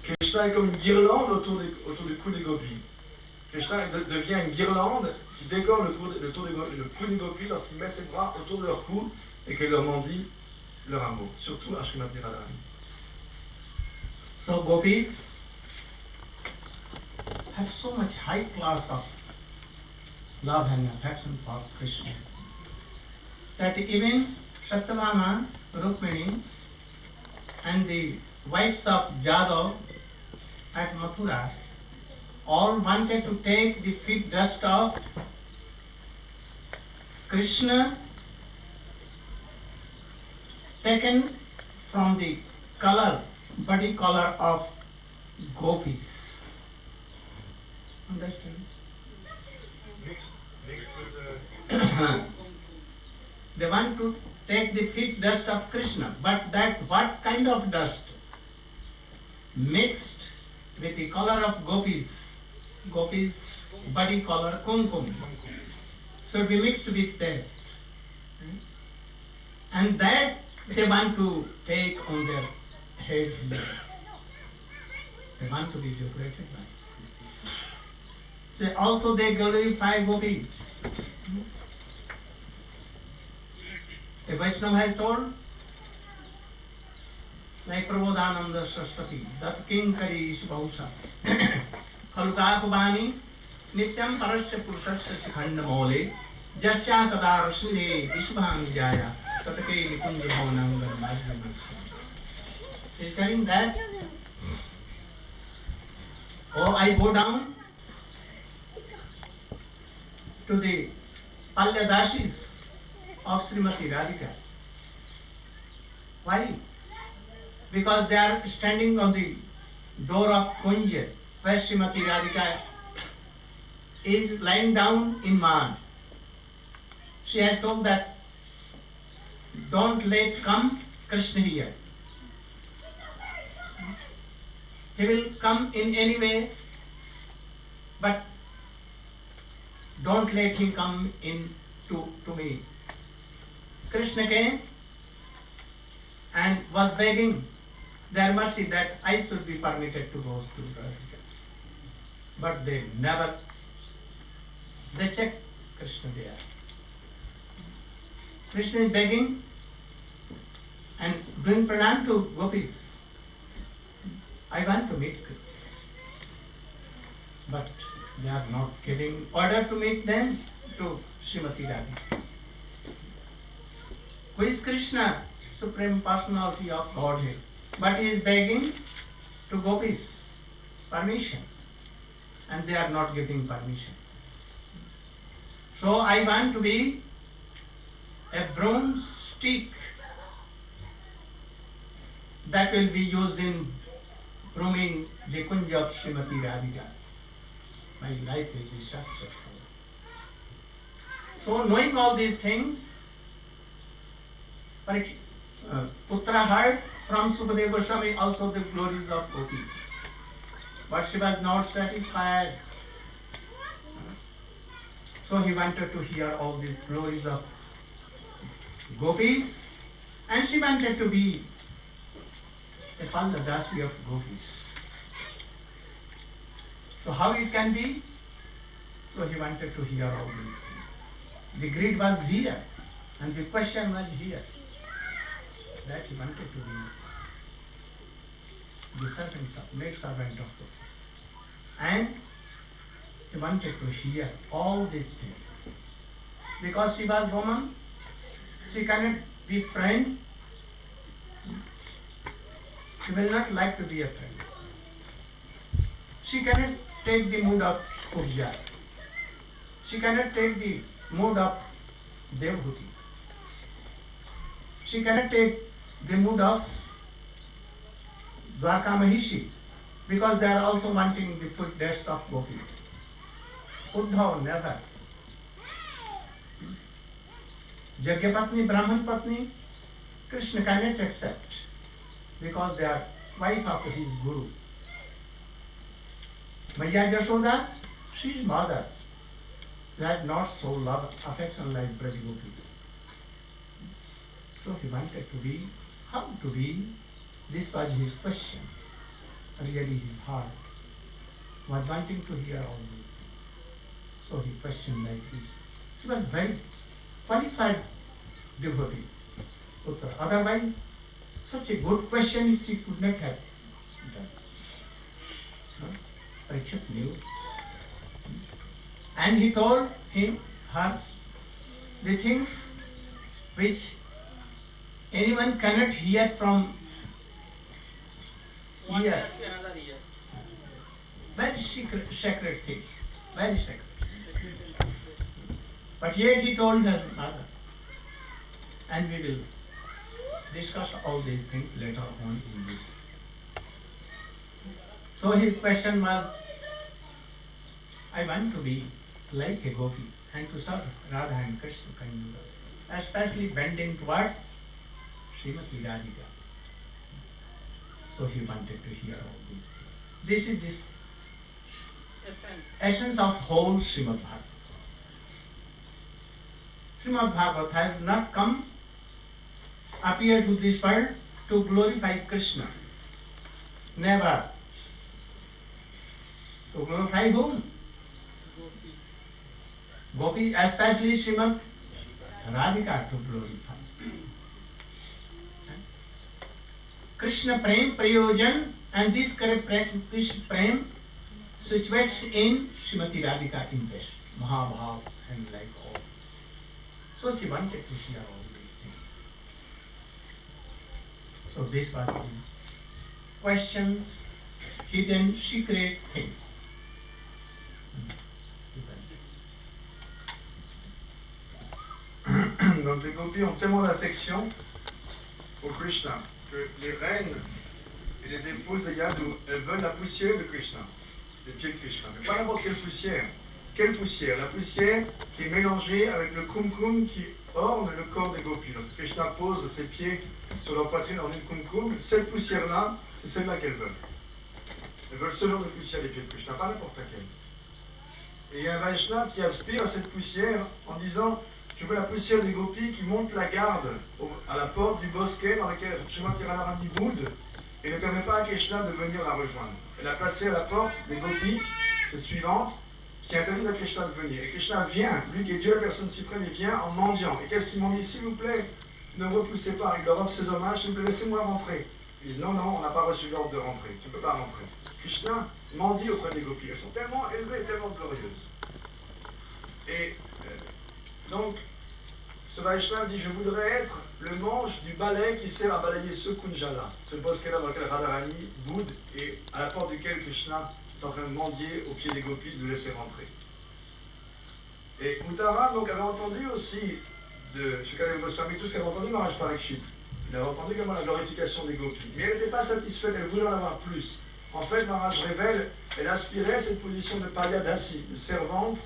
Krishna est comme une guirlande autour du cou des gopis. Krishna devient une guirlande qui décore le cou des gopis lorsqu'il met ses bras autour de leur cou et qu'il leur mendie leur amour, surtout à Srimati Radharani. So gopis have so much high class of love and affection for Krishna that even Satyabhama, Rukmini and the wives of Jadava at Mathura all wanted to take the feet dust of Krishna taken from the body color of gopis. Understand? Mixed with the... They want to take the feet dust of Krishna, but that what kind of dust? Mixed with the color of gopis body color kumkum. Should be mixed with that. And that they want to take on their head here. They want to be decorated by it. So also they glorify gopis. A Vaishnava has told, like Prabodhananda Saraswati, that Kinkari Ishbhausa, Kalukakubani, Nityam Parasya Purusasya Sikhanda Mole, Jasya Kadar Sne Ishbhan Jaya, Tatake Nikunja Bhavananga Majna. He is telling that, I go down to the Palyadasis of Srimati Radhika. Why? Because they are standing on the door of Kunja, where Srimati Radhika is lying down in mud. She has told that, don't let come Krishna here. He will come in any way, but don't let him come in to me. Krishna came and was begging their mercy that I should be permitted to go to Radhika. But they checked Krishna there. Krishna is begging and doing pranam to gopis. I want to meet Krishna. But they are not giving order to meet them to Srimati Radhika. Who is Krishna, Supreme Personality of Godhead? But he is begging to gopis permission, and they are not giving permission. So I want to be a broomstick that will be used in brooming the Kunja of Srimati Radhika. My life will be successful. So knowing all these things, Putra heard from Sukadeva Goswami also the glories of Gopi. But she was not satisfied. So he wanted to hear all these glories of gopis, and she wanted to be a Palladasi of gopis. So how it can be? So he wanted to hear all these things. The greed was here, and the question was here. That he wanted to be the maid servant of gopis. And he wanted to hear all these things. Because she was woman, she cannot be friend. She will not like to be a friend. She cannot take the mood of Kubja. She cannot take the mood of Devhuti. She cannot take the mood of Dwarka Mahishi, because they are also wanting the foot dust of gopis. Uddhav never. Jagyapatni, Brahman Patni, Krishna cannot accept, because they are wife of his guru. Maya Jashoda, she is mother. They have not so love, affection like Braj gopis. So he wanted to be, how to be, this was his question. really his heart was wanting to hear all these things. So he questioned like this. She was very qualified devotee, Uttara. Otherwise, such a good question she could not have done. No? Parikshit knew. And he told her the things which anyone cannot hear from ears. Very sacred things. Very sacred. But yet he told her mother. And we will discuss all these things later on in this. So his question was, I want to be like a gopi and to serve Radha and Krishna, especially bending towards Srimati Radhika. So he wanted to hear all these things. This is this essence of whole Srimad Bhagavatam. Srimad Bhagavatam has not appeared to this world to glorify Krishna. Never. To glorify whom? Gopi, especially Srimad Radhika to glorify. Krishna Prem Prayojan, and this Krishna Prem situates in Srimati Radhika interest, Mahabhav and like all. So she wanted to hear all these things. So this was the questions, hidden, secret things. Donc les gopis ont tellement d'affection pour Krishna que les reines et les épouses des Yadus, elles veulent la poussière de Krishna, des pieds de Krishna. Mais pas n'importe quelle poussière. Quelle poussière? La poussière qui est mélangée avec le kumkum qui orne le corps des gopis. Lorsque Krishna pose ses pieds sur leur poitrine en une kumkum, cette poussière-là, c'est celle-là qu'elles veulent. Elles veulent ce genre de poussière des pieds de Krishna, pas n'importe laquelle. Et il y a un Vaishnava qui aspire à cette poussière en disant: je veux la poussière des gopis qui monte la garde à la porte du bosquet dans lequel Srimati Radharani boude et ne permet pas à Krishna de venir la rejoindre. Elle a placé à la porte des gopis, ses suivantes, qui interdisent à Krishna de venir. Et Krishna vient, lui qui est Dieu la personne suprême, il vient en mendiant. Et qu'est-ce qu'il m'en dit? S'il vous plaît, ne me repoussez pas. Il leur offre ses hommages, s'il vous plaît, laissez-moi rentrer. Ils disent: non, non, on n'a pas reçu l'ordre de rentrer, tu ne peux pas rentrer. Krishna mendie auprès des gopis. Elles sont tellement élevées et tellement glorieuses. Et donc, ce Vaishnava dit: je voudrais être le manche du balai qui sert à balayer ce kunjala, ce bosquet-là dans lequel Radharani boude et à la porte duquel Krishna est en train de mendier au pied des gopis de le laisser rentrer. Et Uttara donc avait entendu aussi de Shukadeva Goswami tout ce qu'elle avait entendu Maharaj Parikshit. Il avait entendu également la glorification des gopis. Mais elle n'était pas satisfaite, elle voulait en avoir plus. En fait, Maharaj révèle, elle aspirait à cette position de Paryadasi, de servante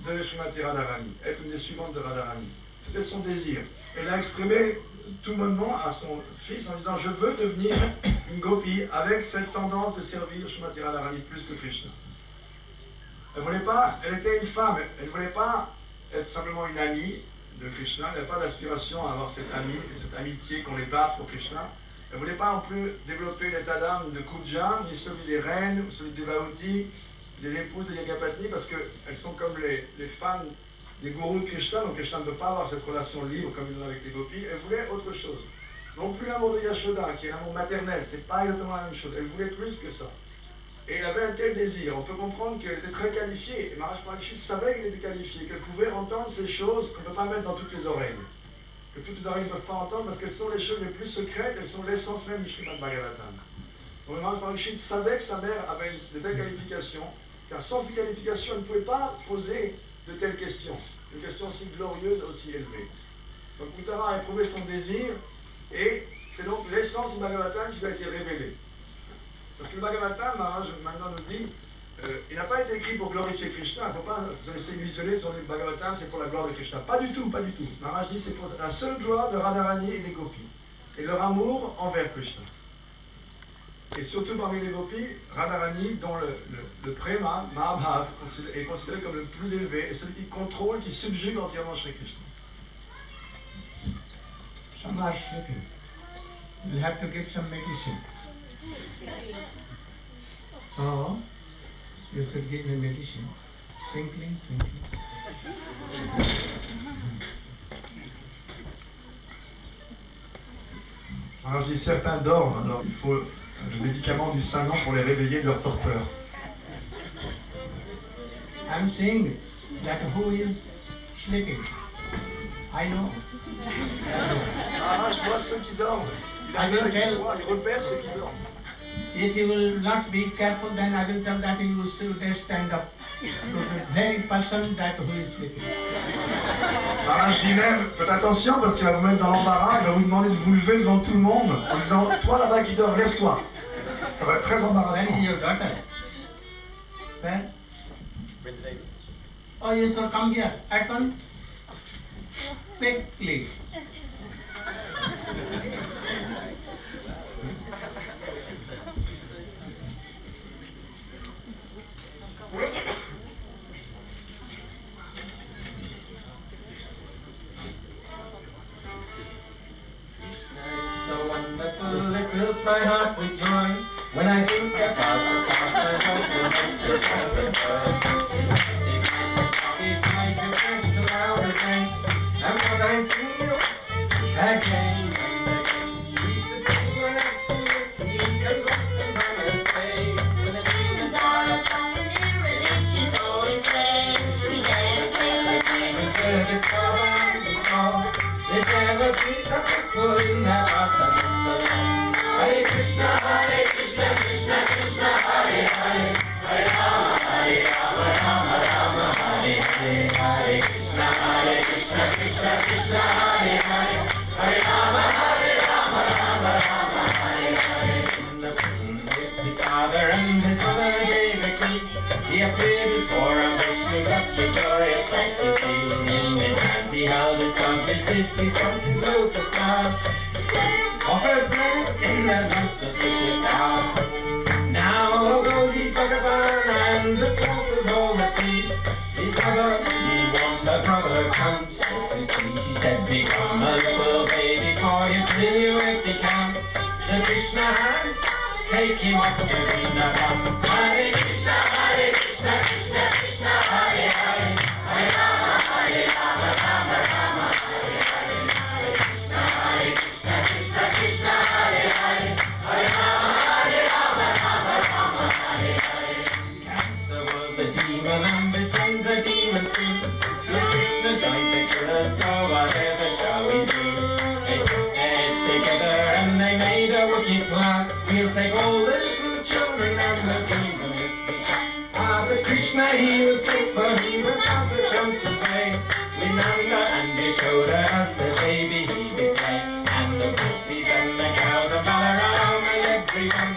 de Srimati Radharani, être une des suivantes de Radharani. C'était son désir. Elle a exprimé tout bonnement à son fils en disant: je veux devenir une gopi avec cette tendance de servir Srimati Radharani plus que Krishna. Elle voulait pas, elle était une femme, elle ne voulait pas être simplement une amie de Krishna, elle n'avait pas d'aspiration à avoir cette amitié qu'on les batte pour Krishna. Elle ne voulait pas non plus développer l'état d'âme de Kuja, ni celui des reines, ou celui des Devauti, des épouses des Yagapatni, parce qu'elles sont comme les femmes des gourous de Krishna, donc Krishna ne peut pas avoir cette relation libre comme il en a avec les gopis. Elle voulait autre chose. Non plus l'amour de Yashoda, qui est l'amour maternel, c'est pas exactement la même chose. Elle voulait plus que ça. Et elle avait un tel désir. On peut comprendre qu'elle était très qualifiée. Et Maharaj Parikshit savait qu'elle était qualifiée, qu'elle pouvait entendre ces choses qu'on ne peut pas mettre dans toutes les oreilles. Que toutes les oreilles ne peuvent pas entendre parce qu'elles sont les choses les plus secrètes, elles sont l'essence même du Srimad Bhagavatam. Donc Maharaj Parikshit savait que sa mère avait de telles qualifications, car sans ces qualifications, elle ne pouvait pas poser de telles questions, une question aussi glorieuse, aussi élevée. Donc Uttara a éprouvé son désir, et c'est donc l'essence du Bhagavatam qui lui a été révélée. Parce que le Bhagavatam, Maharaj maintenant nous dit, il n'a pas été écrit pour glorifier Krishna, il ne faut pas se laisser illusionner sur le Bhagavatam, c'est pour la gloire de Krishna. Pas du tout, pas du tout. Maharaj dit c'est pour la seule gloire de Radharani et des gopis, et leur amour envers Krishna. Et surtout parmi les gopis, Radharani, dont le prema, Mahabhav, est considéré comme le plus élevé, et celui qui contrôle, qui subjugue entièrement Shri Krishna. Some are sleeping. You'll have to give some medicine. So you should give me medicine. Twinkling, twinkling. Alors je dis certains dorment, alors il faut le médicament du Saint-Nom pour les réveiller de leur torpeur. I'm saying that who is sleeping? I know. Ah, je vois ceux qui dorment. Il repère ceux qui dorment. If you will not be careful, then I will tell that you should stand up to the very person that who is sleeping. Alors je dis même, faites attention parce qu'il va vous mettre dans l'embarras, il va vous demander de vous lever devant tout le monde en disant, toi là-bas qui dors, lève-toi. Ça va être très embarrassant. When is your daughter? Where? Oh, you should come here at once. Quickly. It fills my heart with joy when I think about the past I hope will make the time it's like a fresh cloud again, and what I see again and again. He's a king when absolutely he comes once and never stay. When the demons are a coming in religion's holy slave, he never stays a demon circus cover his soul. There's never be successful in that past and the land. Hare Krishna, Krishna Krishna, Hare Hare, Hare Rama, Rama Rama, Hare Hare, Hare Krishna, Krishna Krishna, Hare Hare, Hare Rama, Rama Rama, Hare Hare. In the prison with his father and his mother Devaki, he appeared before Vishnu, such a glorious sight to see. In his hands he held his conch, his dish, he stroked his lotus flower, offered prayers in that most auspicious hour. Now, although he's Bhagavan and the source of all that be, his mother, he wants her brother come. So to see, she said, become a little baby for him, thrill you if he can. So Krishna has, take him off to Vrindavan. Hare Krishna, Krishna Krishna, Hare Hare, Hare Rama, Rama Rama, Hare Hare, Hare Krishna, Krishna Krishna, Hare Hare, Hare Rama, Rama Hare Hare. Cancer was a demon and his friends a demon too. If Krishna's going to kill us, so whatever shall we do? They put their heads together and they made a wicked plan. We'll take all the little children and the demon with the cat. Ah, but Krishna he was sick, for he was out to dance to play. With Nanda and Yashoda as the baby he did play. And the gopis and the cows and Balaram and everyone.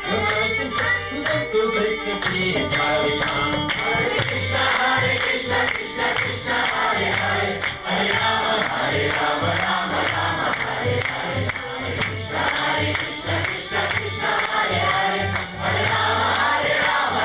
The birds in tracks and a good place to see his childish arm. Hare Krishna, Krishna Krishna, Hare Hare, Hare Rama, Rama Rama, Hare Hare, Hare Krishna, Krishna Hare Hare, Hare Rama,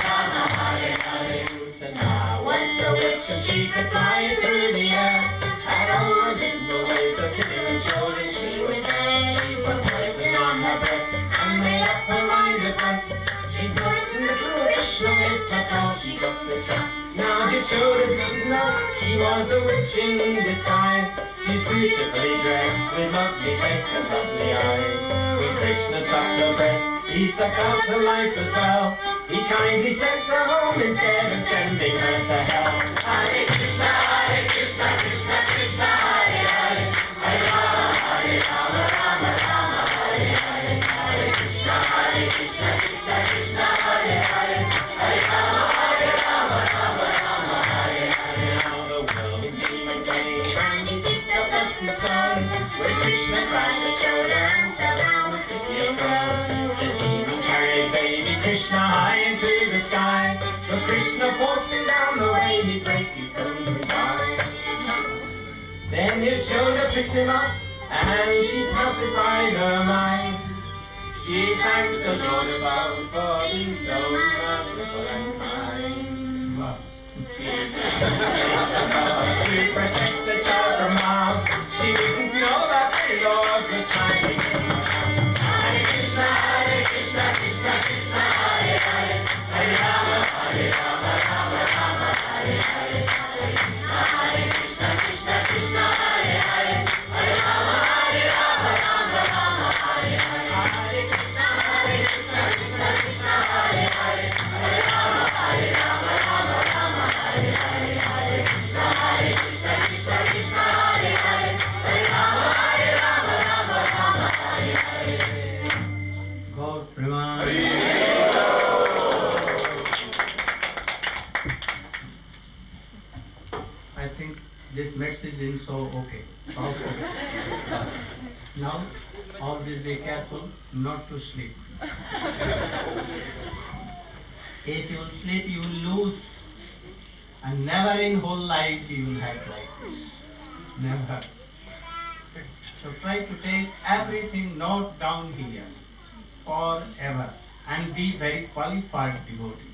Rama Hare Hare. And now once a witch and she could fly through the air, and over in the waves of human children she went there. She put poison on her breast and made up her mind at once. She poisoned little Krishna if at all she got the chance. Now Yashoda didn't know she was a witch in disguise. She's beautifully dressed with lovely face and lovely eyes. When Krishna sucked her breast, he sucked out her life as well. He kindly sent her home instead of sending her to hell. Hare Krishna, Krishna Krishna, Hare Hare, Hare Rama, Rama Hare Hare, Hare Krishna, Krishna Hare Hare, Hare Rama, Rama Hare Hare. Now the whirling demon came and he kicked up dusty stones. Where's Krishna cried a shoulder and fell down with piteous groans. The demon carried baby Krishna high into the sky, but Krishna forced him down the way he'd break his bones and die. Then Yashoda picked him up and she pacified her mind. She thanked the Lord above for being so merciful and kind. Wow. She took to protect the child from harm. She didn't know that the Lord was hiding in her arms. Hare Krishna, Krishna Krishna, Hare Hare. message in so okay. Okay. Now, always be careful not to sleep. If you will sleep, you will lose. And never in whole life you will have like this. Never. So try to take everything note down here forever and be very qualified devotees.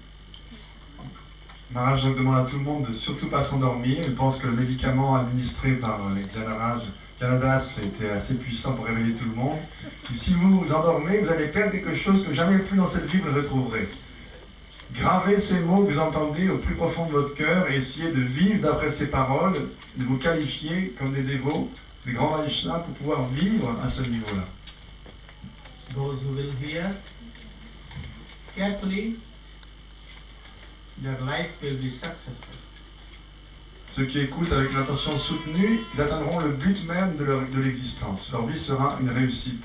Maharaj demande à tout le monde de surtout pas s'endormir. Il pense que le médicament administré par les Janadas était assez puissant pour réveiller tout le monde. Et si vous vous endormez, vous allez perdre quelque chose que jamais plus dans cette vie vous le retrouverez. Gravez ces mots que vous entendez au plus profond de votre cœur et essayez de vivre d'après ces paroles, de vous qualifier comme des dévots, des grands Vaishnavas pour pouvoir vivre à ce niveau-là. Those who will hear carefully, their life will be successful. Ceux qui écoutent avec une attention soutenue, ils atteindront le but même de l'existence. Leur vie sera une réussite.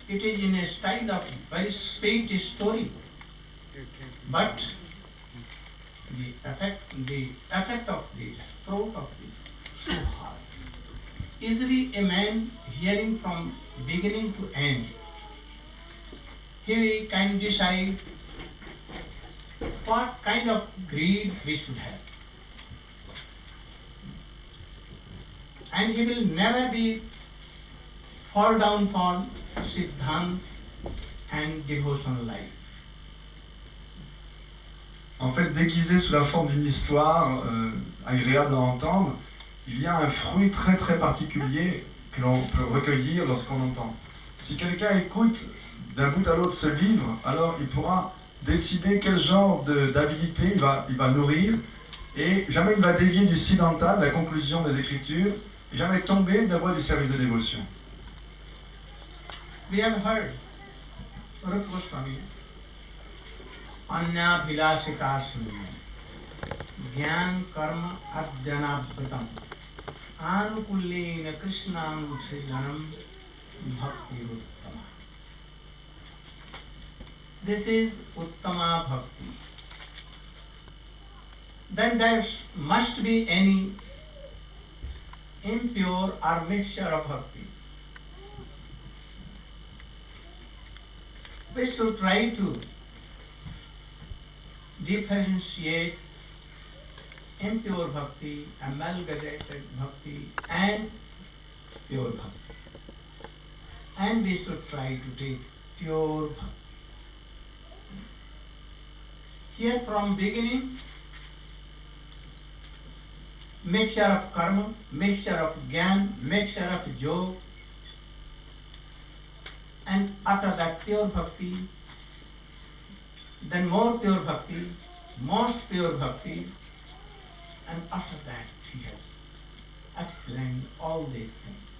It is in a style of very sweet story, but the effect of this, fruit of this, so hard. Easily a man hearing from beginning to end, he can decide what kind of greed we should have. And he will never be fall down for Siddhant and devotional life. En fait, déguisé sous la forme d'une histoire agréable à entendre, il y a un fruit très très particulier que l'on peut recueillir lorsqu'on entend. Si quelqu'un écoute d'un bout à l'autre ce livre, alors il pourra décider quel genre d'avidité il va nourrir et jamais il va dévier du siddhanta, de la conclusion des Écritures, et jamais tomber de la voie du service de dévotion. We have heard Rupa Goswami Anya Bhilasita Sunya Gyan Karma Adhyanabratam Anukullena Krishnam Srilanam Bhakti Uttama. This is Uttama Bhakti. Then there must be any impure or mixture of bhakti. We should try to differentiate impure bhakti, amalgamated bhakti, and pure bhakti. And we should try to take pure bhakti. Here from beginning, mixture of karma, mixture of gyan, mixture of jog, and after that pure bhakti, then more pure bhakti, most pure bhakti, and after that he has explained all these things.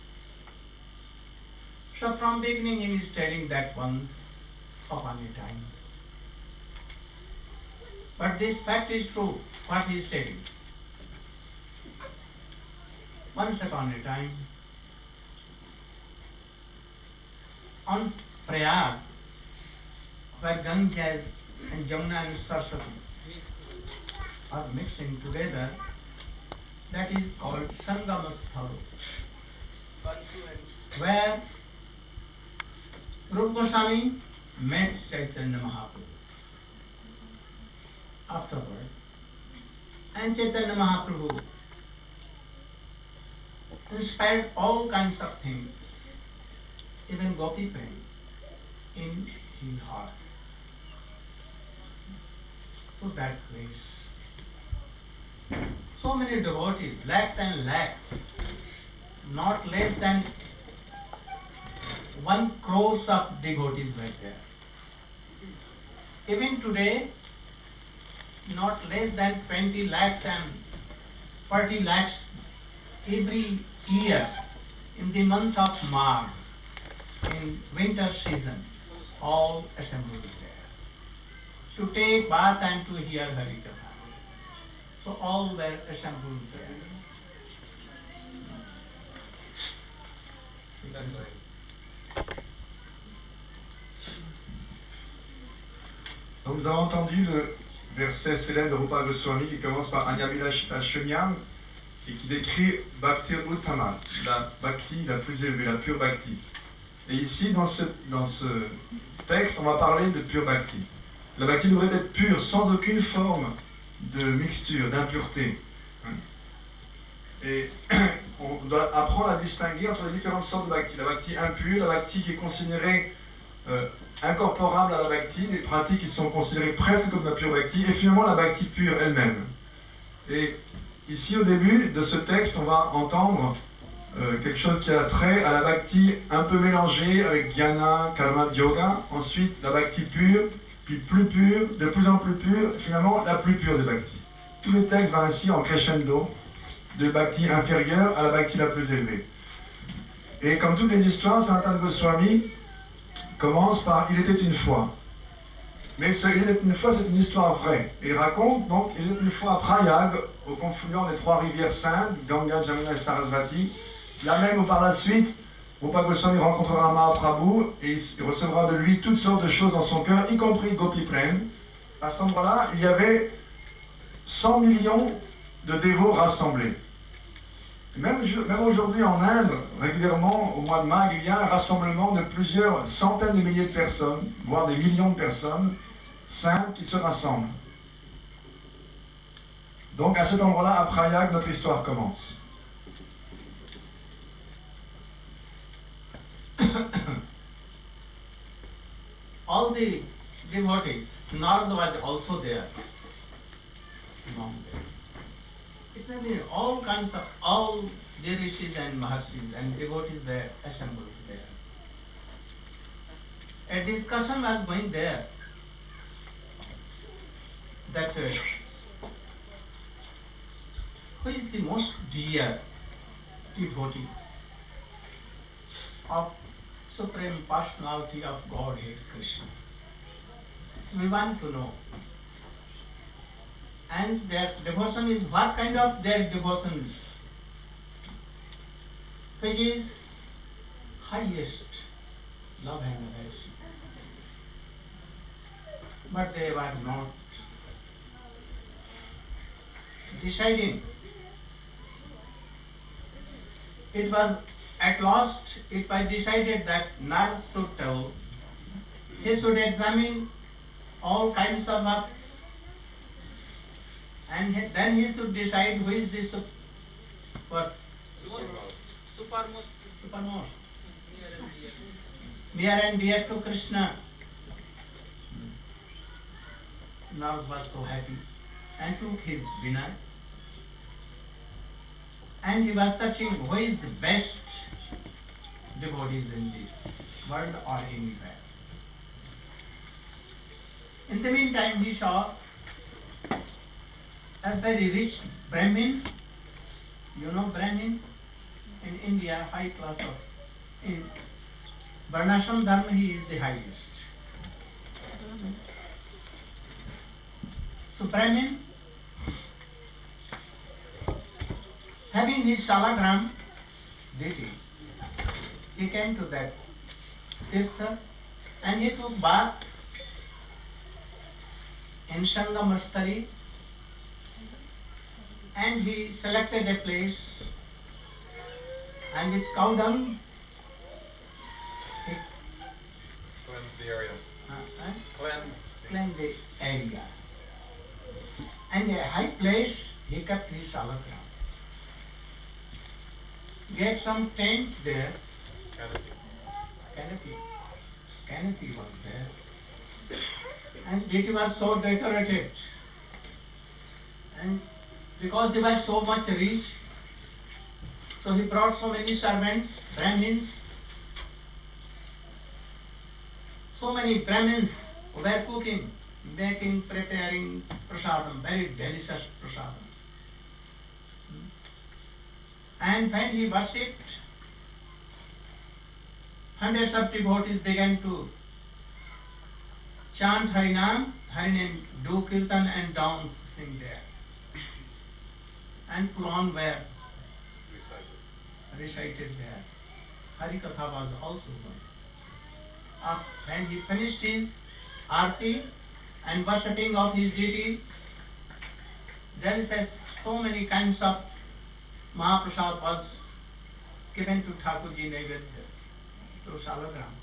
So from beginning he is telling that once upon a time. But this fact is true, what he is telling. Once upon a time, on Prayag, where Ganga and Jamuna and Saraswati are mixing together, that is called Sangamasthal, where Rupa Goswami met Chaitanya Mahaprabhu. Afterward, and Chaitanya Mahaprabhu inspired all kinds of things, even Gopi Prem, in his heart. So that place, so many devotees, lakhs and lakhs, not less than 1 crore of devotees were there. Even today, not less than 20 lakhs and 40 lakhs every year in the month of March, in winter season, all assembled there to take bath and to hear Harikatha. So all were assembled there. Donc nous avons entendu le verset célèbre de Rupa Goswami qui commence par Anyabhilashita Shunyam, et qui décrit Bhakti Uttama, la Bhakti la plus élevée, la pure Bhakti. Et ici, dans ce texte, on va parler de pure Bhakti. La Bhakti devrait être pure, sans aucune forme de mixture, d'impureté. Et on doit apprendre à distinguer entre les différentes sortes de Bhakti. La Bhakti impure, la Bhakti qui est considérée incorporable à la Bhakti, les pratiques qui sont considérées presque comme la pure Bhakti, et finalement la Bhakti pure elle-même. Et ici, au début de ce texte, on va entendre quelque chose qui a trait à la Bhakti un peu mélangée avec Jnana, Karma, Yoga. Ensuite, la Bhakti pure, puis plus pure, de plus en plus pure, et finalement la plus pure des Bhakti. Tout le texte va ainsi en crescendo, de Bhakti inférieure à la Bhakti la plus élevée. Et comme toutes les histoires, Sanatana Goswami commence par « Il était une fois ». Mais ce « Il était une fois », c'est une histoire vraie. Et il raconte donc « Il était une fois à Prayag, au confluent des trois rivières saintes, Ganga, Jamuna et Sarasvati ». Là même où par la suite, Rupa Goswami rencontrera Mahaprabhu et il recevra de lui toutes sortes de choses dans son cœur, y compris Gopi Prem. À cet endroit-là, il y avait 100 millions de dévots rassemblés. Même aujourd'hui en Inde, régulièrement, au mois de Magh, il y a un rassemblement de plusieurs centaines de milliers de personnes, voire des millions de personnes, saintes qui se rassemblent. Donc à cet endroit-là, à Prayag, notre histoire commence. All the devotees, Narada was also there, among them. It may be all kinds of, all the rishis and maharshis and devotees were assembled there. A discussion was going there that who is the most dear devotee of Supreme Personality of Godhead Krishna. We want to know. And their devotion is what kind of their devotion? Which is highest love and affection. But they were not deciding. It was at last it was decided that Narad should tell, he should examine all kinds of acts, and then he should decide who is the supermost, near and dear to Krishna. Narad was so happy and took his Vinay. And he was searching who is the best devotees in this world or anywhere. In the meantime, he saw a very rich Brahmin. You know Brahmin? In India, high class of. In Varnashram Dharma, he is the highest. So Brahmin, having his salagram deity, he came to that tirtha and he took bath in Sangamastari and he selected a place and with cow dung he Cleanse the area. Cleanse the area. And a high place he kept his salagram. Get some tent there. Canopy was there. And it was so decorated. And because he was so much rich, so he brought so many servants, Brahmins. So many Brahmins were cooking, baking, preparing prasadam, very delicious prasadam. And when he worshipped, hundreds of devotees began to chant Harinam, Harinam, do kirtan and dance, sing there. And Quran were recited there. Harikatha was also going. When he finished his arti and worshipping of his deity, there is so many kinds of Mahaprasad was given to Thakurji Naivedya through Salagram.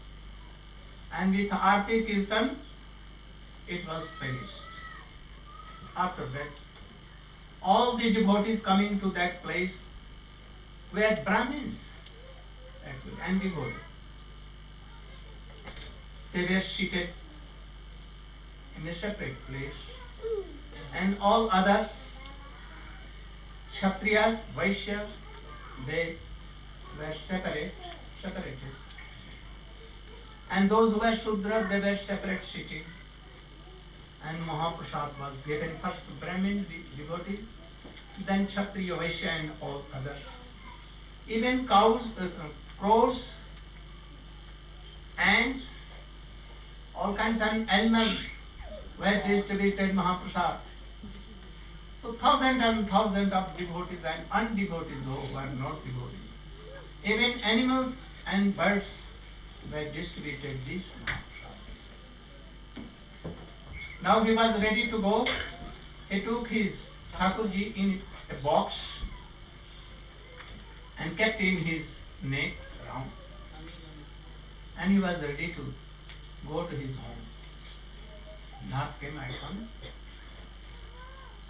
And with Aarti Kirtan, it was finished. After that, all the devotees coming to that place were Brahmins, actually, and devotees. They were seated in a separate place, and all others, Kshatriyas, Vaishyas, they were separated. And those who were Shudras, they were separate seated. And Mahaprasad was given first to Brahmin devotees, then Kshatriya, Vaishya and all others. Even cows, crows, ants, all kinds of animals were distributed Mahaprasad. So thousands and thousands of devotees and undevotees who were not devotees. Even animals and birds were distributed this Mahaprasad. Now he was ready to go. He took his Thakurji in a box and kept in his neck round. And he was ready to go to his home. Nath came at once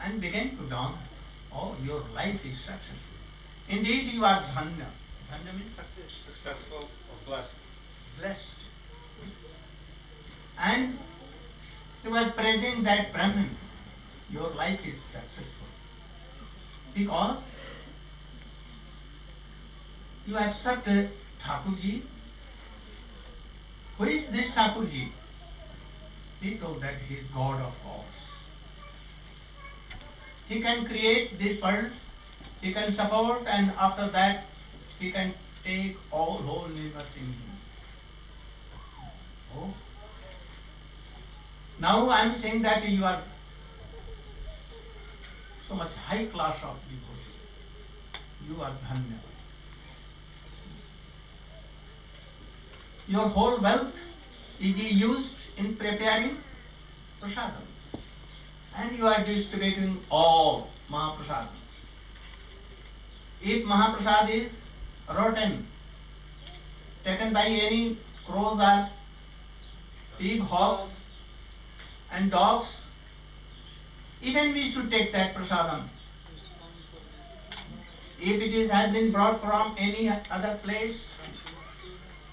and began to dance. Oh, your life is successful. Indeed, you are dhanya. Dhanya means success. Successful or blessed. Blessed. And he was praising that Brahman. Your life is successful. Because you have served Thakurji. Who is this Thakurji? He told that he is God of gods. He can create this world, he can support, and after that he can take all whole universe in him. Oh. Now I am saying that you are so much high class of devotees. You are dhanya. Your whole wealth is used in preparing prasadam. And you are distributing all Mahaprasad. If Mahaprasad is rotten, taken by any crows or pig, hogs and dogs, even we should take that prasadam. If it has been brought from any other place,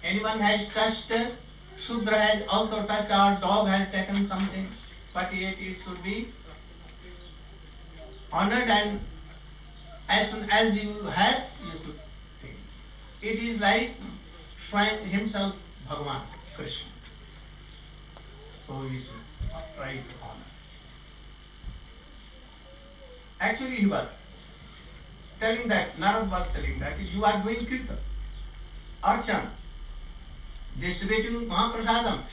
anyone has touched, Shudra has also touched, our dog has taken something, but yet it should be honored, and as soon as you have, you should take it. It is like Swayam himself, Bhagavan, Krishna. So we should try to honor. Actually, he was telling that, Narad was telling that you are doing kirtan, archan, distributing Mahaprasadam.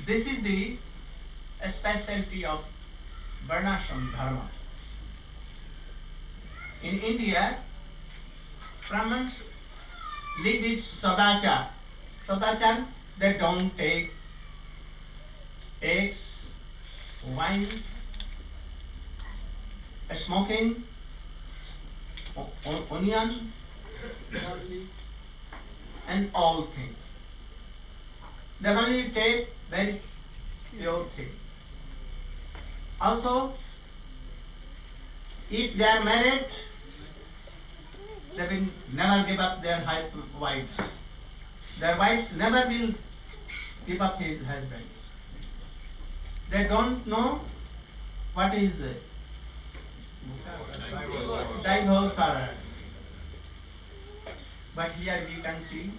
This is the specialty of Varnashram Dharma. In India, Brahmins live with Sadachar. Sadachar, they don't take eggs, wines, smoking, onion, and all things. They only take very pure things. Also, if they are married, they will never give up their wives. Their wives never will give up his husbands. They don't know what is divorce or. But here we can see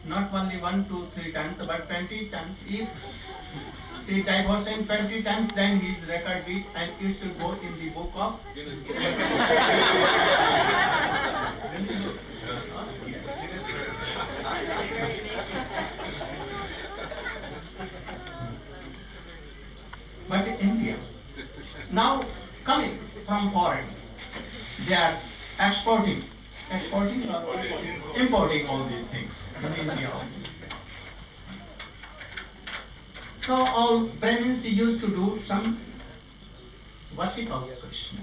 not only 1, 2, 3 times, but 20 times. If she divorcing 20 times, then his record is, and it should go in the book of. But India, now coming from foreign, they are exporting or importing all these things in India also. So all Brahmins used to do some worship of Krishna.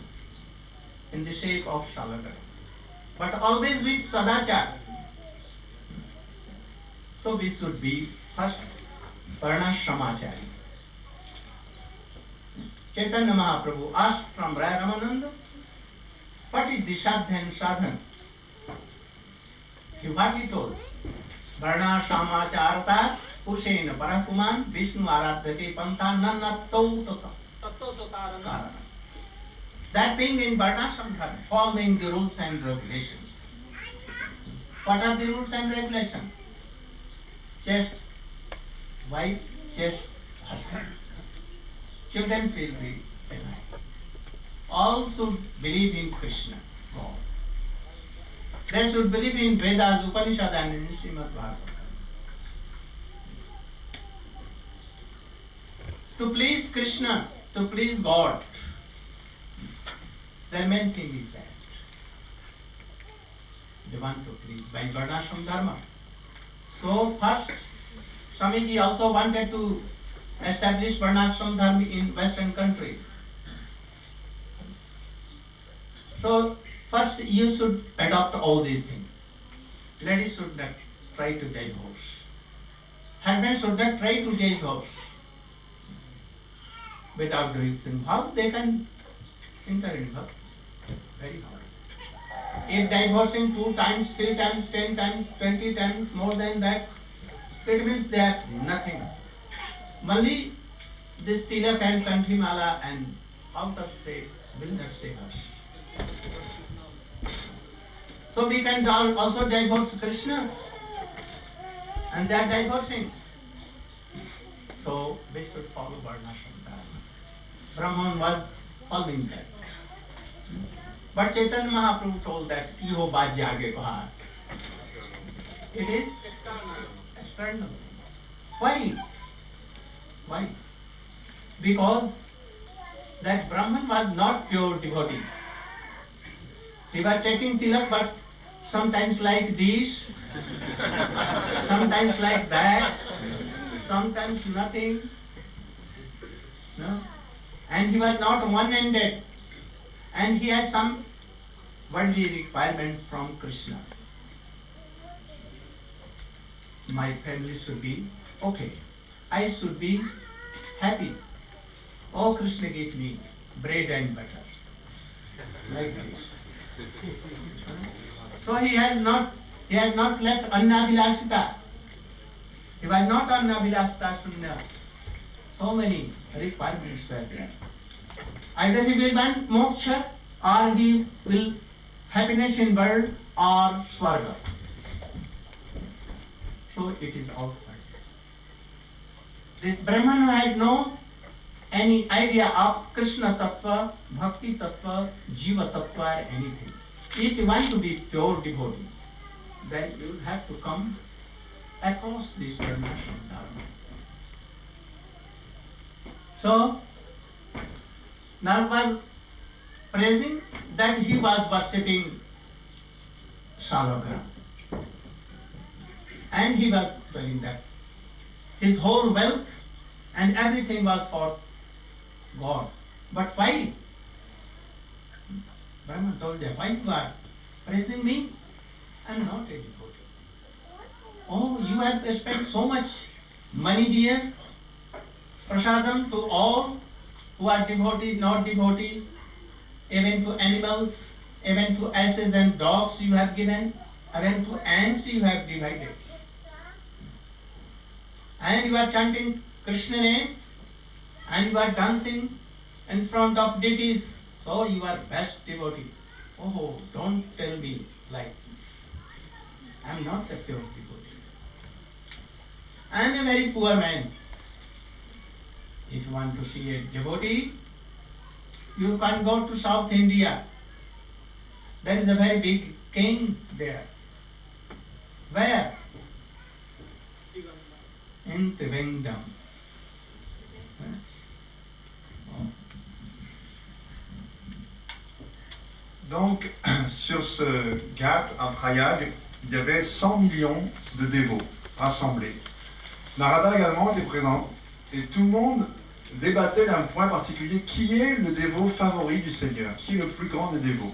in the shape of Srila, but always with sadachar. So we should be first varnashramachari. Chaitanya Mahaprabhu asked from Raya Ramananda, what is the sadhan sadhan? What he told? Varnashramacharata Pushena Parakuman Vishnu Aradhake Pantha Nanatau Tata. That being in varnashram dharma, following the rules and regulations. What are the rules and regulations? Chaste wife, chaste husband. Children will be benign. All should believe in Krishna, God. They should believe in Vedas, Upanishad and in Srimad Bhagavatam. To please Krishna, to please God, their main thing is that. They want to please by varnashram dharma. So first, Swamiji also wanted to establish varnashram dharma in Western countries. So first you should adopt all these things. Ladies should not try to divorce. Husbands should not try to divorce. Without doing sin, how they can enter in love? Very hard. If divorcing 2 times, 3 times, 10 times, 20 times, more than that, it means they have nothing. Only this tilak and kanthimala and outer state will not save us. So we can also divorce Krishna, and they are divorcing. So we should follow varnashram dharma. Brahman was following that. But Chaitanya Mahaprabhu told that Iho Bhajyage Kaha. It is external. Why? Why? Because that Brahman was not pure devotee. He was taking tilak, but sometimes like this, sometimes like that, sometimes nothing. No? And he was not one-handed. And he has some worldly requirements from Krishna. My family should be okay. I should be happy. Oh, Krishna gave me bread and butter. Like this. So he has not left Annavilasita. He was not Annavilasita Shunya. So many requirements were there. Either he will want moksha, or he will happiness in world, or swarga. So it is outside. This Brahman had no any idea of Krishna Tattva, Bhakti Tattva, Jiva Tattva, or anything. If you want to be pure devotee, then you have to come across this varnashram dharma. So, Narad was praising that he was worshipping Srila. And he was telling that his whole wealth and everything was for God. But why? Brahman told him, why you are praising me? I am not a devotee. Oh, you have spent so much money here, prasadam to all who are devotees, not devotees, even to animals, even to asses and dogs you have given, even to ants you have divided. And you are chanting Krishna name, and you are dancing in front of deities, so you are best devotee. Oh, don't tell me like this. I am not a pure devotee. I am a very poor man. If you want to see a devotee, you can go to South India. There is a very big king there. Where? In Trivandrum. Donc, sur ce ghat à Prayag, il y avait 100 millions de dévots rassemblés. Narada également était présent, et tout le monde débattaient d'un point particulier. Qui est le dévot favori du Seigneur? Qui est le plus grand des dévots?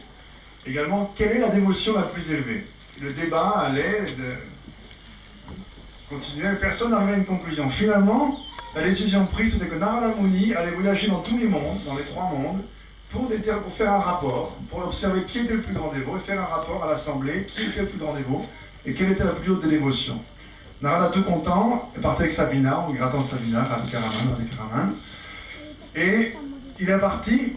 Également, quelle est la dévotion la plus élevée? Le débat allait continuer, personne n'arrivait à une conclusion. Finalement, la décision prise, c'était que Narada Muni allait voyager dans tous les mondes, dans les 3 mondes, pour faire un rapport, pour observer qui était le plus grand dévot, et faire un rapport à l'Assemblée, qui était le plus grand dévot, et quelle était la plus haute des dévotions. Narada, tout content, est parti avec Sabina, en grattant Sabina, Radhikaraman, et il est parti,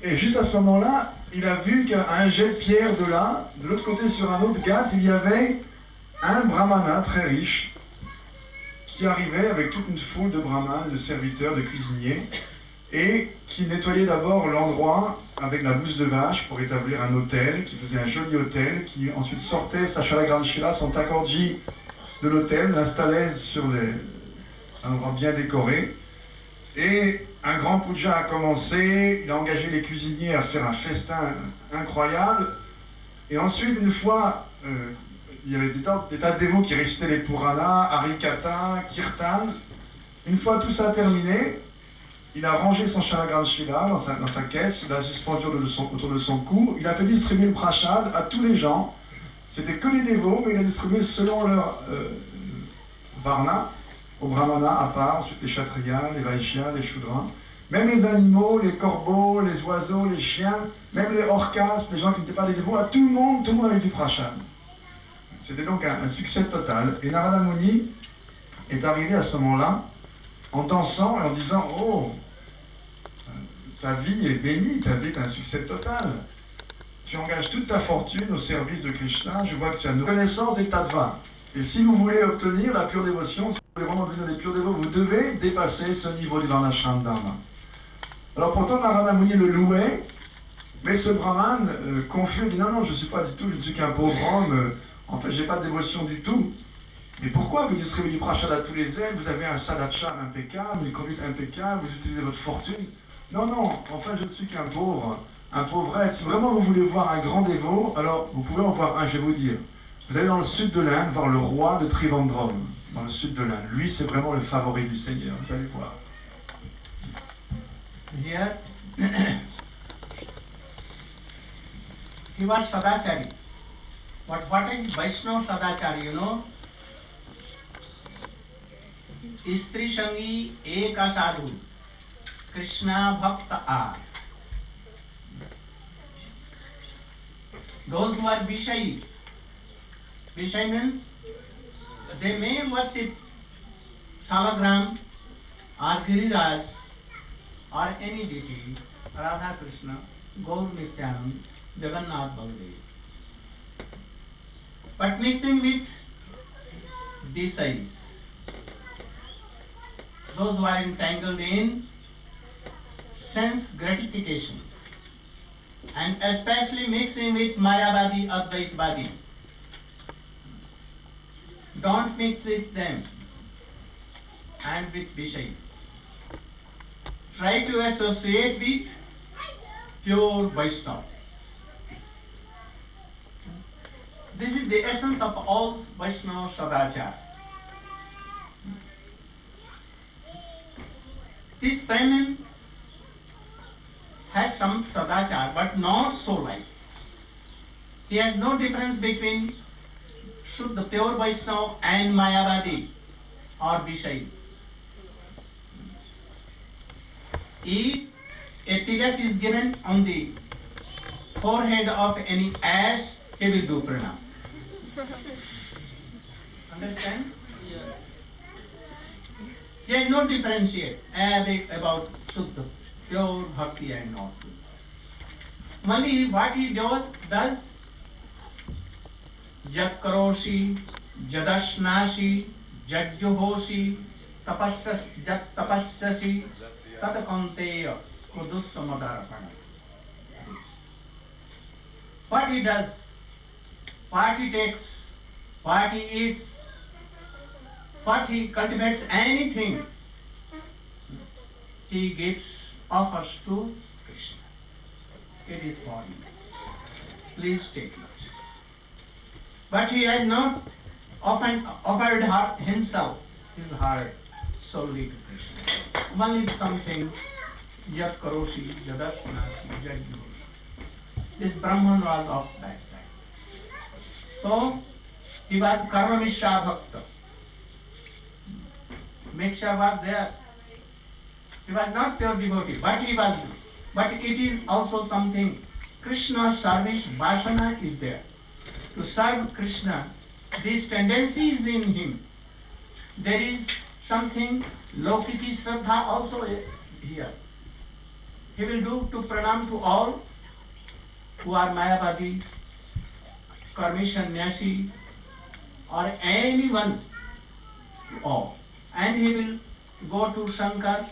et juste à ce moment-là, il a vu qu'à un jet de pierre de là, de l'autre côté sur un autre ghat, il y avait un brahmana très riche, qui arrivait avec toute une foule de brahmanes, de serviteurs, de cuisiniers, et qui nettoyait d'abord l'endroit avec la bouse de vache pour établir un hôtel, qui faisait un joli hôtel, qui ensuite sortait sa Shalagranshila, son takorji de l'hôtel, l'installait sur un endroit bien décoré, et un grand puja a commencé, il a engagé les cuisiniers à faire un festin incroyable, et ensuite, une fois, il y avait des tas de dévots qui récitaient les Puranas, Harikata, Kirtan. Une fois tout ça terminé, il a rangé son Shalagranshila dans sa caisse, il l'a suspendu autour de son cou, il a fait distribuer le prashad à tous les gens. C'était que les dévots, mais il a distribué selon leur varna, aux brahmanas à part, ensuite les kshatriyas, les vaishyas, les shudras. Même les animaux, les corbeaux, les oiseaux, les chiens, même les orcas, les gens qui n'étaient pas des dévots, à tout le monde a eu du prashad. C'était donc un succès total. Et Narada Muni est arrivé à ce moment-là en dansant et en disant « Oh, ta vie est bénie, ta vie est un succès total. Tu engages toute ta fortune au service de Krishna, je vois que tu as une connaissance des tattvas. Et si vous voulez obtenir la pure dévotion, si vous voulez vraiment devenir des purs dévots, vous devez dépasser ce niveau du Varnashram Dharma. » Alors pourtant Narada Muni le louait, mais ce brahman confus dit « Non, je ne suis pas du tout, je ne suis qu'un pauvre homme. En fait, je n'ai pas de dévotion du tout. Mais pourquoi vous distribuez du prashad à tous les ailes? Vous avez un sadachar impeccable, une conduite impeccable, vous utilisez votre fortune. Non, en fait, je ne suis qu'un pauvre être. Si vraiment vous voulez voir un grand dévot, alors vous pouvez en voir un, je vais vous dire. Vous allez dans le sud de l'Inde voir le roi de Trivandrum, dans le sud de l'Inde. Lui, c'est vraiment le favori du Seigneur, vous allez voir. Here, he was Sadachari. But what is Vaishnava Sadachari, you know? Istri Shangi Eka Sadhu, Krishna Bhakta are. Those who are Vishayi. Vishayi means they may worship Salagram or Giriraj or any deity, Radha Krishna, Gaur Nityanand, Jagannath Baldev. But mixing with Visayis, those who are entangled in sense gratifications, and especially mixing with Mayavadi, Advaitvadi. Don't mix with them and with Vishayis. Try to associate with pure Vaishnava. This is the essence of all Vaishnava Sadachar. This Brahmin has some Sadachar, but not so like. He has no difference between Shuddha, pure Vaishnava and Mayavadi or Vishayi. If a tilak is given on the forehead of any ash, he will do pranam. Understand? He has no differentiate about Shuddha, pure bhakti and not pure. Only what he does Jat karoshi, jadashnashi, jajjuhoshi, jat tapassasi, tatakanteya, kudussamadharapana. What he does, what he takes, what he eats, what he cultivates, anything, he gives, offers to Krishna. It is for you. Please take note. But he has not often offered himself, his heart, solely to Krishna. Only something, yat karoshi, yadashnashi, jagyoshi. This Brahman was of that time. So, he was karma mishra bhakta. Mixture was there. He was not pure devotee, but he was. But it is also something. Krishna's service, vasana is there. To serve Krishna, this tendency is in him. There is something, Lokiki Shraddha also here. He will do to pranam to all who are Mayavadi, Karmi Sannyasi, or anyone, all. And he will go to Shankar,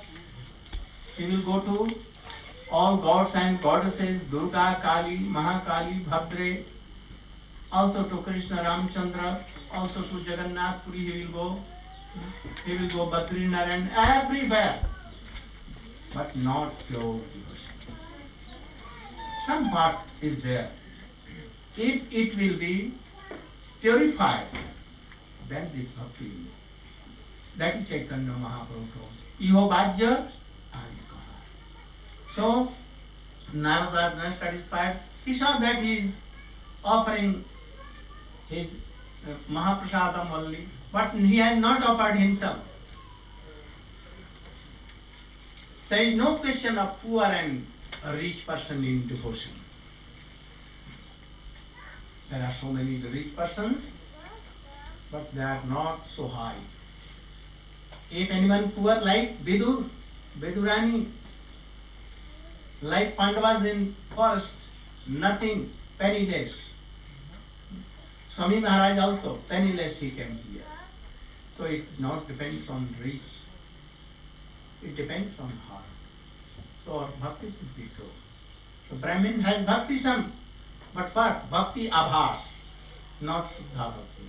he will go to all gods and goddesses, Durga, Kali, Mahakali, Bhadre, also to Krishna Ramchandra, also to Jagannath Puri he will go. He will go Badrinaran, everywhere, but not pure devotion. Some part is there. If it will be purified, then this bhakti will be. That is Chaitanya Mahaprabhu told. Iho Bhajya Anikaha. So, Narada was not satisfied. He saw that he is offering his Mahaprasadam only, but he has not offered himself. There is no question of poor and a rich person in devotion. There are so many rich persons, but they are not so high. If anyone poor like Vidurani, like Pandavas in forest, nothing, penniless. Swami Maharaj also, penniless he came here. So it not depends on rich, it depends on heart. So our bhakti should be true. So Brahmin has bhakti some, but what? Bhakti abhas, not Shuddha bhakti.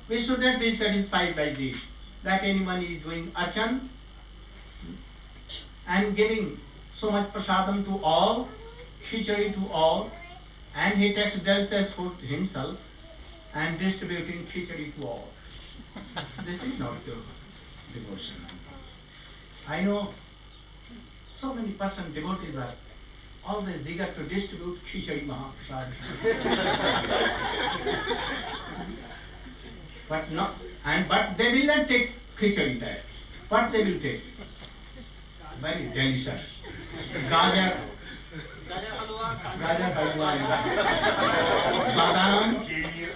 We should not be satisfied by this, that anyone is doing archan and giving so much prasadam to all, khichdi to all, and he takes delicious food himself and distributing khichdi to all. This is not pure devotion. I know so many person devotees are always eager to distribute khichdi mahaprasad. But they will not take khichdi there. What they will take? Very delicious. Gajar halwa, badam, kheer,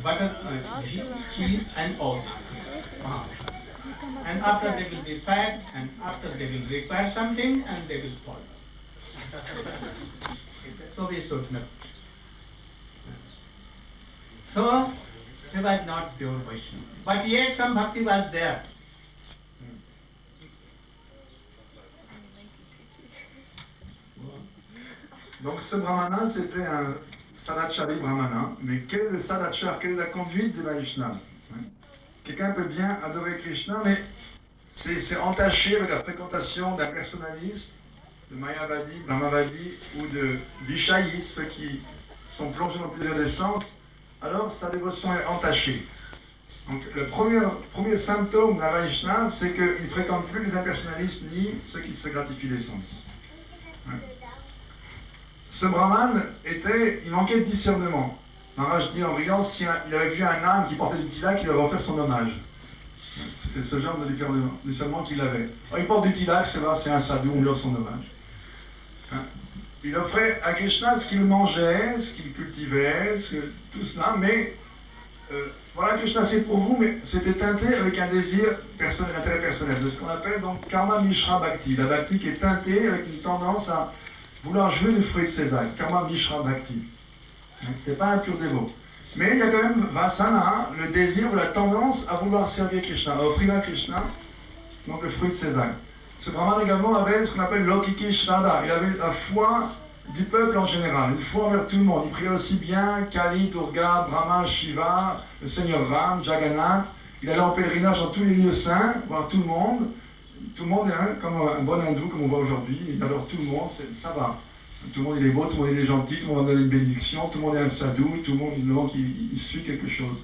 butter, cheese and all. And after they will be fed, and after they will require something, and they will fall down. So we should not. So he was not pure Vaishnava, but yet some bhakti was there. Donc ce brahmana, c'était un sadachari brahmana, mais quel est le sadachar, quelle est la conduite des Vaishnavas? Quelqu'un peut bien adorer Krishna, mais c'est entaché avec la fréquentation d'un personnaliste, de Mayavadi, Brahmavadi ou de Vishayis, ceux qui sont plongés dans plusieurs essences, alors sa dévotion est entachée. Donc le premier symptôme d'un Vaishnava, c'est qu'il ne fréquente plus les impersonnalistes ni ceux qui se gratifient les sens. Ce brahman il manquait de discernement. Maharaj dit en riant, il avait vu un âne qui portait du tilak, il aurait offert son hommage. C'était ce genre de discernement qu'il avait. Alors, il porte du tilak, c'est un sadhu, on lui offre son hommage. Il offrait à Krishna ce qu'il mangeait, ce qu'il cultivait, tout cela, mais voilà, Krishna c'est pour vous, mais c'était teinté avec un désir personnel, intérêt personnel, de ce qu'on appelle donc karma mishra bhakti, la bhakti qui est teintée avec une tendance à vouloir jouer le fruit de ses actes, karma mishra bhakti. C'était pas un pur dévot. Mais il y a quand même vasana, le désir ou la tendance à vouloir servir Krishna, à offrir à Krishna, donc le fruit de ses actes. Ce brahman également avait ce qu'on appelle lokiki shraddha, il avait la foi du peuple en général, une foi envers tout le monde. Il priait aussi bien Kali, Durga, Brahma, Shiva, le Seigneur Ram, Jagannath. Il allait en pèlerinage dans tous les lieux saints, voir tout le monde. Tout le monde est comme un bon hindou, comme on voit aujourd'hui, il adore tout le monde, ça va. Tout le monde il est beau, tout le monde il est gentil, tout le monde va donner une bénédiction, tout le monde est un sadhu, tout le monde il suit quelque chose.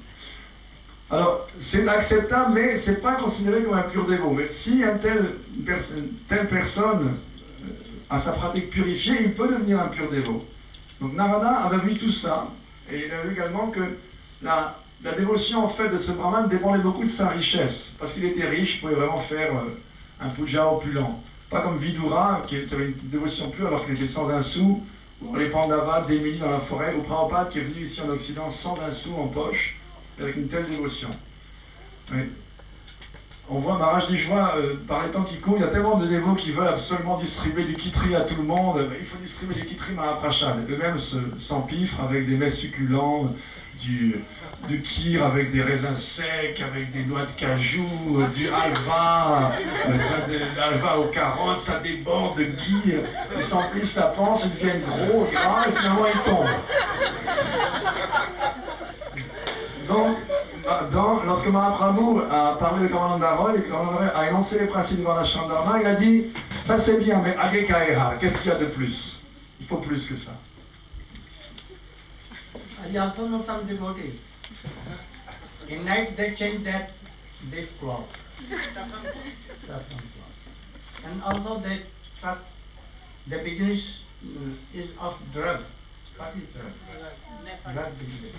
Alors, c'est acceptable, mais c'est pas considéré comme un pur dévot. Mais si telle personne a sa pratique purifiée, il peut devenir un pur dévot. Donc Narada avait vu tout ça, et il a vu également que la dévotion en fait de ce brahman dépendait beaucoup de sa richesse. Parce qu'il était riche, il pouvait vraiment faire un puja opulent. Pas comme Vidura, qui avait une dévotion pure alors qu'il était sans un sou, ou les Pandavas démunis dans la forêt, ou Prabhupada qui est venu ici en Occident sans un sou en poche, avec une telle dévotion. Oui. On voit Maharaj Dijwa, par les temps qui courent, il y a tellement de dévots qui veulent absolument distribuer du kitri à tout le monde. Il faut distribuer du kitri Mahaprasad. Eux-mêmes s'empiffrent avec des mets succulents, du kir avec des raisins secs, avec des noix de cajou, du halva, l'halva aux carottes, ça déborde de ghee. Ils s'emplissent la panse, ils deviennent gros, gras, et finalement ils tombent. Donc, lorsque Mahaprabhu a parlé de Kamananda Roy et que Kamananda Roy a énoncé les principes du Varnashram Dharma, il a dit ça c'est bien, mais Agekaehar, qu'est-ce qu'il y a de plus? Il faut plus que ça. I also know some devotees. In night they change this cloth. And also they truck, the business is of drug. What is drug? Drug business.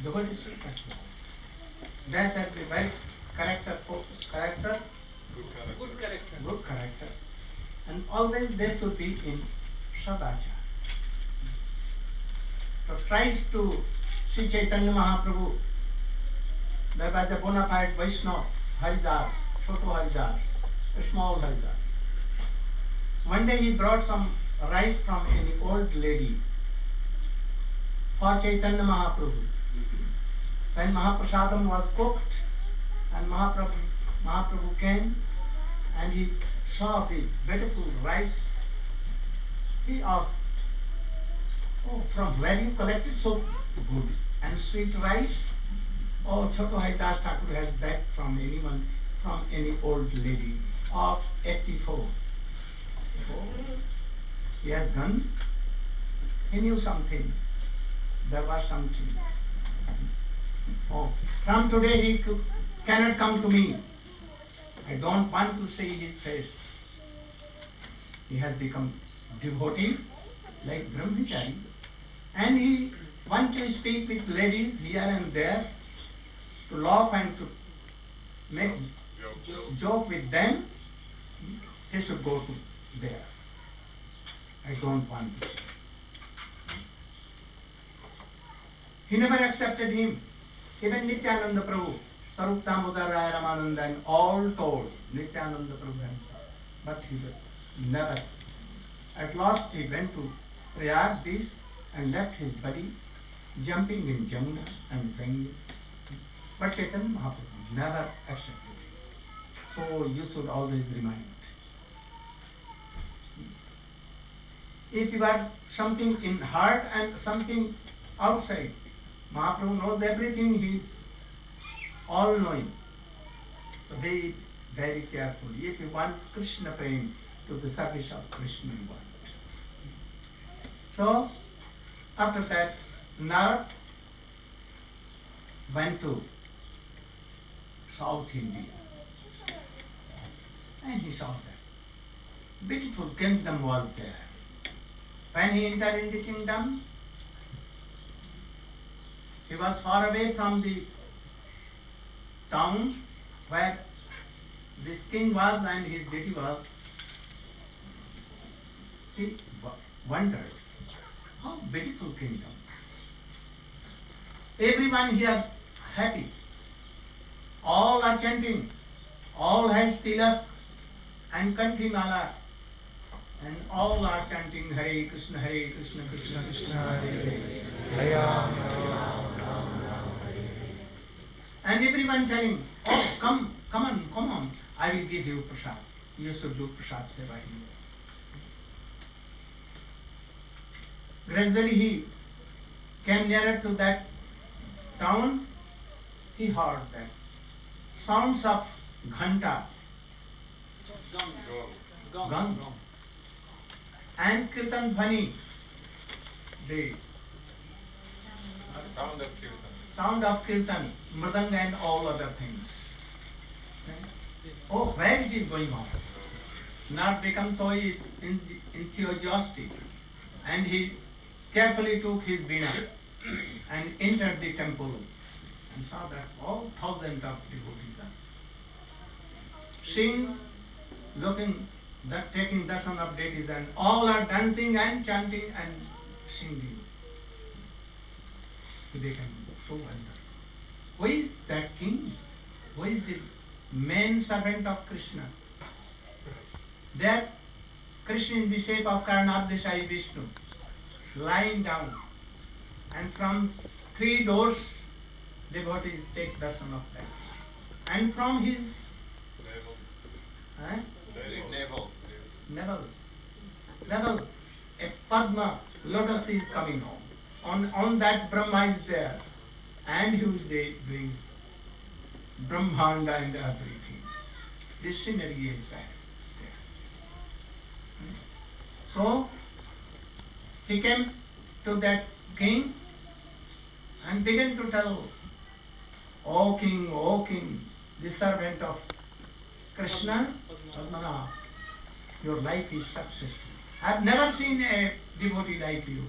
Devotees should not know. They said be very character focused, good character. And always they should be in Sadachar. So tries to see Chaitanya Mahaprabhu. There was a bona fide Vaishnava, Haridas, Choto Haridas, a small Haridas. One day he brought some rice from an old lady for Chaitanya Mahaprabhu. When Mahaprasadam was cooked and Mahaprabhu came and he saw the beautiful rice, he asked, "Oh, from where you collected so good and sweet rice?" "Oh, Choto Haridas Thakur has begged from anyone, from any old lady of 84. Oh, he has gone. He knew something. There was something. Oh, from today he cannot come to me. I don't want to see his face." He has become devotee like Brahmachari, and he wants to speak with ladies here and there, to laugh and to make joke with them. He should go to there. I don't want to see. He never accepted him. Even Nityananda Prabhu, Sarup Damodar Raya Ramananda, and all told Nityananda Prabhu himself. But he never. At last he went to Prayag this and left his body jumping in Jamuna and Ganges. But Chaitanya Mahaprabhu never accepted it. So you should always remind. If you have something in heart and something outside, Mahaprabhu knows everything, he is all knowing. So be very careful. If you want Krishna praying, to the service of Krishna you want. So after that, Narad went to South India and he saw that beautiful kingdom was there. When he entered in the kingdom, he was far away from the town where this king was and his deity was. He wondered, how beautiful kingdom. Everyone here happy. All are chanting. All has tilak and kanthi mala. And all are chanting Hare Krishna, Krishna Krishna, Hare Hare. And everyone telling, "Oh, come on, I will give you prasad. You should do prasad seva here." Gradually he came nearer to that town. He heard that sounds of ghanta, gong, and kirtan dhvani, the Sound of kirtan. sound of kirtan, mridanga and all other things. Oh, where it is going on? Not become so enthusiastic, and he carefully took his veena and entered the temple and saw that all thousands of devotees are seeing, looking, that taking darshan of deities, and all are dancing and chanting and singing. He became so wonderful. Who is that king? Who is the main servant of Krishna? That Krishna in the shape of Karnabdeshai Vishnu, lying down, and from 3 doors devotees take darshan of that. And from his navel, a Padma lotus is coming on that Brahma is there, and he is doing Brahmanda and everything. This scenery is there. So he came to that king and began to tell, O king, the servant of Krishna, Padmanath, your life is successful. I have never seen a devotee like you.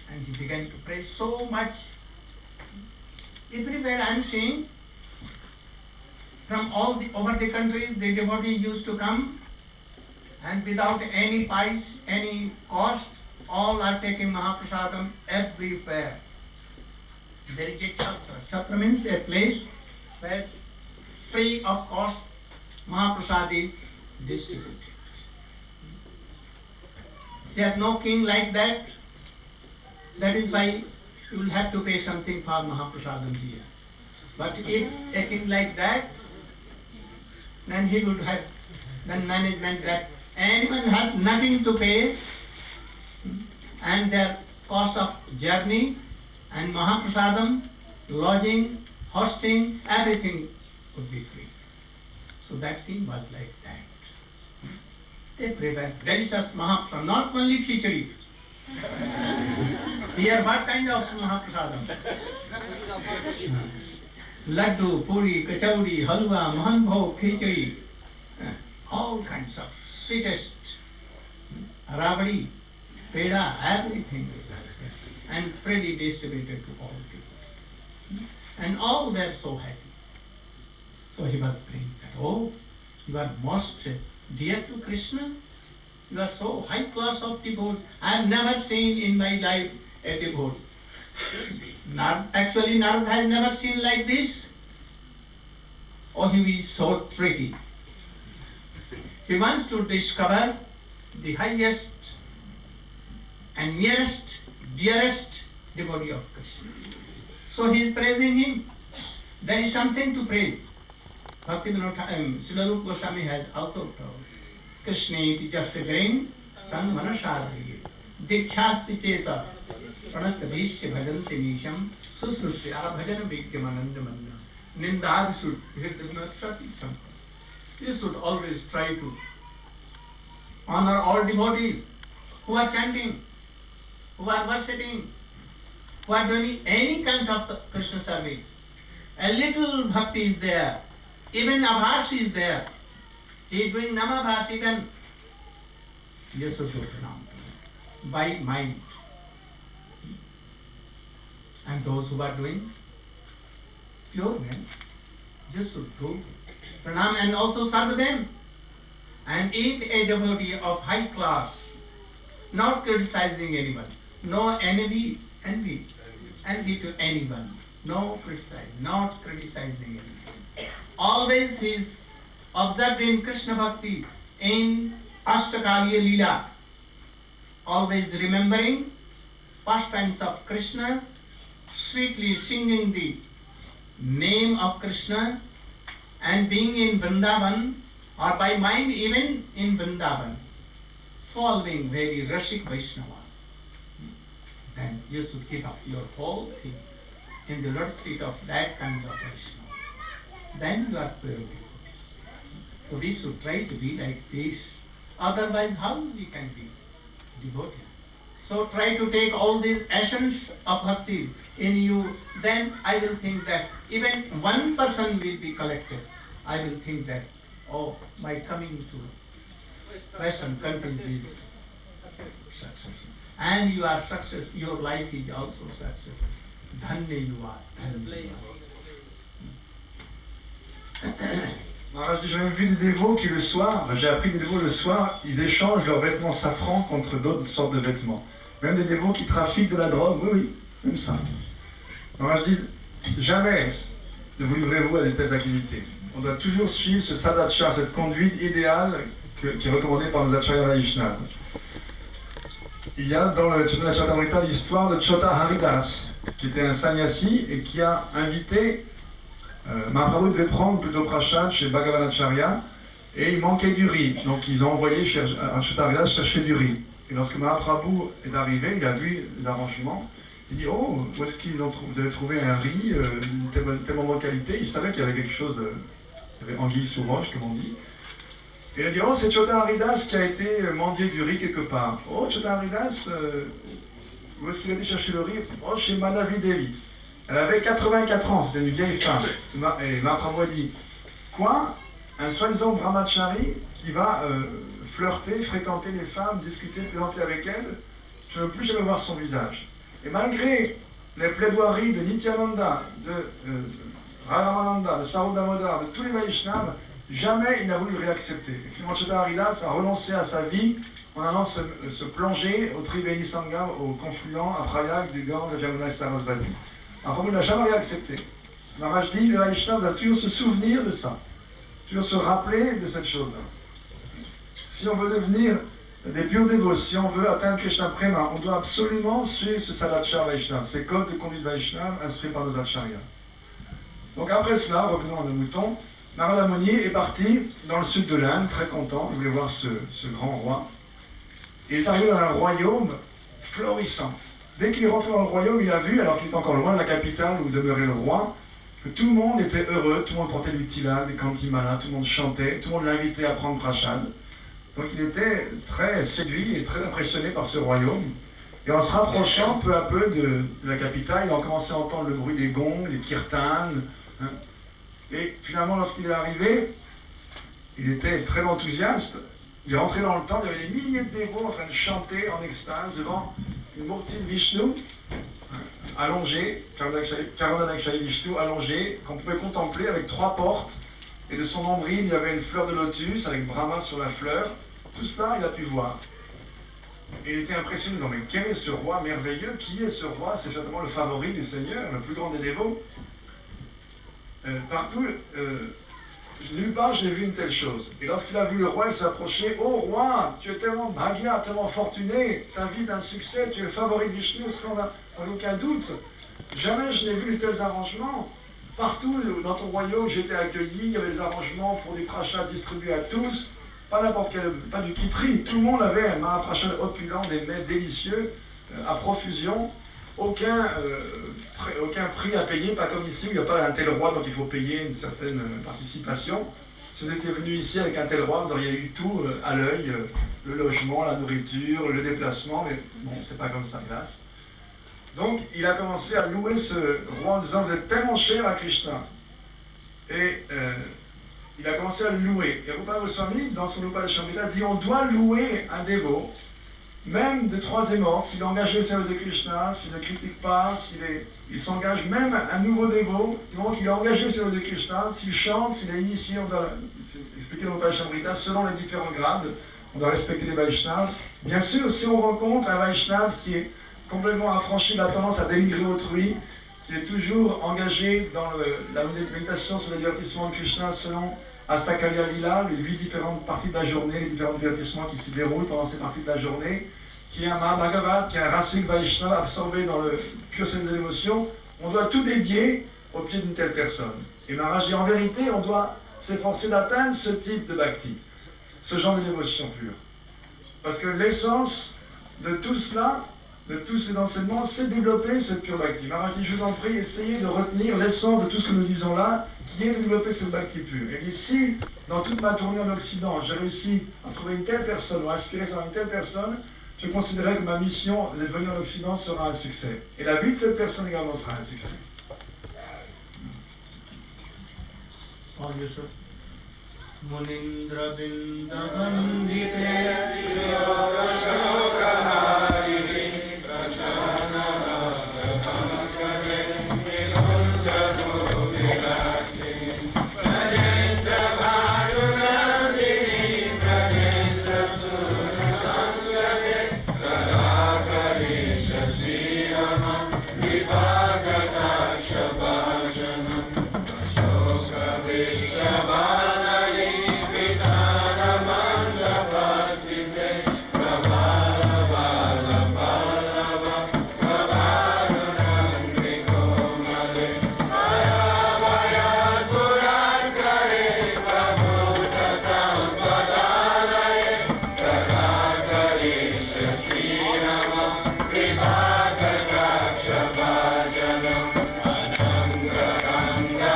And he began to praise so much. Everywhere I am seeing, from over the countries, the devotees used to come, and without any price, any cost, all are taking Mahaprasadam everywhere. There is a chatra. Chatra means a place where free of cost Mahaprasad is distributed. There is no king like that. That is why you will have to pay something for Mahaprasadam here. But if a king like that, then he would have done management that anyone have nothing to pay, and their cost of journey and Mahaprasadam, lodging, hosting, everything would be free. So that king was like that. They prepare delicious Mahaprasadam, not only khichdi. Here what kind of Mahaprasadam? Laddu, puri, kachaudi, halwa, mohanbhog, khichdi, all kinds of sweetest, rabdi, peda, everything, and freely distributed to all people. And all were so happy. So he was praying that, oh, you are most dear to Krishna. You are so high class of devotee. I have never seen in my life a devotee. Actually, Narad has never seen like this. Oh, he is so tricky. He wants to discover the highest and nearest, dearest devotee of Krishna. So he is praising him. There is something to praise. Srila Goswami has also told, Krishna iti jasya grain tan manashadriye dikshasti cheta pranat bhishya bhajanti nisham susrusya bhajan vigyamananda manna nindad should hridyanasati sampam. You should always try to honor all devotees who are chanting, who are worshipping, who are doing any kind of Krishna service. A little bhakti is there. Even Abhash is there. He is doing Namabhash even. You should do pranam to him by mind. And those who are doing pure men, you should do pranam and also serve them. And if a devotee of high class, not criticizing anyone, no envy to anyone, no criticize, not criticizing anyone. Always he is observed in Krishna Bhakti, in Ashtakaliya Leela, always remembering pastimes of Krishna, sweetly singing the name of Krishna, and being in Vrindavan, or by mind even in Vrindavan, following very Rashik Vaishnavas. Then you should give up your whole thing in the Lord's feet of that kind of Vaishnava. Then you are pure devotee. So we should try to be like this. Otherwise, how we can be devotees? So try to take all these essence of bhakti in you, then I will think that even one person will be collected. I will think that, oh, my coming to Western countries is successful. And you are successful, your life is also successful. Dhanya you are, dhanya you are. Maharaj dit, j'ai même vu des dévots qui le soir, j'ai appris des dévots le soir, ils échangent leurs vêtements safran contre d'autres sortes de vêtements. Même des dévots qui trafiquent de la drogue, oui, même ça. Maharaj dit, jamais ne vous livrez-vous à de telles activités. On doit toujours suivre ce sadachar, cette conduite idéale qui est recommandée par nos acharyas Vaishnavas. Il y a dans le Chaitanya Charitamrita l'histoire de Chota Haridas, qui était un sannyasi et qui a invité Mahaprabhu devait prendre plutôt prashad chez Bhagavanacharya et il manquait du riz. Donc ils ont envoyé Chota Haridas chercher du riz. Et lorsque Mahaprabhu est arrivé, il a vu l'arrangement. Il dit, oh, où est-ce qu'ils ont vous avez trouvé un riz tellement bonne qualité. Il savait qu'il y avait quelque chose, il y avait anguille sous roche, comme on dit. Et il a dit, oh, c'est Chota Haridas qui a été mendier du riz quelque part. Oh, Chota Haridas, où est-ce qu'il a été chercher le riz? Oh, chez Madhavi Devi. Elle avait 84 ans, c'était une vieille femme. Et Mahaprabhu a dit, quoi? Un soi-disant brahmachari qui va flirter, fréquenter les femmes, discuter, plaisanter avec elles, je ne veux plus jamais voir son visage. Et malgré les plaidoiries de Nityananda, de Radhamananda, de Sarvadamodar, de tous les Vaishnavas, jamais il n'a voulu le réaccepter. Et finalement, Chota Haridas a renoncé à sa vie en allant se plonger au Triveni Sangam, au confluent à Prayag du Gange de Jamuna et Sarasvati. Alors, il ne l'a jamais réaccepté. Maharaj dit, le Vaishnava doit toujours se souvenir de ça, toujours se rappeler de cette chose-là. Si on veut devenir des purs dévots, si on veut atteindre Krishna Prema, on doit absolument suivre ce Sadachar Vaishnava, ces codes de conduite Vaishnava instruits par nos acharyas. Donc après cela, revenons à nos moutons, Narada Muni est parti dans le sud de l'Inde, très content, il voulait voir ce grand roi. Il est arrivé dans un royaume florissant. Dès qu'il est rentré dans le royaume, il a vu, alors qu'il était encore loin de la capitale où demeurait le roi, que tout le monde était heureux, tout le monde portait du tilak, des kantimala, tout le monde chantait, tout le monde l'invitait à prendre prashad. Donc il était très séduit et très impressionné par ce royaume. Et en se rapprochant peu à peu de la capitale, il a commencé à entendre le bruit des gongs, des kirtans. Hein. Et finalement, lorsqu'il est arrivé, il était très enthousiaste. Il est rentré dans le temple, il y avait des milliers de dévots en train de chanter en extase devant une Murti de Vishnu, allongée, Karanadakshayi Vishnu, allongée, qu'on pouvait contempler avec 3 portes. Et de son nombril, il y avait une fleur de lotus avec Brahma sur la fleur. Tout cela, il a pu voir. Et il était impressionné. Non, mais quel est ce roi merveilleux? Qui est ce roi? C'est certainement le favori du Seigneur, le plus grand des dévots. Partout, nulle part, je n'ai vu une telle chose. Et lorsqu'il a vu le roi, il s'est approché. Oh roi, tu es tellement bhagya, tellement fortuné, ta vie d'un succès, tu es le favori de Vishnu sans aucun doute. Jamais je n'ai vu de tels arrangements. Partout dans ton royaume, j'étais accueilli, il y avait des arrangements pour des prachats distribués à tous, pas n'importe quel, pas du kitri, tout le monde avait un mahaprachad opulent, des mets délicieux, à profusion, aucun prix à payer, pas comme ici où il n'y a pas un tel roi, donc il faut payer une certaine participation. Si vous étiez venu ici avec un tel roi, vous auriez eu tout à l'œil, le logement, la nourriture, le déplacement, mais bon, c'est pas comme ça, hélas. Donc, il a commencé à louer ce roi en disant, vous êtes tellement cher à Krishna. Et il a commencé à le louer. Et Rupa Goswami, dans son Upadeshamrita, dit, on doit louer un dévot, même de 3e ordre, s'il est engagé au service de Krishna, s'il ne critique pas, il s'engage, même un nouveau dévot, du moment qu'il est engagé au service de Krishna, s'il chante, s'il est initié, on doit expliquer dans l'Upadeshamrita, selon les différents grades, on doit respecter les Vaishnavas. Bien sûr, si on rencontre un Vaishnava qui est complètement affranchi de la tendance à dénigrer autrui, qui est toujours engagé dans la méditation sur le divertissement de Krishna selon Astakalya Lila, les 8 différentes parties de la journée, les différents divertissements qui s'y déroulent pendant ces parties de la journée, qui est un Mahabhagavat, qui est un Rasik Vaishnava absorbé dans le pur sens de l'émotion, on doit tout dédier au pied d'une telle personne. Et Maharaj dit en vérité, on doit s'efforcer d'atteindre ce type de bhakti, ce genre de dévotion pure. Parce que l'essence de tout cela, de tous ces enseignements, c'est développer cette pure bhakti. Maharaj dit, je vous en prie, essayez de retenir l'essence de tout ce que nous disons là, qui est de développer cette bhakti pure. Et si, dans toute ma tournée en Occident, j'ai réussi à trouver une telle personne, ou à inspirer ça à une telle personne, je considérais que ma mission d'être venu en Occident sera un succès. Et la vie de cette personne également sera un succès. Or you should Munindra Binda Bandite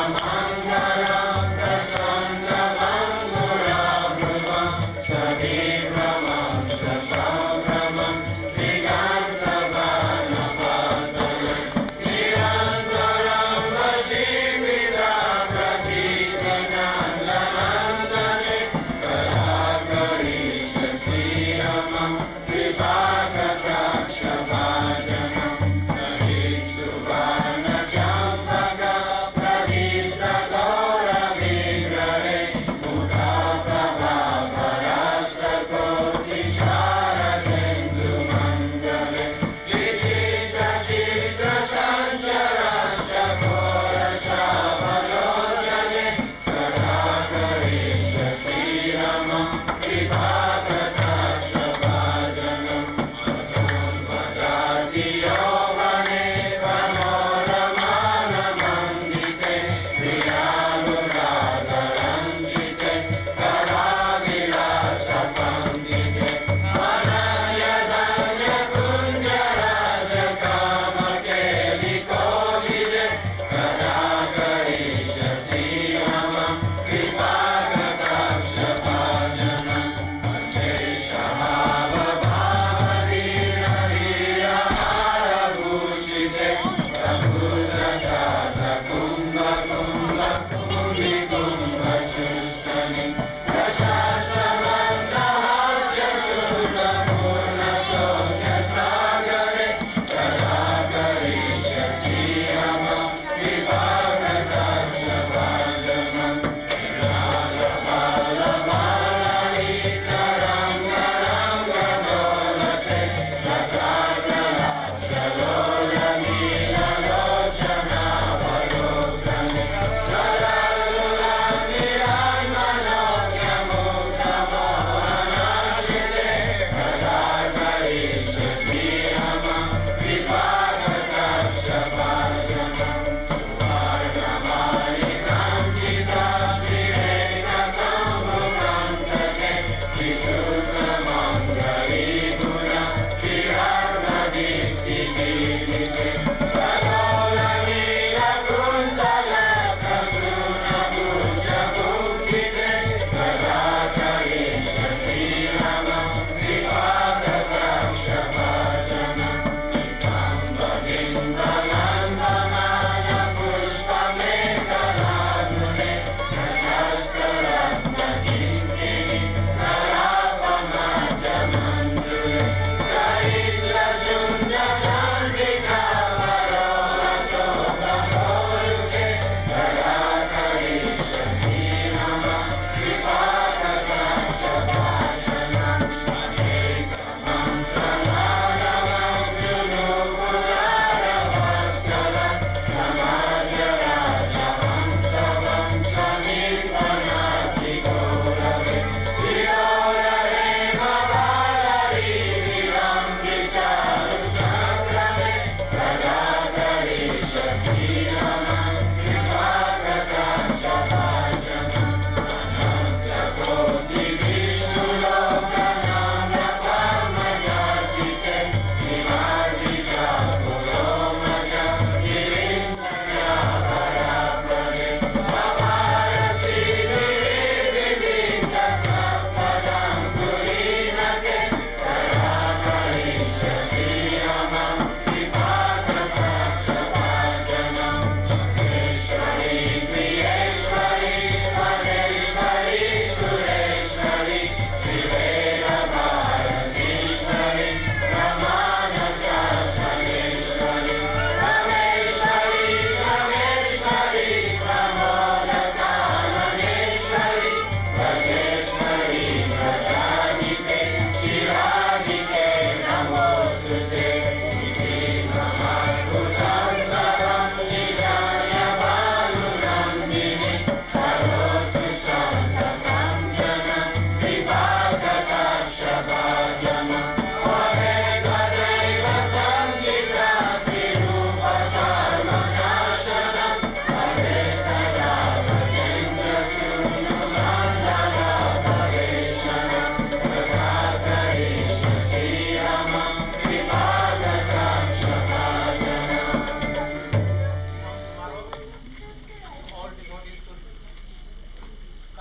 Mangalam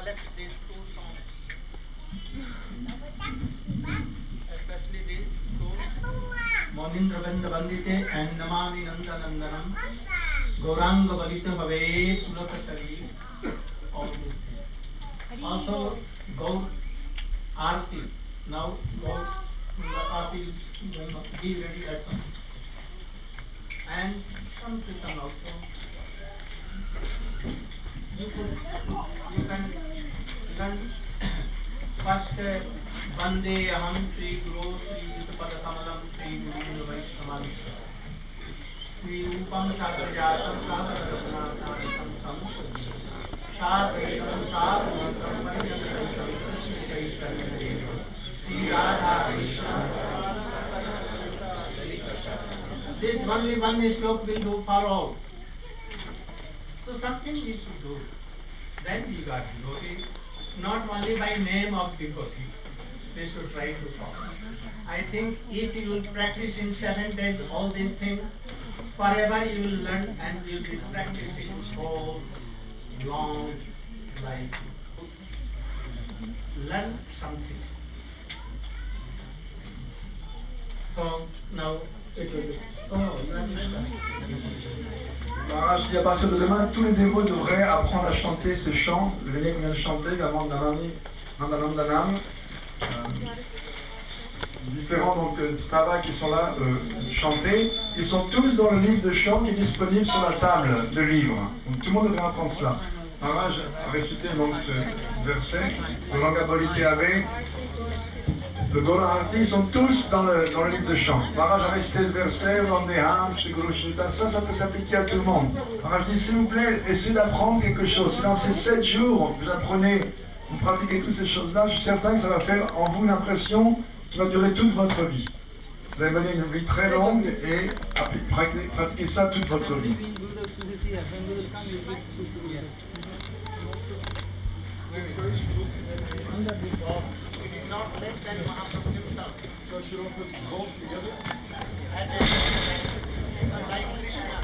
select these two songs, especially these two, Monindra Banda Bandite and Namami Nanda Nandanam, Gauranga Balita Bhave, Sulata Sari, all these things. Also, Gaur Arti. Now, Gaur Arti is going on. Be ready at once. And some Kirtan also. You can learn first Bande Aham Sri Guru Sri Yutapada Kamalam Sri Guru Vaishnavam Sri Rupam Sagrajatam Sagrajatam Tam Sadhaitam Sadhaitam Parijam Krishna Chaitanya Sri Radha Krishna. This only one slok will do for all. So something we should do. Then we got devotee, not only by name of devotee. We should try to follow. I think if you will practice in 7 days all these things, forever you will learn and you will be practicing whole long life. Learn something. So now it will be. Maharaj dit à partir de demain, tous les dévots devraient apprendre à chanter ces chants. Le Véné qu'on vient de chanter, également Namami, Nandanandanam. Différents donc sthavas qui sont là chantés. Ils sont tous dans le livre de chant qui est disponible sur la table de livres. Donc tout le monde devrait apprendre cela. Maharaj a récité donc ce verset. Le Langa Bolite avait. Le Gaurarati, ils sont tous dans le livre de chant. Maharaj a récité le verset, Vandeham, Shri Guru Shita, ça peut s'appliquer à tout le monde. Maharaj dit, s'il vous plaît, essayez d'apprendre quelque chose. Si dans ces 7 jours, vous apprenez, vous pratiquez toutes ces choses-là, je suis certain que ça va faire en vous une impression qui va durer toute votre vie. Vous allez mener une vie très longue et pratiquer ça toute votre vie. Not less than Mahaprabhu himself. So should we put both together? Like Krishna.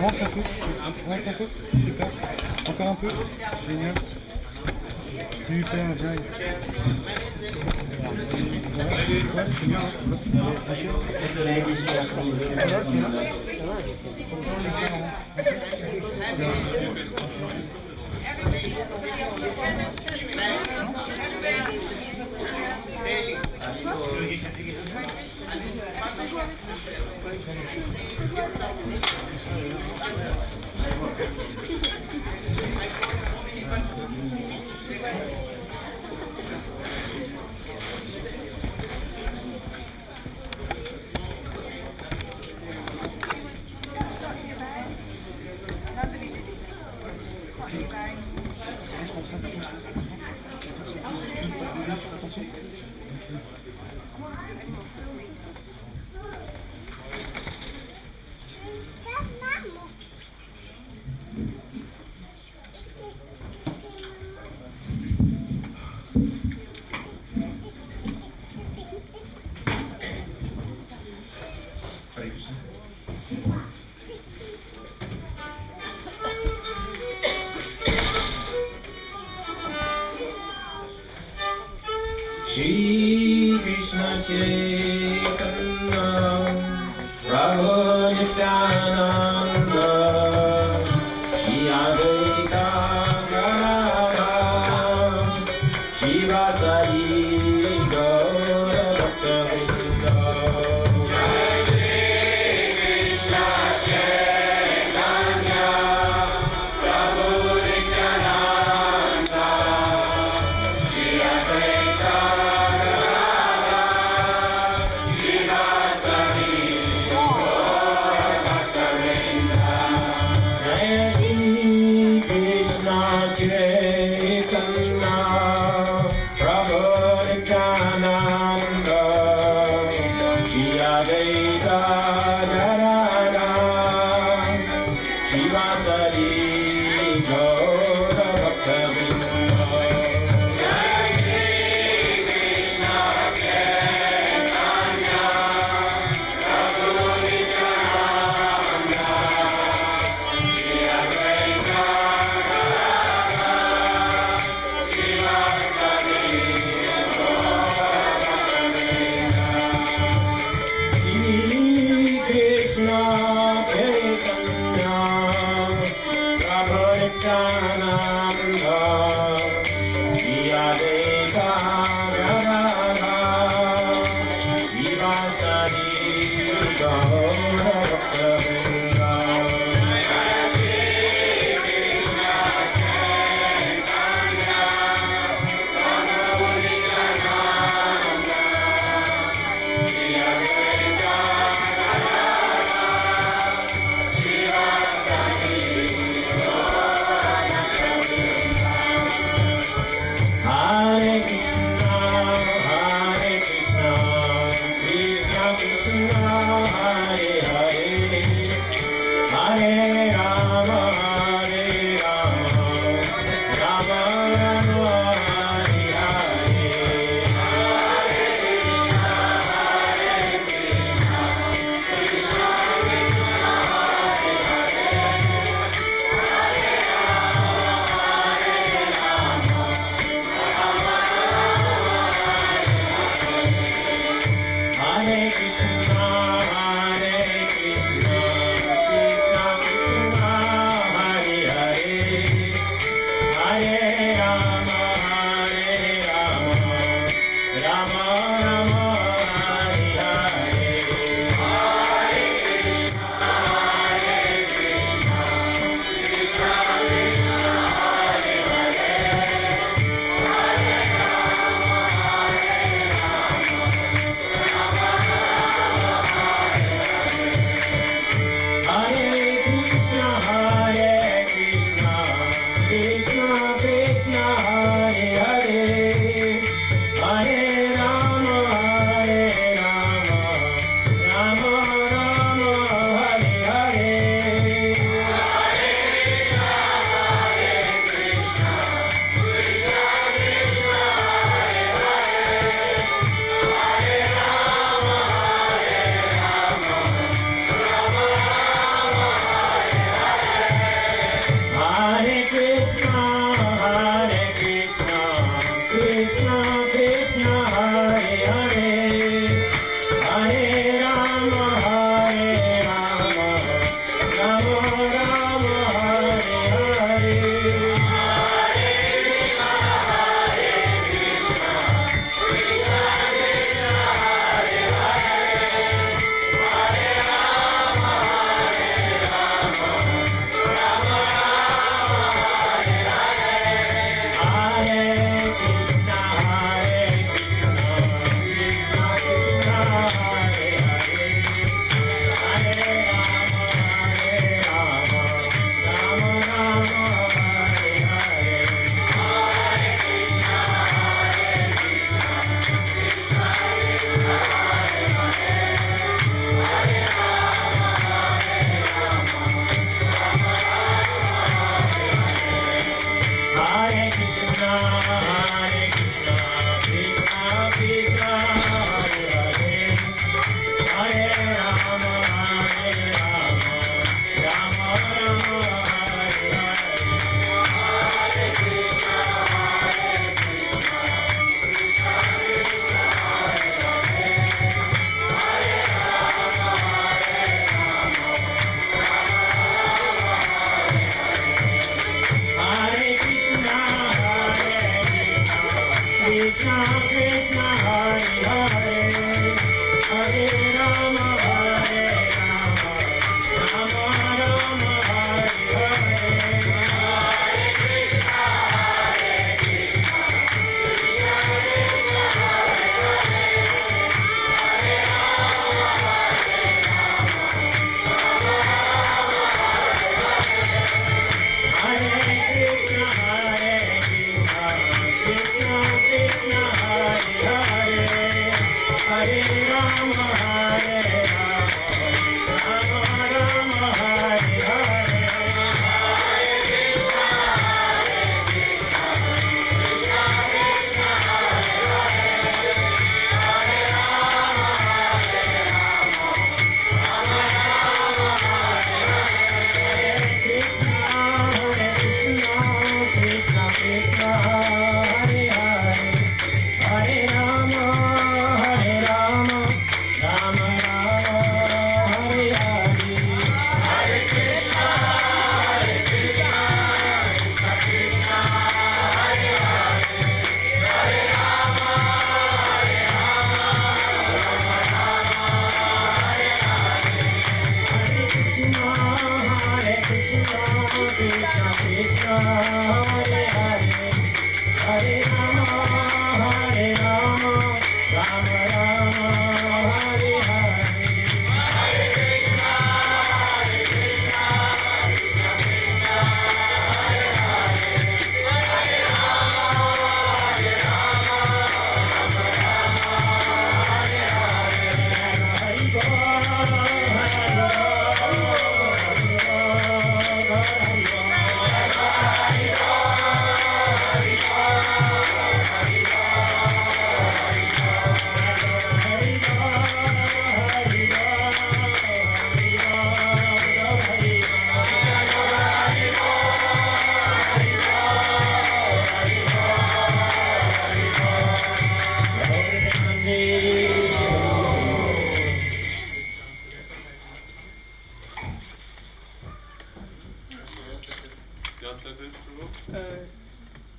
Avance un peu. Avance un peu. Super. Encore un peu. Génial. Super, bien. Ouais, c'est bien. Shri Krishna Chaitanya Prabhu Nityananda Shri Advaita Gadadhara Shivasari Gaura Bhaktavrinda Hare Krishna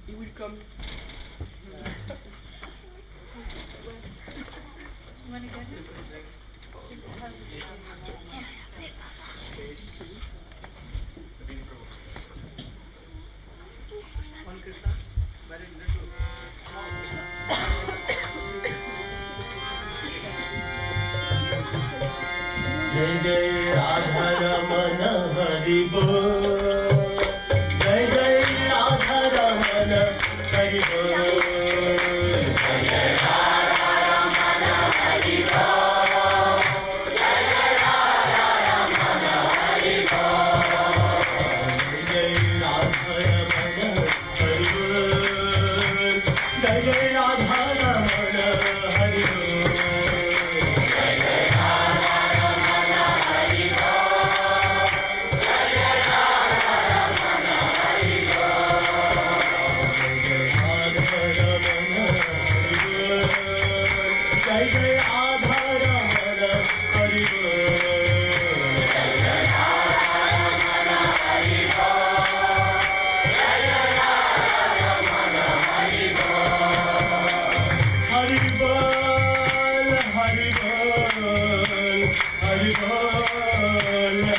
He will come. जय जय राधा रमन हरि बोल, जय जय राधा रमन हरि बोल, जय जय राधा रमन हरि बोल, जय जय राधा रमन हरि बोल, जय राधा रमन हरि बोल, जय जय राधा रमन हरि बोल, जय जय राधा जय जय राधा रमन हरि बोल, जय जय राधा रमन हरि बोल, जय जय राधा रमन हरि बोल, हरि बोल हरि बोल हरि बोल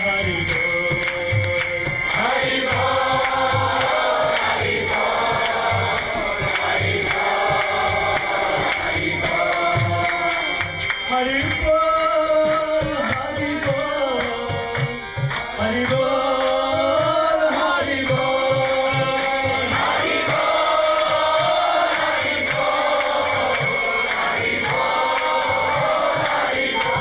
हरि बोल, हरि बोल हरि बोल हरि बोल, हरि बोल हरि बोल हरि बोल हरि बोल, हरि बोल हरि बोल हरि बोल हरि बोल,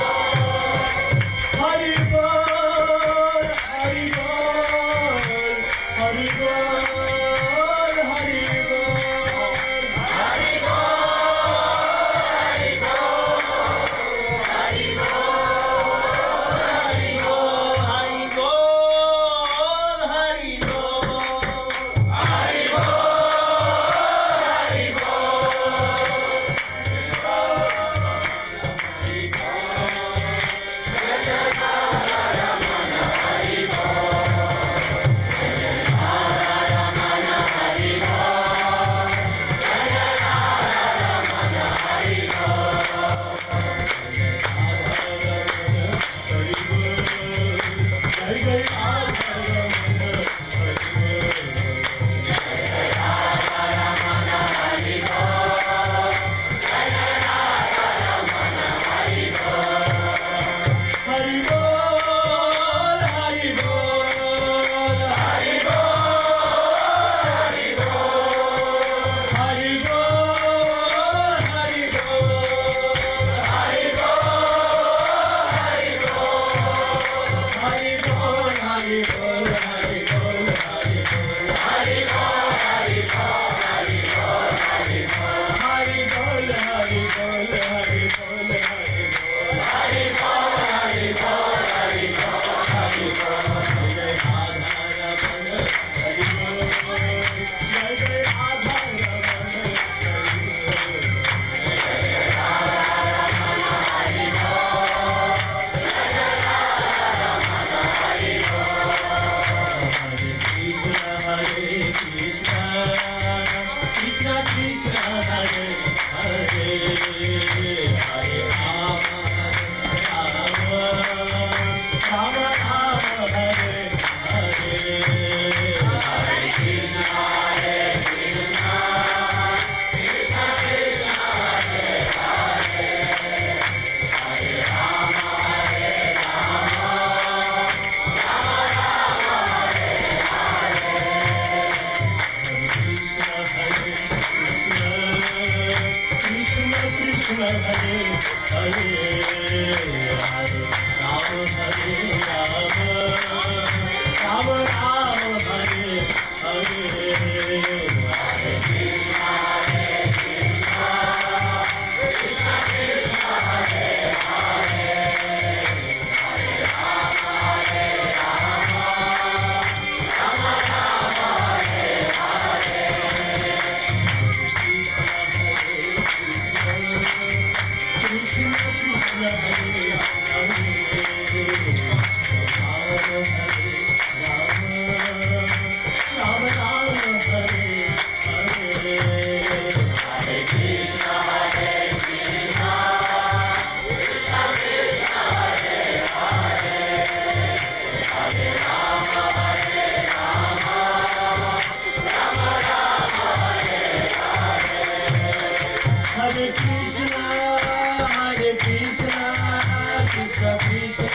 Krishna Krishna,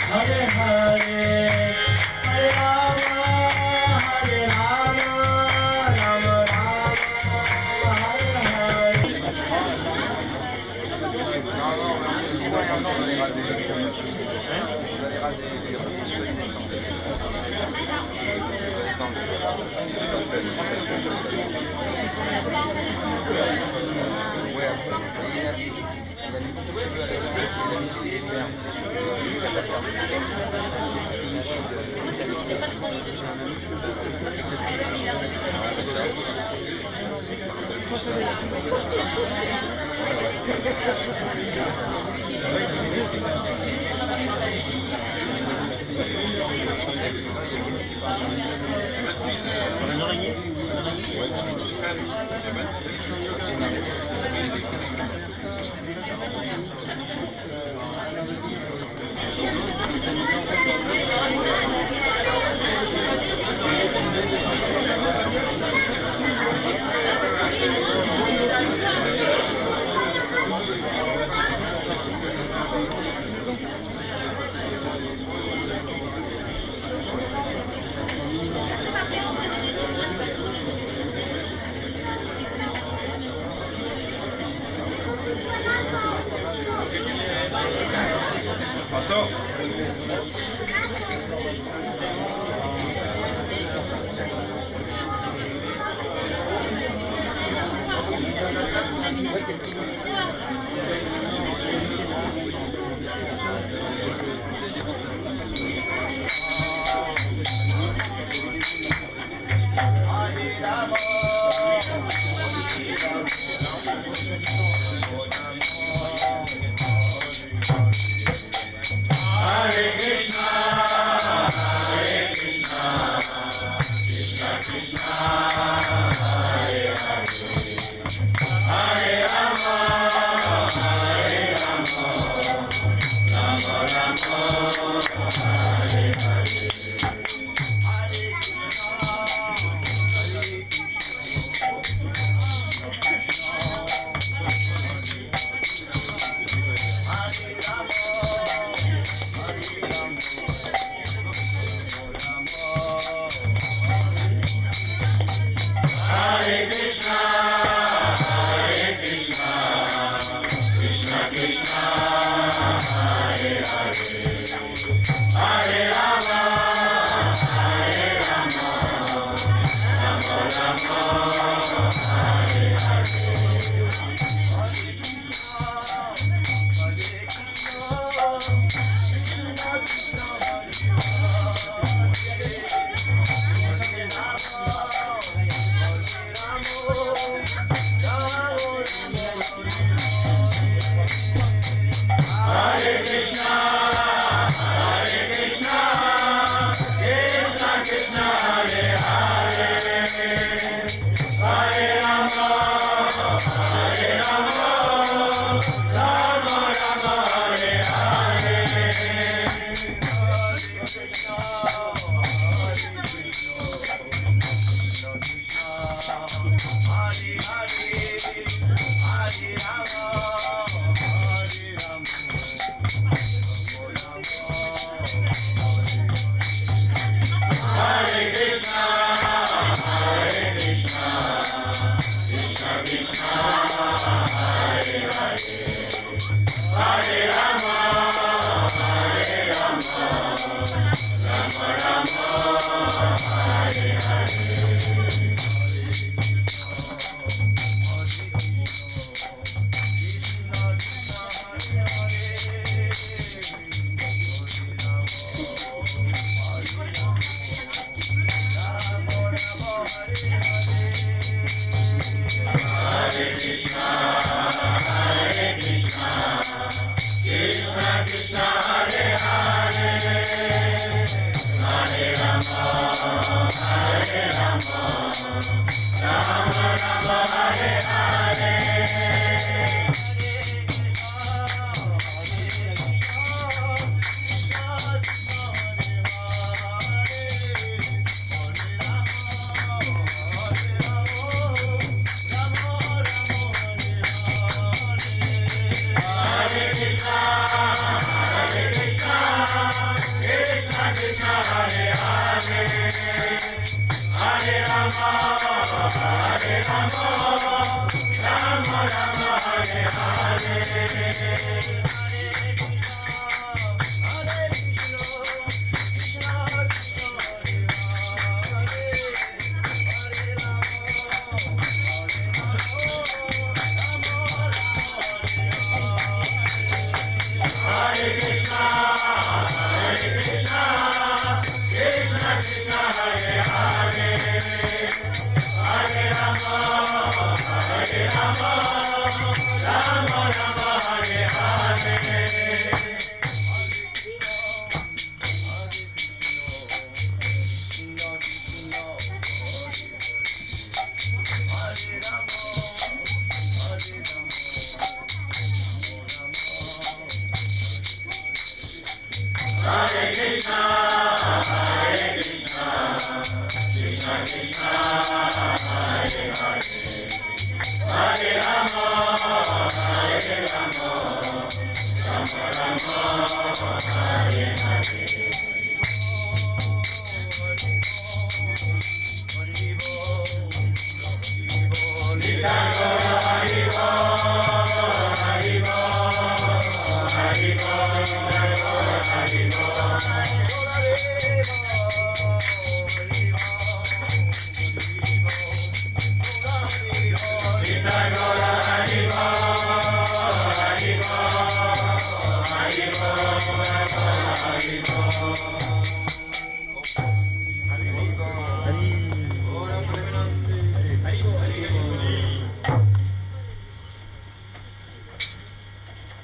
Hare Hare, Hare Rama, Hare Rama, Rama Rama, Hare Hare. Passou. Hare Krishna, Hare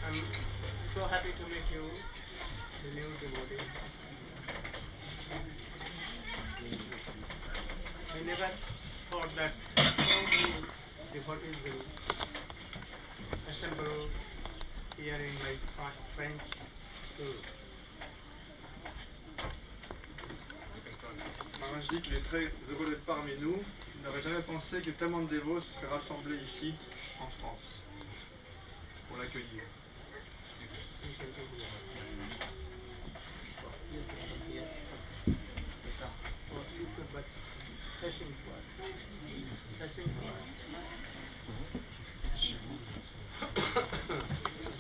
I'm so happy to meet you, the new devotee. I never thought that so many devotees will assemble here in my French school. Maharaj dit qu'il est très heureux d'être parmi nous. Il n'aurait jamais pensé que tellement de dévots se seraient rassemblés ici, en France, pour l'accueillir.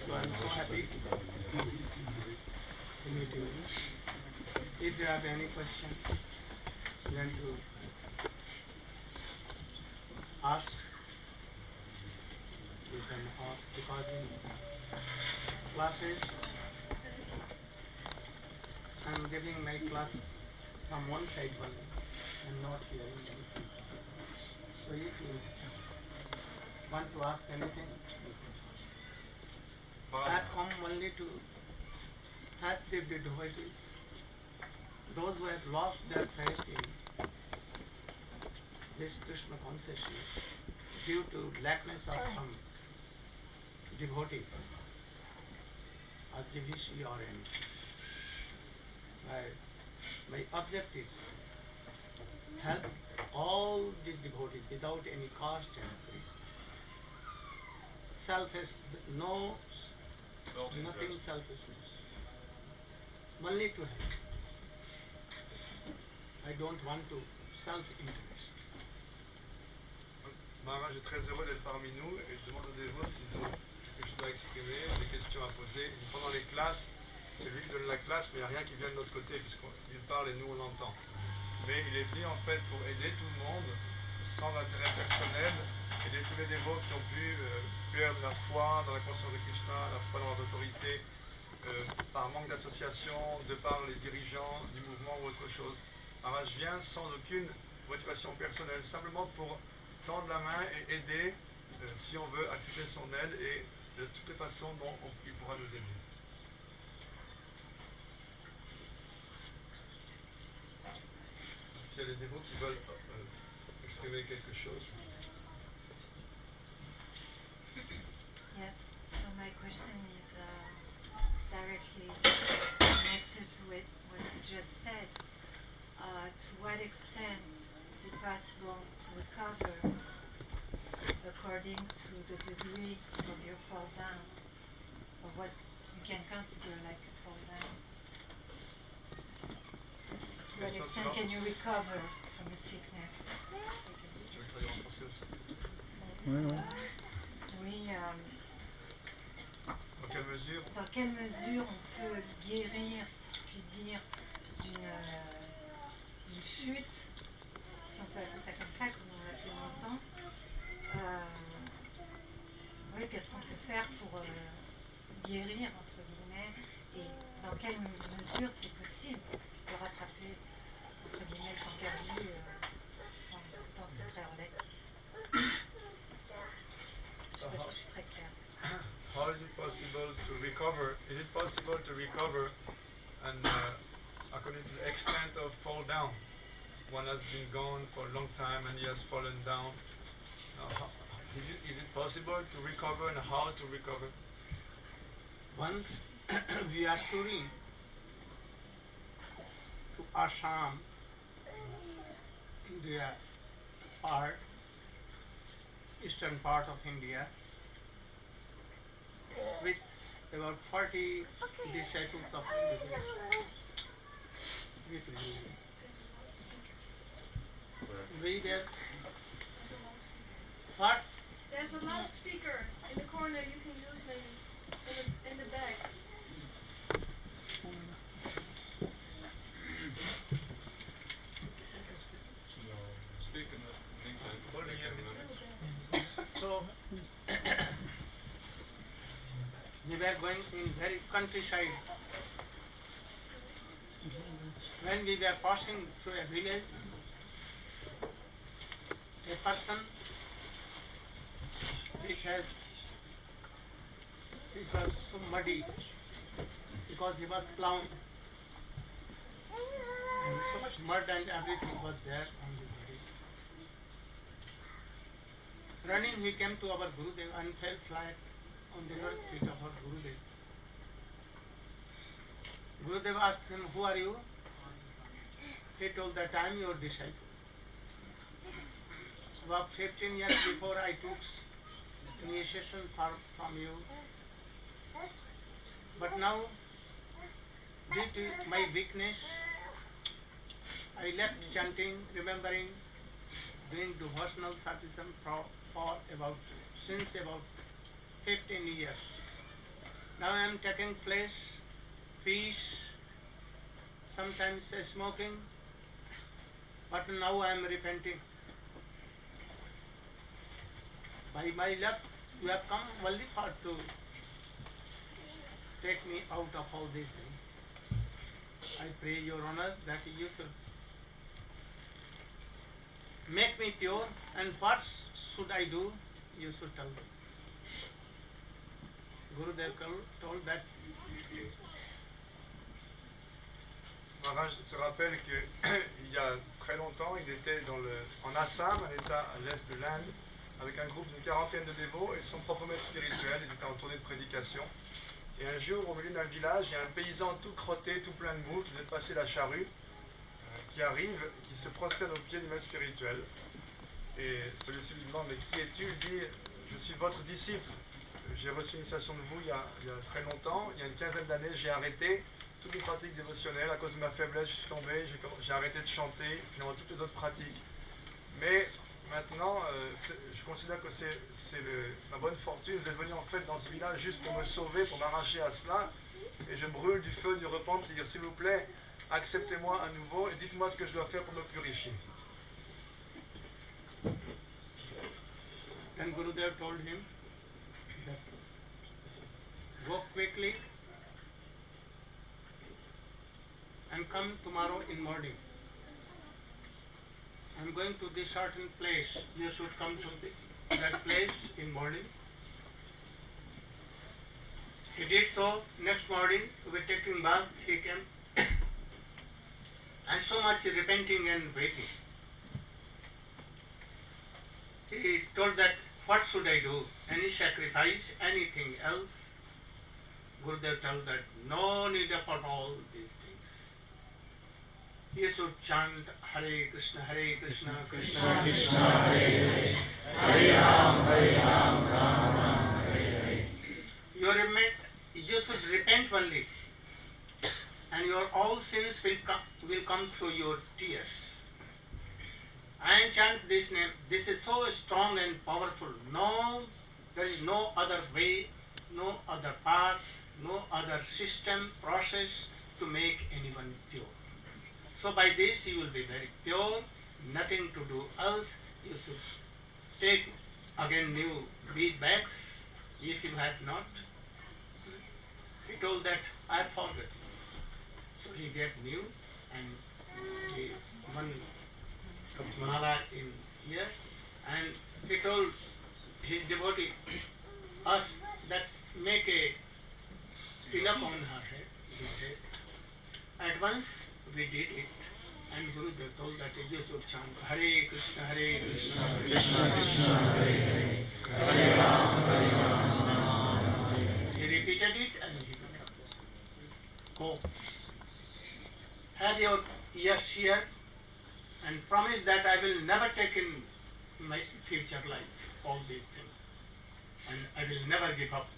So I'm so happy to meet you. If you have any question, you want to ask, you can ask, because in classes I'm giving my class from one side only and not hearing anything. So if you want to ask anything, I've come only to help the devotees, those who have lost their faith in this Krishna consciousness due to lackness of some devotees or devotee or any. My objective is help all the devotees without any cost and free. Selfish, nothing selfishness. Only to help. I don't want to self-interest. Maharaj est très heureux d'être parmi nous et je demande aux dévots s'ils ont quelque chose à exprimer, des questions à poser. Pendant les classes, c'est lui qui donne la classe, mais il n'y a rien qui vient de notre côté puisqu'il parle et nous on l'entend. Mais il est venu en fait pour aider tout le monde sans intérêt personnel, aider tous les dévots qui ont pu perdre la foi dans la conscience de Krishna, la foi dans leurs autorités, par manque d'association, de par les dirigeants du mouvement ou autre chose. Maharaj vient sans aucune motivation personnelle, simplement pour tendre la main et aider si on veut accepter son aide et de toutes les façons dont il pourra nous aider. S'il y a des dévots qui veulent exprimer quelque chose. Yes, so my question is directly connected with what you just said. To what extent is it possible to recover according to the degree of your fall down, or what you can consider like a fall down? To what extent can you recover from a sickness? Oui. Dans quelle mesure on peut guérir, si je puis dire, d'une chute, si on peut appeler ça comme ça, comme on l'a appelé longtemps. Oui, qu'est-ce qu'on peut faire pour guérir, entre guillemets, et dans quelle mesure c'est possible de rattraper, entre guillemets, le temps perdu, tant que c'est très relatif. Je ne sais pas si je suis très claire. How is it possible to recover? Is it possible to recover and according to the extent of fall down? One has been gone for a long time and he has fallen down. Is it possible to recover and how to recover? Once we are truly Assam, India part, eastern part of India, with about 40 disciples of Gurudev. We were what? There's a loudspeaker in the corner you can use maybe in the back. So we were going in very countryside. When we were passing through a village, a person which was so muddy because he was plowing, and so much mud and everything was there on the body. Running, he came to our Gurudev and fell flat on the earth feet of our Gurudev. Gurudev asked him, "Who are you?" He told that I am your disciple. About 15 years before I took initiation from you. But now, due to my weakness, I left chanting, remembering doing devotional sadhism since about 15 years. Now I am taking flesh, fish, sometimes smoking, but now I am repenting. By my luck, you have come only for to take me out of all these things. I pray your honor that you should make me pure, and what should I do? You should tell me. Gurudev told that. Maharaj se rappelle qu'il y a très longtemps, il était en Assam, un état à l'est de l'Inde, avec un groupe d'une quarantaine de dévots et son propre maître spirituel. Il était en tournée de prédication. Et un jour, au milieu d'un village, il y a un paysan tout crotté, tout plein de boue, qui vient de passer la charrue, qui arrive, qui se prosterne au pied du maître spirituel. Et celui-ci lui demande: mais qui es-tu? Il dit: je suis votre disciple. J'ai reçu l'initiation de vous il y a très longtemps. Il y a une quinzaine d'années, j'ai arrêté toutes les pratiques dévotionnelles. À cause de ma faiblesse, je suis tombé, j'ai arrêté de chanter, finalement toutes les autres pratiques. Mais maintenant, je considère que c'est ma bonne fortune. Vous êtes venu en fait dans ce village juste pour me sauver, pour m'arracher à cela. Et je brûle du feu du repentir. S'il vous plaît, acceptez-moi à nouveau et dites-moi ce que je dois faire pour me purifier. Then Gurudev told him that go quickly and come tomorrow in morning. I am going to this certain place. You should come to that place in morning. He did so. Next morning, we taking bath, he came. And so much repenting and waiting. He told that, what should I do? Any sacrifice, anything else? Gurudev told that no need for all these things. You should chant Hare Krishna, Krishna Krishna, Hare Hare, Hare Ram, Ram Hare Hare. You should repent only, and your all sins will come through your tears. And chant this name. This is so strong and powerful. No, there is no other way, no other path, no other system, process to make anyone pure. So by this you will be very pure, nothing to do else. You should take again new bead bags if you have not. He told that I forgot. So he gave new and he one mala in here, and he told his devotee us that make a tilak on her head. At once we did it, and Gurudev told that you should chant Hare Krishna, Krishna Krishna, Hare Hare, Hare Ram, He repeated it and he went up. Go. Have your years here and promise that I will never take in my future life all these things. And I will never give up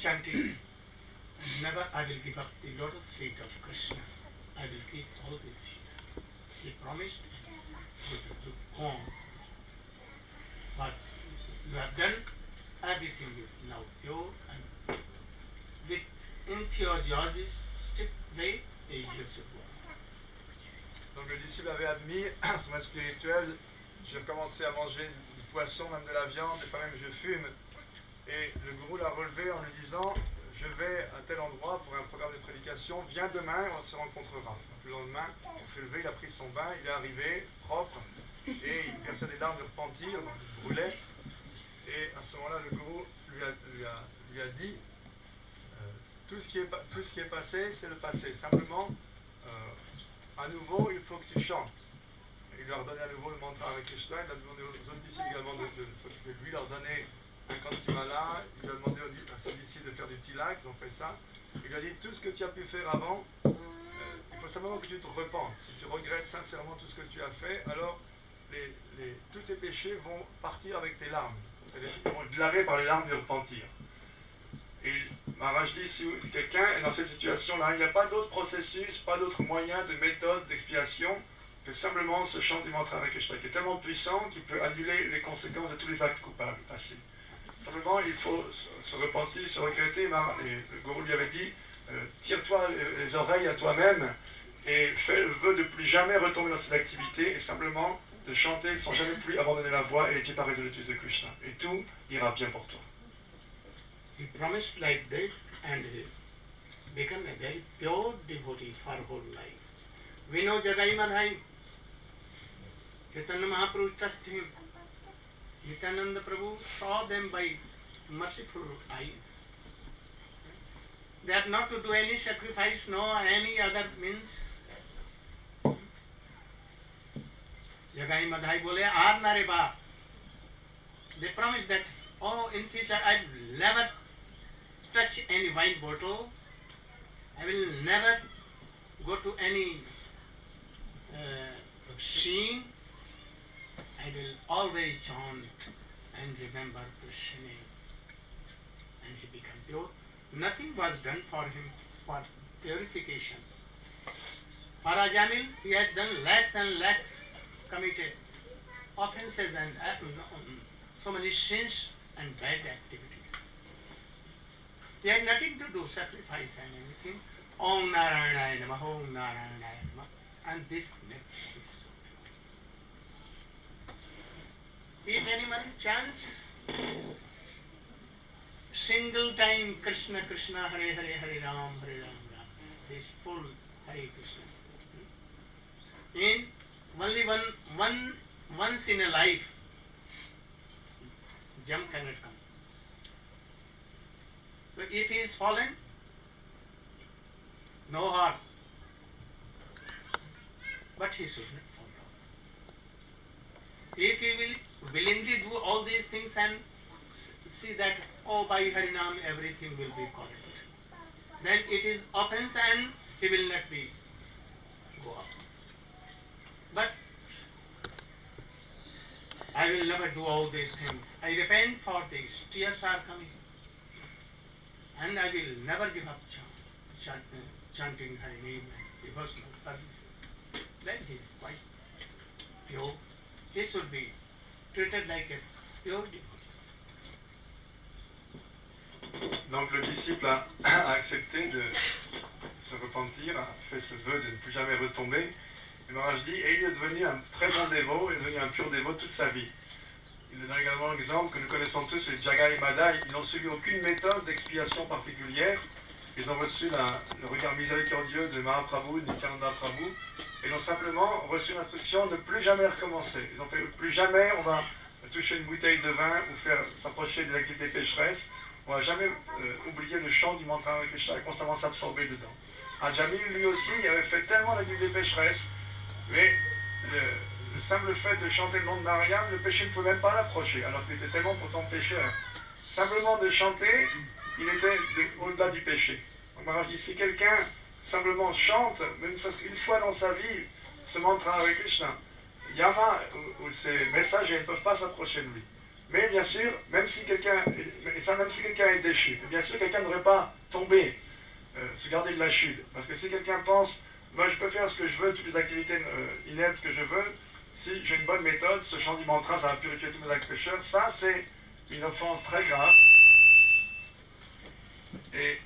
chanting. And never I will give up the lotus feet of Krishna. I will keep all this here. He promised to go on. But you have done, everything is now pure and with enthusiastic way you should go. Donc le disciple avait admis son maître spirituel. J'ai commencé à manger du poisson, même de la viande, des fois même je fume. Et le gourou l'a relevé en lui disant, je vais à tel endroit pour un programme de prédication, viens demain, on se rencontrera. Donc, le lendemain, on s'est levé, il a pris son bain, il est arrivé propre, et il versait des larmes de repentir, donc il brûlait. Et à ce moment-là, le gourou lui a dit, tout ce qui est passé, c'est le passé. Simplement, à nouveau, il faut que tu chantes. Et il lui a redonné à nouveau le mantra avec Krishna, il a demandé aux autres disciples également de s'occuper de lui, leur donner un kantimala, il lui a demandé à ses disciples de faire du tilak, ils ont fait ça. Il lui a dit, tout ce que tu as pu faire avant, il faut simplement que tu te repentes. Si tu regrettes sincèrement tout ce que tu as fait, alors tous tes péchés vont partir avec tes larmes. C'est-à-dire, ils vont être lavés par les larmes du repentir. Et Maharaj dit, si quelqu'un est dans cette situation-là, il n'y a pas d'autre processus, pas d'autre moyen de méthode d'expiation que simplement ce chant du mantra avec Krishna, qui est tellement puissant qu'il peut annuler les conséquences de tous les actes coupables passés. Simplement, il faut se repentir, se regretter. Et le gourou lui avait dit, tire-toi les oreilles à toi-même et fais le vœu de plus jamais retomber dans cette activité et simplement de chanter sans jamais plus abandonner la voix et les pieds par résolutus de Krishna. Et tout ira bien pour toi. He promised like that and became a very pure devotee for whole life. We know Jagai Madhai, Chaitanya Mahaprabhu touched him. Nityananda Prabhu saw them by merciful eyes. They have not to do any sacrifice, no any other means. Jagai Madhai bole, aar na re baap. They promised that, oh, in future I will never touch any wine bottle. I will never go to any scene. I will always chant and remember Krishna name. And he became pure. Nothing was done for him for purification. For Ajamil, he had done lakhs and lakhs committed offenses and so many sins and bad activities. He had nothing to do, sacrifice and anything. Om Narayana Namaha, Om Narayana Namaha. And this makes it so pure. If anyone chants single time Krishna Krishna Hare Hare Hare Ram Hare Ram Ram, this full Hare Krishna. In only once in a life, jump cannot come. So if he is fallen, no harm. But he should not fall down. If he will willingly do all these things and see that, oh, by Harinam everything will be correct, then it is offense and he will not be go up. But I will never do all these things. I repent for this. Tears are coming. And I will never give up chanting Hari name and devotional service. Then he is quite pure. He should be treated like a pure devotee. Donc le disciple a accepté de se repentir, a fait ce vœu de ne plus jamais retomber. Et Maharaj dit, et il est devenu un très bon dévot, il est devenu un pur dévot toute sa vie. Il donne également l'exemple que nous connaissons tous, les Jagai Madhai, ils n'ont suivi aucune méthode d'expiation particulière. Ils ont reçu le regard miséricordieux de Mahaprabhu, de Nityananda Prabhu, et ils ont simplement reçu l'instruction de ne plus jamais recommencer. Ils ont fait plus jamais on va toucher une bouteille de vin ou s'approcher des activités pécheresses. On ne va jamais oublier le chant du mantra Hare Krishna et constamment s'absorber dedans. Ajamil, lui aussi, avait fait tellement d'activités pécheresses, mais le simple fait de chanter le nom de Narayana, le péché ne pouvait même pas l'approcher, alors qu'il était tellement pourtant pécheur. Simplement de chanter, il était au-delà du péché. Donc Maharaj dit, si quelqu'un simplement chante, même une fois dans sa vie, ce mantra avec Krishna. Il y en a où ces messages ne peuvent pas s'approcher de lui. Mais bien sûr, même si quelqu'un est déchu, bien sûr quelqu'un ne devrait pas tomber, se garder de la chute. Parce que si quelqu'un pense, moi je peux faire ce que je veux, toutes les activités ineptes que je veux, si j'ai une bonne méthode, ce chant du mantra, ça va purifier tous mes actes pécheurs, ça c'est une offense très grave. Et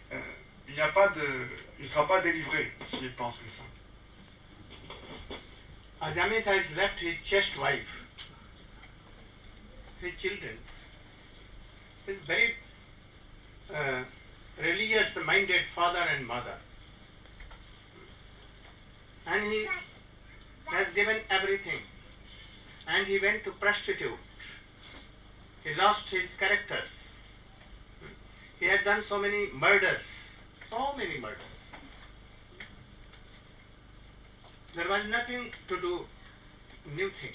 il ne sera pas délivré s'il pense comme ça. Ajamis has left his chaste wife, his children, his very religious-minded father and mother, and he has given everything, and he went to prostitute. He lost his characters. He had done so many murders. There was nothing to do new things.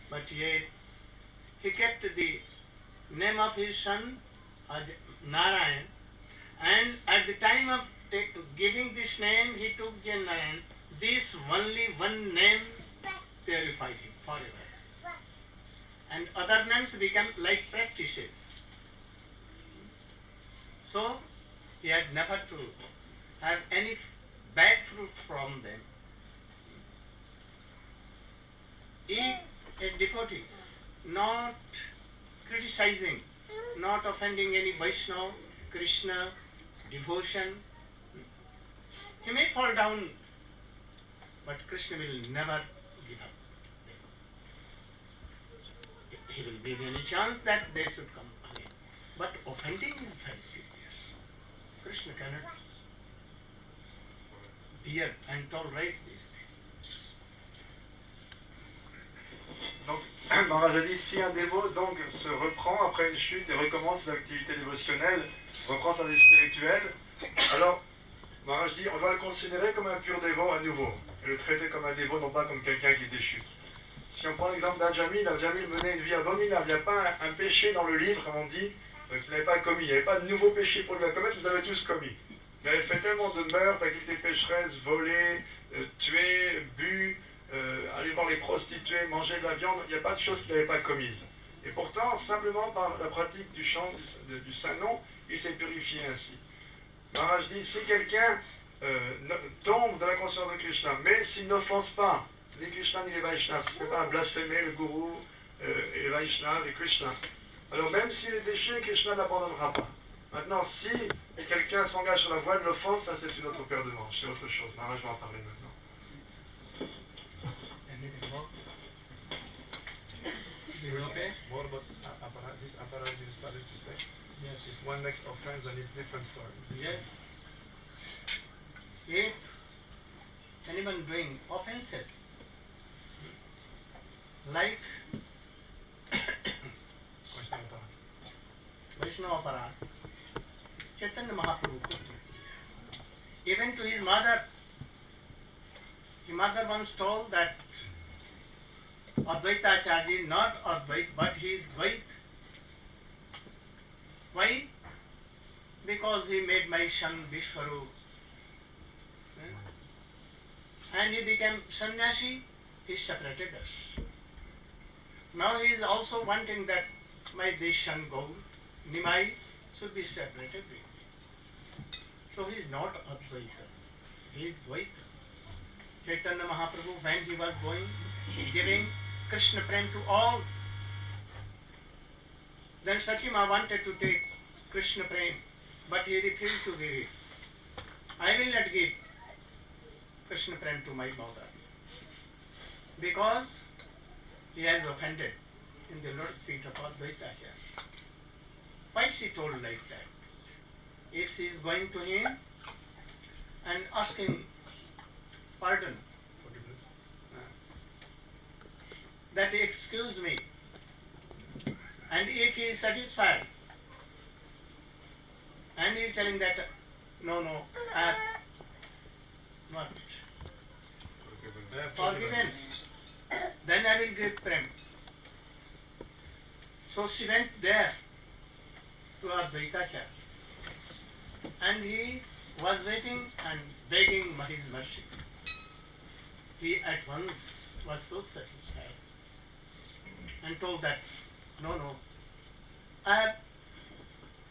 But yet he kept the name of his son as Narayan, and at the time of giving this name he took the Narayan. This only one name purified him forever. And other names become like practices. So he had never to have any bad fruit from them. If a devotee, not criticizing, not offending any Vaishnava, Krishna, devotion, he may fall down, but Krishna will never give up. He will give any chance that they should come again. But offending is very serious. Krishna cannot bear and tolerate these things. Donc, Maharaj a dit, si un dévot donc se reprend après une chute et recommence l'activité dévotionnelle, reprend sa vie spirituelle, alors Maharaj dit, on doit le considérer comme un pur dévot à nouveau, et le traiter comme un dévot, non pas comme quelqu'un qui est déchu. Si on prend l'exemple d'Ajamil, Ajamil menait une vie abominable, il n'y a pas un péché dans le livre, comme on dit, qu'il n'avait pas commis, il n'y avait pas de nouveau péché pour lui à commettre, vous avez tous commis. Il avait fait tellement de meurtres, d'activités pécheresses, volé, tué, bu, aller voir les prostituées, manger de la viande, il n'y a pas de choses qu'il n'avait pas commises. Et pourtant, simplement par la pratique du chant du Saint-Nom, il s'est purifié ainsi. Maharaj dit, si quelqu'un tombe de la conscience de Krishna, mais s'il n'offense pas ni Krishna ni les Vaishnavas, s'il ne fait pas blasphémer le gourou et les Vaishnavas et Krishna, alors même s'il est déchu, Krishna n'abandonnera pas. Maintenant, si quelqu'un s'engage sur la voie de l'offense, ça c'est une autre paire de manches, c'est autre chose. Maharaj va en parler maintenant. What about this apparat you started to say? Yes. If one next offense, then it's different story. Yes. If anyone doing offensive, like Vaishnava Aparat, Chaitanya Mahaprabhu, even to his mother once told that Advaita Acharya, not Advait, but he is Dvait. Why? Because he made my son Vishwarup. And he became sannyasi, he separated us. Now he is also wanting that my this son gold, Nimai, should be separated with me. So he is not Advaita, he is Dvaita. Chaitanya Mahaprabhu, when he was going, giving Krishna Prem to all, then Sachima wanted to take Krishna Prem, but he refused to give it. I will not give Krishna Prem to my mother, because he has offended in the Lord's feet of Advaita Acharya. Why she told like that? If she is going to him and asking pardon, Forgiveness. that he excuse me, and if he is satisfied, and he is telling that no, I have not forgiven, then I will give Prem. So she went there to Advaita Acharya, and he was waiting and begging his mercy. he at once was so satisfied and told that, no, I have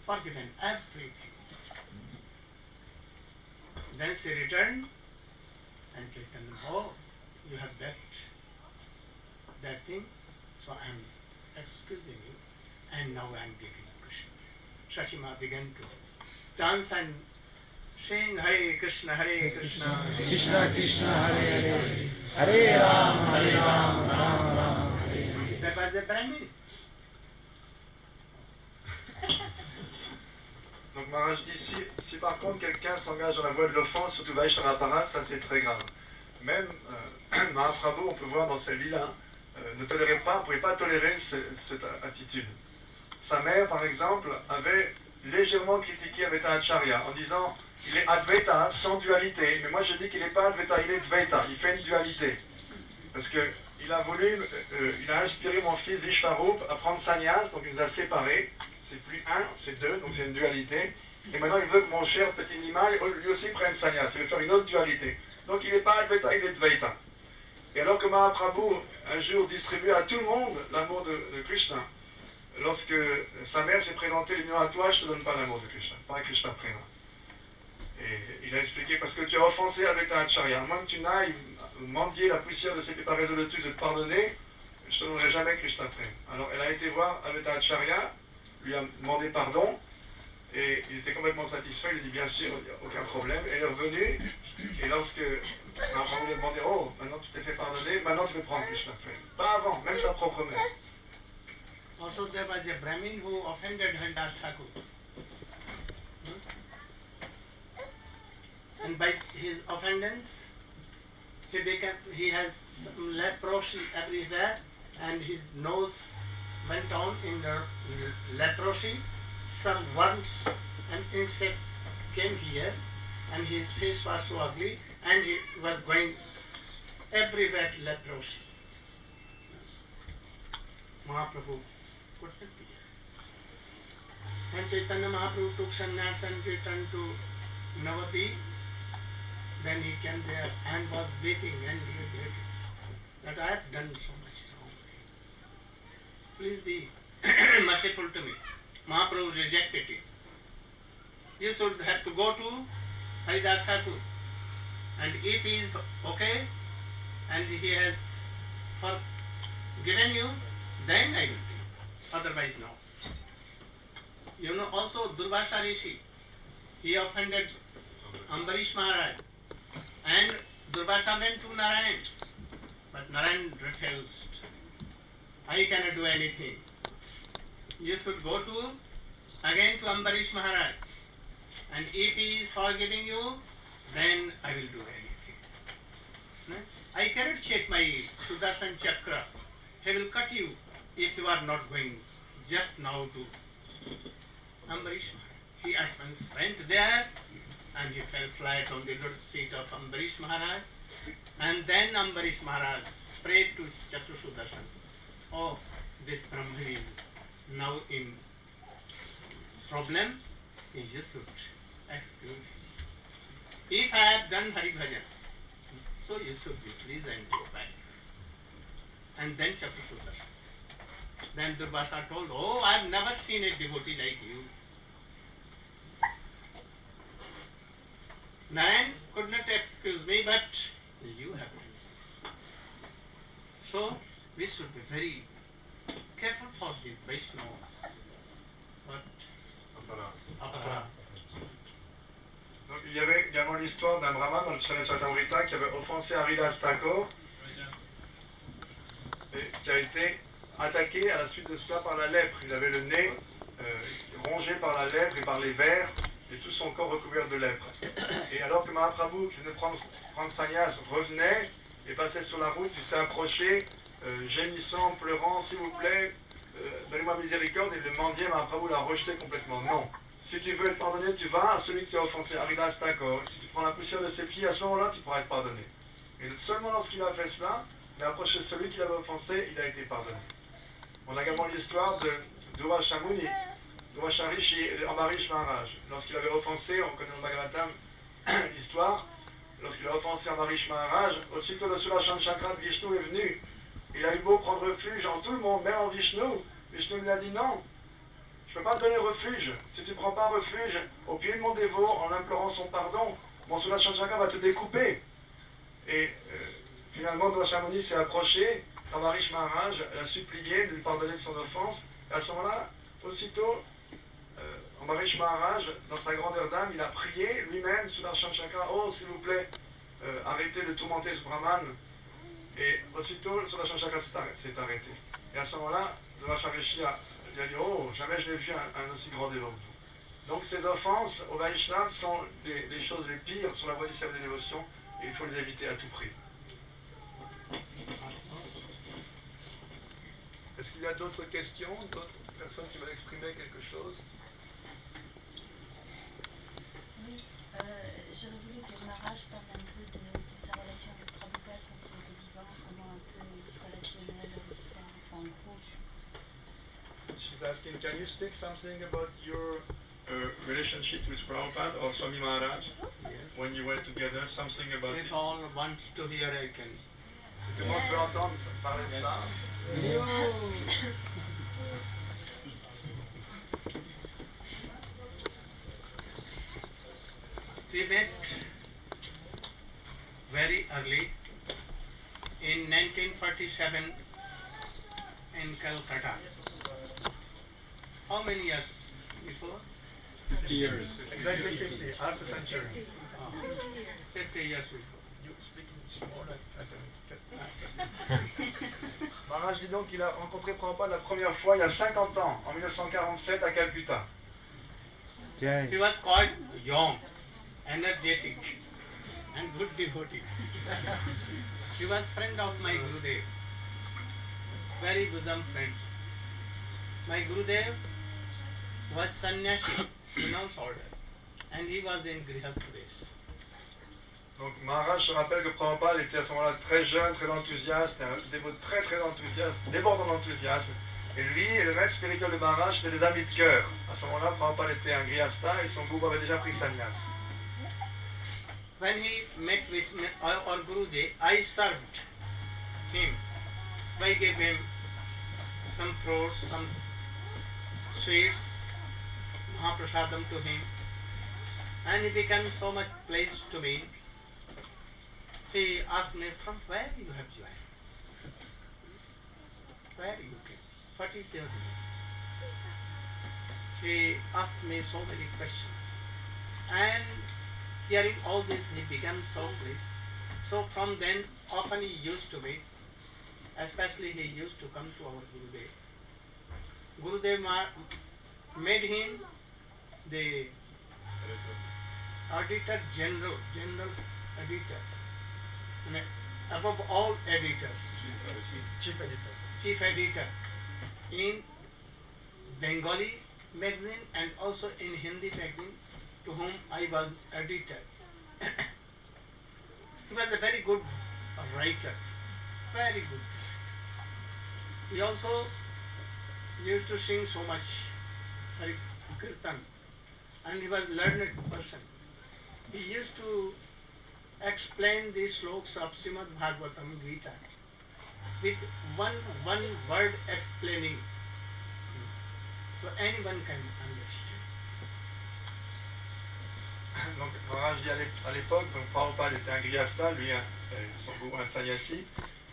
forgiven everything. Then she returned and Chaitanya, oh, you have that thing, so I am excusing you, and now I am giving Krishna. Shashima began to dance and sing Hare Krishna, Krishna Krishna, Hare Hare, Hare Ram, Ram Ram. That was the Brahmin. Donc Maharaj dit, si par contre quelqu'un s'engage dans la voie de l'offense, surtout Vaishnava Parade, ça c'est très grave. Même Mahaprabhu, on peut voir dans ses lilas, ne pouvait pas tolérer cette attitude. Sa mère, par exemple, avait légèrement critiqué Advaita Acharya en disant, il est Advaita sans dualité, mais moi je dis qu'il n'est pas Advaita, il est Dvaita, il fait une dualité. Parce qu'il a voulu, il a inspiré mon fils Vishvarup à prendre sannyas, donc il nous a séparés. C'est plus un, c'est deux, donc c'est une dualité. Et maintenant, il veut que mon cher petit Nimai, lui aussi, prenne sannyas. Il veut faire une autre dualité. Donc il n'est pas Advaita, il est Dvaita. Et alors que Mahaprabhu, un jour, distribuait à tout le monde l'amour de Krishna, lorsque sa mère s'est présentée, il lui dit, non, à toi, je ne te donne pas l'amour de Krishna, pas Krishna Prema. Et il a expliqué, parce que tu as offensé Advaita Acharya, à moins que tu n'ailles mendier la poussière de ses pas résolutus de te pardonner, je ne te donnerai jamais Krishna Prema. Alors elle a été voir Advaita Acharya, lui a demandé pardon, et il était complètement satisfait, il a dit bien sûr, il n'y a aucun problème, elle est revenue, et lorsque Mahaprabhu lui a demandé, oh, maintenant tu t'es fait pardonner, maintenant tu peux prendre Krishna Prema. Pas avant, même sa propre mère. Also there was a Brahmin who offended Haridas Thakur. And by his offendance, he has leprosy everywhere, and his nose went down in the leprosy. Some worms and insect came here, and his face was so ugly, and he was going everywhere leprosy. Mahaprabhu could not be. When Chaitanya Mahaprabhu took sannyas and returned to Navati, then he came there and was weeping and regretting that I have done so much wrong. Please be merciful to me. Mahaprabhu rejected it. You should have to go to Haridas Thakur, and if he is okay and he has forgiven you, then I will do. Otherwise, no. You know also Durvasa Rishi, he offended Ambarish Maharaj, and Durvasa went to Narayan, but Narayan refused. I cannot do anything. You should go again to Ambarish Maharaj, and if he is forgiving you, then I will do anything. I cannot check my Sudarshan Chakra. He will cut you if you are not going just now to Ambarish Maharaj. He at once went there, and he fell flat on the lotus feet of Ambarish Maharaj, and then Ambarish Maharaj prayed to Chakra Sudarshan, oh, this Brahman is now in problem, you should excuse him. If I have done Hari Bhajan, so you should be pleased and go back. And then Chakra Sudarshan. Then Durvasa told, oh, I have never seen a devotee like you. Narayan could not excuse me, but you have done this. So, we should be very careful for this Vaishnava. But Apara. Donc il y avait également l'histoire d'un brahman dans le Srila Chatamrita qui avait offensé Haridas Thakur et qui a été attaqué à la suite de cela par la lèpre. Il avait le nez rongé par la lèpre et par les vers et tout son corps recouvert de lèpre. Et alors que Mahaprabhu, qui venait de prendre sannyas, revenait et passait sur la route, il s'est approché, gémissant, pleurant, s'il vous plaît, donnez-moi miséricorde, et le mendier Mahaprabhu l'a rejeté complètement. Non. Si tu veux être pardonné, tu vas à celui qui a offensé Haridas Thakur. Si tu prends la poussière de ses pieds, à ce moment-là, tu pourras être pardonné. Et seulement lorsqu'il a fait cela, il a approché celui qui l'avait offensé, il a été pardonné. On a également l'histoire de Durvasa Muni, Durvasa Rishi et Ambarish Maharaj. Lorsqu'il avait offensé, on connaît le Bhagavatam, l'histoire, lorsqu'il a offensé commencé Amarish Maharaj, aussitôt le Sudarshan Chakra de Vishnu est venu. Il a eu beau prendre refuge en tout le monde, même en Vishnu. Vishnu lui a dit non, je ne peux pas te donner refuge. Si tu ne prends pas refuge au pied de mon dévot en implorant son pardon, mon Sudarshan Chakra va te découper. Et finalement, Doshamuni s'est approché. Amarish Maharaj l'a supplié de lui pardonner de son offense. Et à ce moment-là, aussitôt, Amarish Maharaj, dans sa grandeur d'âme, il a prié lui-même, Sudarshan Chakra, oh s'il vous plaît, arrêtez de tourmenter ce brahman. Et aussitôt, le Sudarshan Chakra s'est arrêté. Et à ce moment-là, Devacharishi lui a dit, oh, jamais je n'ai vu un aussi grand dévot que vous. Donc ces offenses au Vaishnava sont les choses les pires sur la voie du service de dévotion, et il faut les éviter à tout prix. Est-ce qu'il y a d'autres questions, d'autres personnes qui veulent exprimer quelque chose? Oui, j'aurais voulu que Maharaj parle un peu de sa relation avec Prabhupada quand il était vivant, comment un peu il se relationnait, enfin en gros. She's asking, can you speak something about your relationship with Prabhupada or Swami Maharaj? Yes. When you were together, something about If it? all wants to hear, I can. Si tout le monde veut entendre parler de ça. We met very early in 1947 in Calcutta. How many years before? 50 years. Exactly 50, half a century. 50 years before. You speak small, I can get. Maharaj dit donc qu'il a rencontré Prabhupada la première fois il y a 50 ans, en 1947 à Calcutta. He was quite young, energetic, and good devotee. He was friend of my Gurudev, very bosom friend. My Gurudev was sannyasi, renounced order, and he was in Grihasthadesh. Donc Maharaj se rappelle que Prabhupada était à ce moment-là très jeune, très enthousiaste, un dévot très très enthousiaste, débordant d'enthousiasme. Et lui et le maître spirituel de Maharaj étaient des amis de cœur. À ce moment-là, Prabhupada était un grihastha et son guru avait déjà pris sannyas. When he met with our Guruji, I served him. I gave him some fruits, some sweets, Mahaprasadam to him, and he became so much pleased to me. He asked me, from where you have joined? Where you came? What is your name? He asked me so many questions. And hearing all this, he became so pleased. So from then, often he used to meet, especially he used to come to our Gurudev. Gurudev made him the auditor general editor. Above all editors, chief editor in Bengali magazine and also in Hindi magazine, to whom I was editor. He was a very good writer, very good. He also used to sing so much, very kirtan, and he was a learned person. He used to explain the sloks of Srimad Bhagavatam Gita with one word explaining, so anyone can understand. Donc Maharaj dit à l'époque, donc Prabhupada était un grihastha, lui son guru un sannyasi,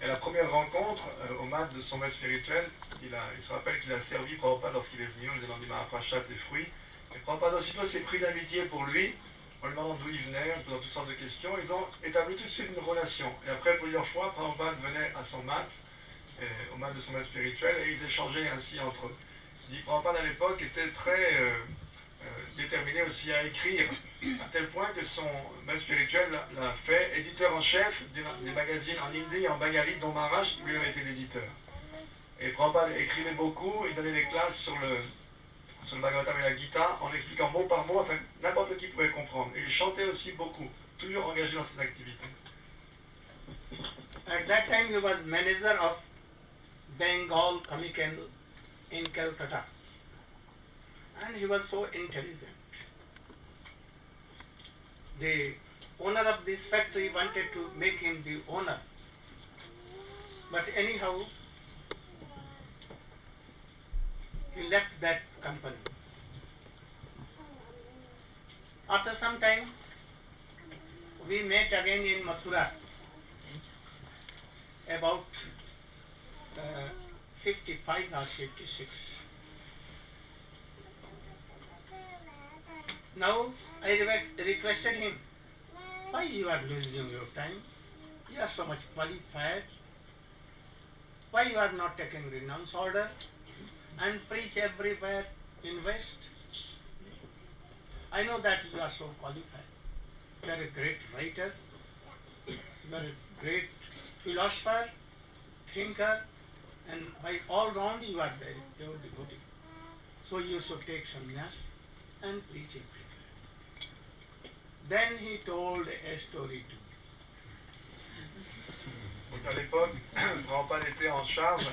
et la première rencontre au mat de son maître spirituel, il se rappelle qu'il a servi Prabhupada lorsqu'il est venu, en lui donnant du mahaprasad, des fruits, et Prabhupada aussitôt s'est pris d'amitié pour lui, en lui demandant d'où il venait, en posant toutes sortes de questions. Ils ont établi tout de suite une relation. Et après, plusieurs fois, Prabhupada venait à son mat, au mat de son maître spirituel, et ils échangeaient ainsi entre eux. Il dit Prabhupada à l'époque était très déterminé aussi à écrire, à tel point que son maître spirituel l'a fait éditeur en chef des magazines en hindi et en bengali, dont Maharaj lui-même était l'éditeur. Et Prabhupada écrivait beaucoup, il donnait des classes sur le Bhagavatam et la Gita, en expliquant mot par mot, afin que n'importe qui pouvait comprendre. Et il chantait aussi beaucoup, toujours engagé dans ses activités. At that time he was manager of Bengal Comic in Calcutta. And he was so intelligent. The owner of this factory wanted to make him the owner. But anyhow, he left that company. After some time, we met again in Mathura, about 55 or 56. Now I requested him, why you are losing your time? You are so much qualified. Why you are not taking renounce order and preach everywhere in West? I know that you are so qualified. You are a great writer. You are a great philosopher, thinker, and by all round you are very pure devotee. So you should take sannyas and preach everywhere. Then he told a story to me. Donc à l'époque, Prabhupada était en charge,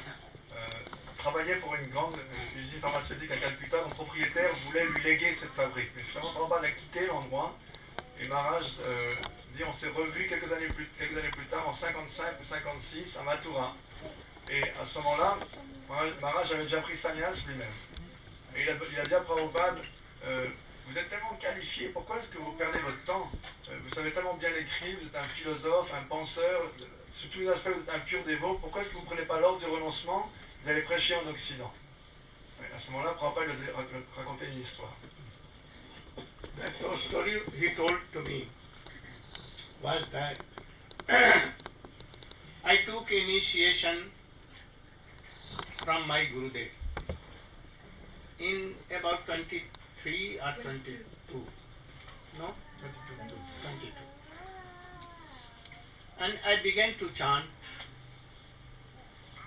travaillait pour une grande usine pharmaceutique à Calcutta, dont le propriétaire voulait lui léguer cette fabrique. Mais finalement, Prabhupada a quitté l'endroit et Maharaj dit on s'est revus quelques années plus tard, en 55 ou 56, à Mathura. Et à ce moment-là, Maharaj avait déjà pris sannyas lui-même. Et il a dit à Prabhupada, vous êtes tellement qualifié, pourquoi est-ce que vous perdez votre temps? Vous savez tellement bien écrire, vous êtes un philosophe, un penseur, sur tous les aspects vous êtes un pur dévot, pourquoi est-ce que vous ne prenez pas l'ordre du renoncement? Vous allez prêcher en Occident. Et à ce moment-là, Prabhupada lui a raconté une histoire. That story he told to me was that I took initiation from my Gurudev in about 23 or 22. No? 22. And I began to chant.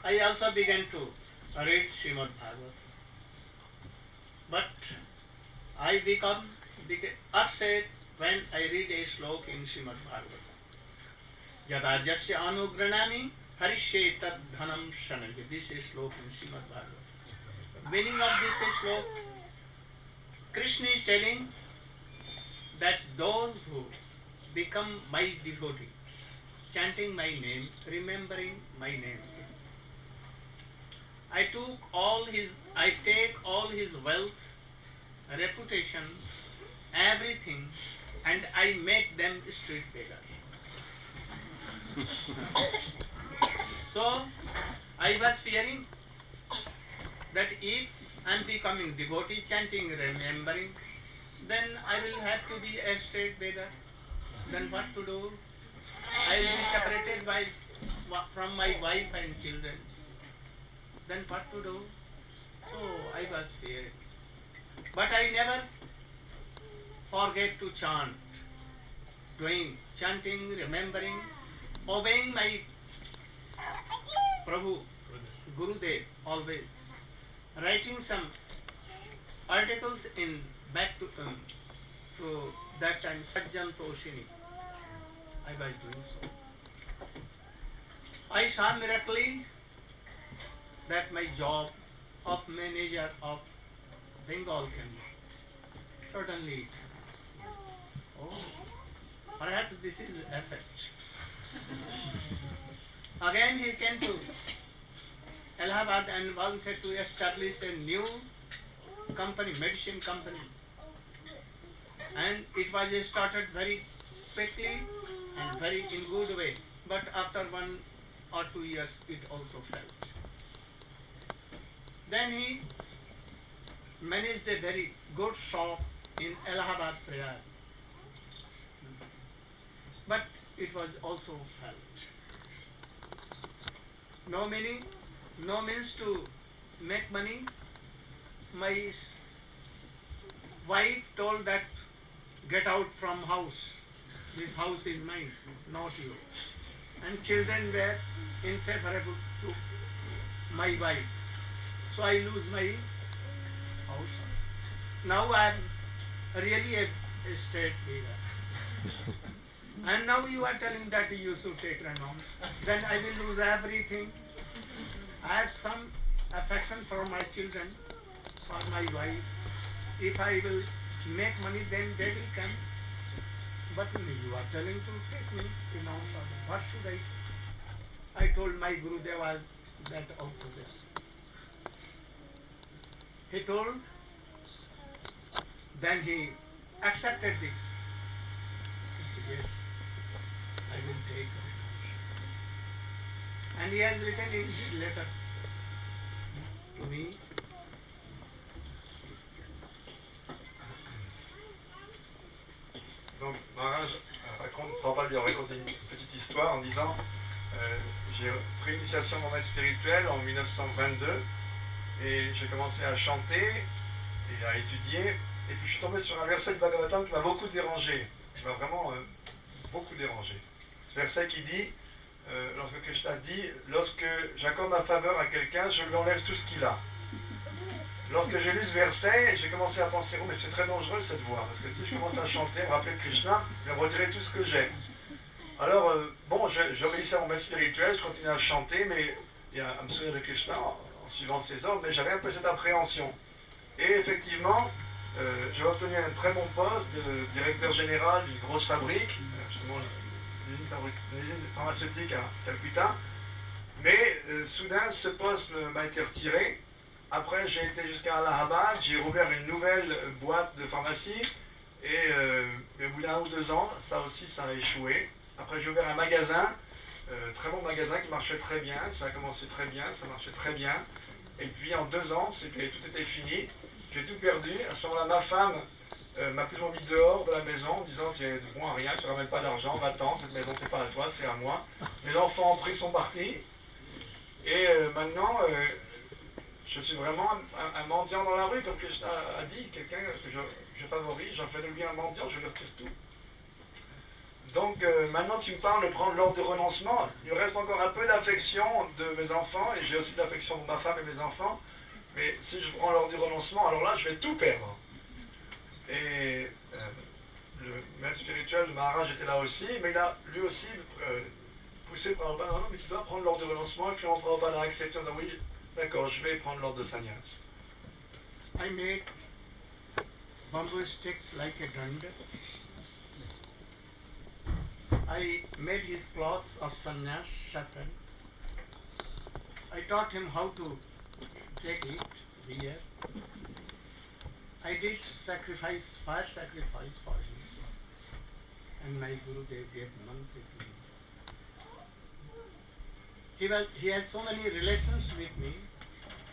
I also began to read Srimad Bhagavatam. But I became upset when I read a slok in Srimad Bhagavatam. Yada jasya anugranami harishye tad dhanam shanaya. This is slok in Srimad Bhagavatam. Meaning of this slok, Krishna is telling that those who become my devotee, chanting my name, remembering my name, I take all his wealth, reputation, everything, and I make them street beggars. So I was fearing that if I am becoming devotee, chanting, remembering, then I will have to be a street beggar. Then what to do? I will be separated from my wife and children. Then what to do? So I was fearing. But I never forget to chant, chanting, remembering, obeying my Prabhu, Gurudev always. Writing some articles in back to that time Sajjan Toshini. I was doing so. I saw miraculously that my job of manager of Bengal can certainly. Oh, perhaps this is effect. Again he came to Allahabad and wanted to establish a new company, medicine company. And it was started very quickly and very in good way. But after 1 or 2 years it also failed. Then he managed a very good shop in Allahabad, Prayag. But it was also failed. No means to make money. My wife told that get out from house. This house is mine, not you. And children were unfavorable to my wife. So I lose my house. Now I am really a state leader. And now you are telling that you should take renounce. Then I will lose everything. I have some affection for my children, for my wife. If I will make money, then they will come. but you are telling to take me to Mount Sadhu. What should I do? I told my Gurudev was that also there. He told, then he accepted this. Yes, I will take precaution. And he has written in his letter to me. Donc Maharaj Prabhupada lui a raconté une petite histoire en disant j'ai pris l'initiation dans l'aide spirituelle en 1922 et j'ai commencé à chanter et à étudier et puis je suis tombé sur un verset du Bhagavatam qui m'a beaucoup dérangé, qui m'a vraiment beaucoup dérangé. Ce verset qui dit, lorsque Krishna dit, lorsque j'accorde ma faveur à quelqu'un, je lui enlève tout ce qu'il a. Lorsque j'ai lu ce verset, j'ai commencé à penser, oh mais c'est très dangereux cette voix, parce que si je commence à chanter, me rappeler de Krishna, il va me retirer tout ce que j'ai. Alors, bon, j'obéissais à mon maître spirituel, je continuais à chanter, mais à me souvenir de Krishna en suivant ses ordres, mais j'avais un peu cette appréhension. Et effectivement, j'ai obtenu un très bon poste de directeur général d'une grosse fabrique, justement une usine pharmaceutique à Calcutta, mais soudain ce poste m'a été retiré. Après, j'ai été jusqu'à Allahabad, j'ai rouvert une nouvelle boîte de pharmacie et au bout d'1 ou 2 ans, ça aussi, ça a échoué. Après, j'ai ouvert un magasin, très bon magasin qui marchait très bien, ça a commencé très bien, ça marchait très bien. Et puis en 2 ans, tout était fini, j'ai tout perdu. À ce moment-là, ma femme m'a plus mis dehors de la maison en disant tu es bon à rien, tu ne ramènes pas d'argent, va-t'en, cette maison c'est pas à toi, c'est à moi. Mes enfants ont pris son parti et maintenant je suis vraiment un mendiant dans la rue, comme Krishna a dit, quelqu'un que je favorise, j'en fais de lui un mendiant, je lui retire tout. Donc maintenant tu me parles de prendre l'ordre de renoncement, il me reste encore un peu d'affection de mes enfants, et j'ai aussi de l'affection de ma femme et mes enfants, mais si je prends l'ordre du renoncement, alors là je vais tout perdre. Et le maître spirituel de Maharaj était là aussi, mais il a lui aussi poussé Prabhupada, non, mais tu dois prendre l'ordre de renoncement, et finalement Prabhupada a accepté, en disant oui, d'accord, je vais prendre l'ordre de sannyas. I made bamboo sticks like a danda. I made his clothes of sannyas, shafan. I taught him how to take it, wear. I did sacrifice, fire sacrifice for him. And my Guru gave mantra to him. He has so many relations with me.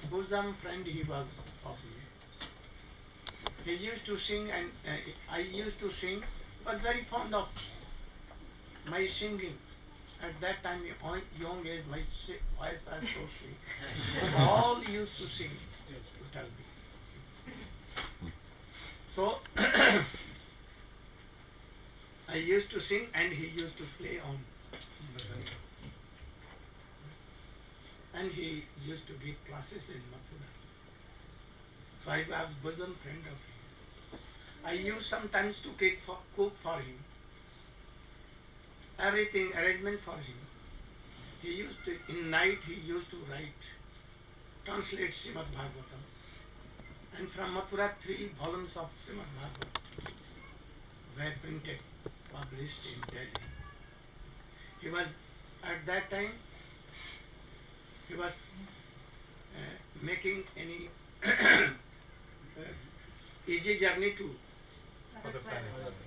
Bosom friend he was of me. He used to sing and I used to sing. Was very fond of my singing. At that time, young age, my voice was so sweet. All used to sing to tell me. So, I used to sing and he used to play on mridanga. And he used to give classes in Mathura. So I was bosom friend of him. I used sometimes to cook for him. Everything, arrangement for him. He used to, in night he used to write, translate Srimad Bhagavatam. And from Mathura 3 volumes of Srimad Bhagavatam were printed, published in Delhi. He was, at that time, he was making any easy journey to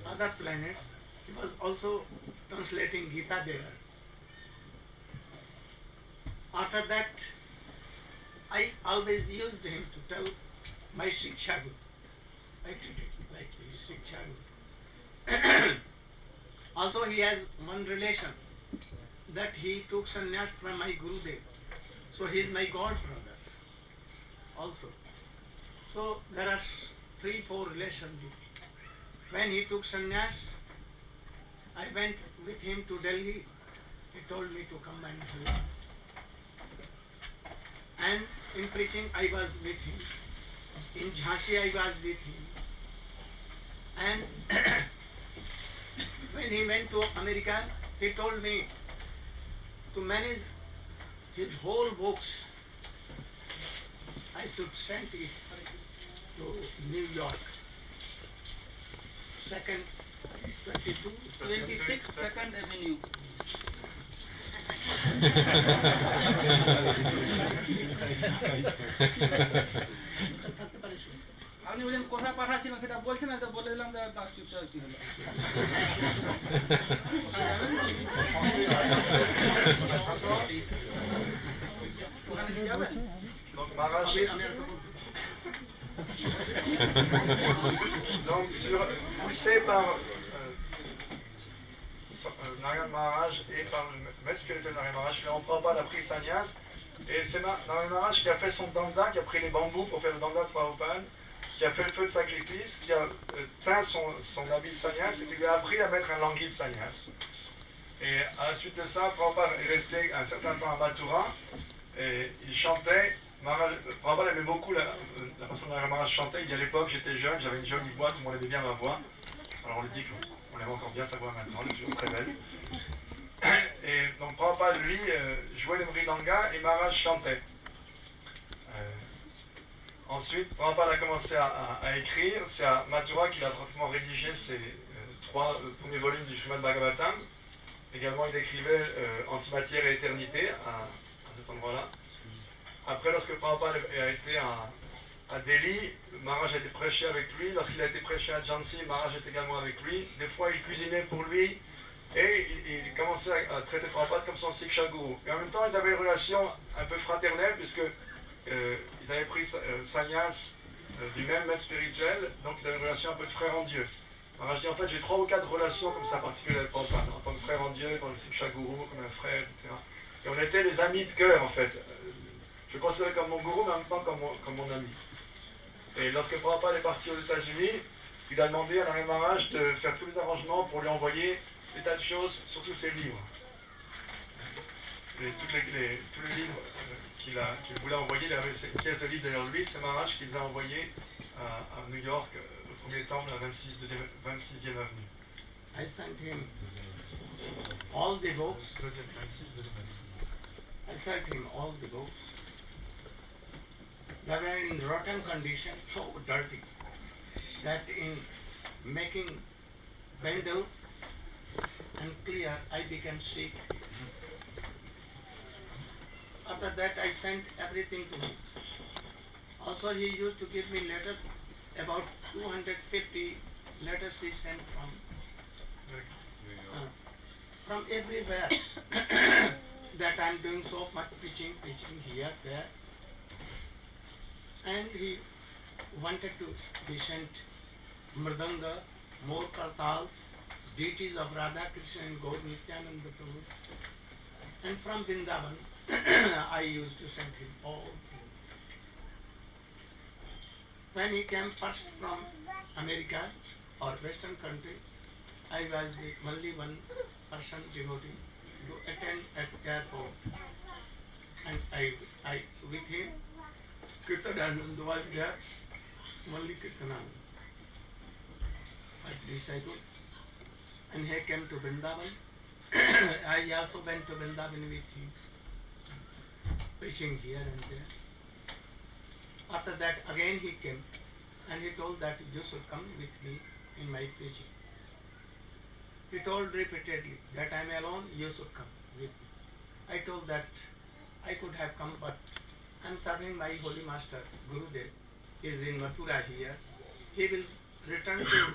other planets. He was also translating Gita there. After that, I always used him to tell my Shiksha Guru. I treated him like this, Shiksha Guru. Also, he has one relation that he took sannyas from my Gurudev. So he is my god brother also. So there are 3-4 relations. When he took sannyas, I went with him to Delhi. He told me to come and help. And in preaching I was with him. In Jhansi I was with him. And when he went to America, he told me to manage his whole books. I should send it to New York. Second 22, 26 Second Avenue. আপনি বলছেন কোথায় পাঠাচ্ছিলাম সেটা বলছেন না, তো বলে দিলাম যে তার চুপচাপ কি হলো। ওখানে কি যাবেন? Donc Maharaj, donc poussé par Narayana Maharaj et par le maître spirituel Narayana Maharaj, Srila Prabhupada a pris sannyas. Et c'est Narayana Maharaj qui a fait son danda, qui a pris les bambous pour faire le danda de Prabhupada, qui a fait le feu de sacrifice, qui a teint son habit de sannyas et qui lui a appris à mettre un langui de sannyas. Et à la suite de ça, Prabhupada est resté un certain temps à Mathura et il chantait. Prabhupada aimait beaucoup la façon dont Narayana Maharaj chantait. Il dit à l'époque, j'étais jeune, j'avais une jolie voix, tout le monde aimait bien ma voix. Alors on lui dit qu'on aime encore bien sa voix maintenant, elle est toujours très belle. Et donc Prabhupada, lui, jouait le mridanga et Maharaj chantait. Ensuite, Prabhupada a commencé à écrire. C'est à Mathura qu'il a pratiquement rédigé ses 3 premiers volumes du Srimad Bhagavatam. Également, il écrivait Antimatière et Éternité à cet endroit-là. Après, lorsque Prabhupada a été à Delhi, Maharaj a été prêché avec lui. Lorsqu'il a été prêché à Jhansi, Maharaj est également avec lui. Des fois, il cuisinait pour lui et il commençait à traiter Prabhupada comme son Siksha Guru. Et en même temps, ils avaient une relation un peu fraternelle puisque ils avaient pris sannyas du même maître spirituel, donc ils avaient une relation un peu de frère en Dieu. Maharaj dit en fait j'ai 3 ou 4 relations comme ça particulières avec Prabhupada, en tant que frère en Dieu, comme Siksha Guru, comme un frère, etc. Et on était des amis de cœur en fait. Je le considérais comme mon gourou, mais en même temps comme mon ami. Et lorsque Prabhupada est parti aux États-Unis, il a demandé à Narayana Maharaj de faire tous les arrangements pour lui envoyer des tas de choses, surtout ses livres. Tous les livres qu'il voulait envoyer, il avait une pièce de livres derrière lui, c'est Maharaj qui les a envoyés à New York, au premier temple, à 26e avenue. I sent him all the books. 26, I sent him all the books. They were in rotten condition, so dirty, that in making bundle and clear, I became sick. After that, I sent everything to him. Also, he used to give me letters, about 250 letters he sent from everywhere. That I'm doing so much preaching here, there. And he wanted to be sent Mridanga, more kartals, deities of Radha Krishna and Gaur Nityananda Prabhu. And from Vrindavan, I used to send him all things. When he came first from America or Western country, I was the only one person devotee to attend at airport. And I with him, Kirtananand was there, only Kirtananand. I decided. And he came to Vrindavan. I also went to Vrindavan with him, preaching here and there. After that, again he came and he told that you should come with me in my preaching. He told repeatedly that I am alone, you should come with me. I told that I could have come, but I am serving my holy master, Gurudev. He is in Mathura here. He will return to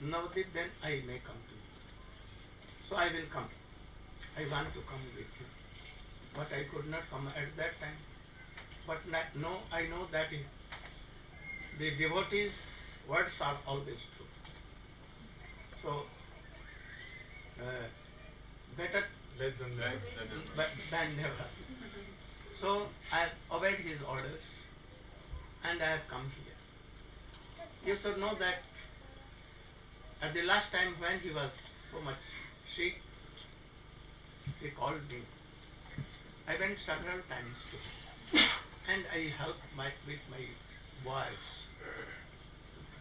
Navadip, then I may come to you. So I will come. I want to come with you. But I could not come at that time. But no, I know that the devotees' words are always true. So, better Late than never. than never. So, I have obeyed his orders and I have come here. You should know that at the last time when he was so much sick, he called me. I went several times to him and I helped with my voice.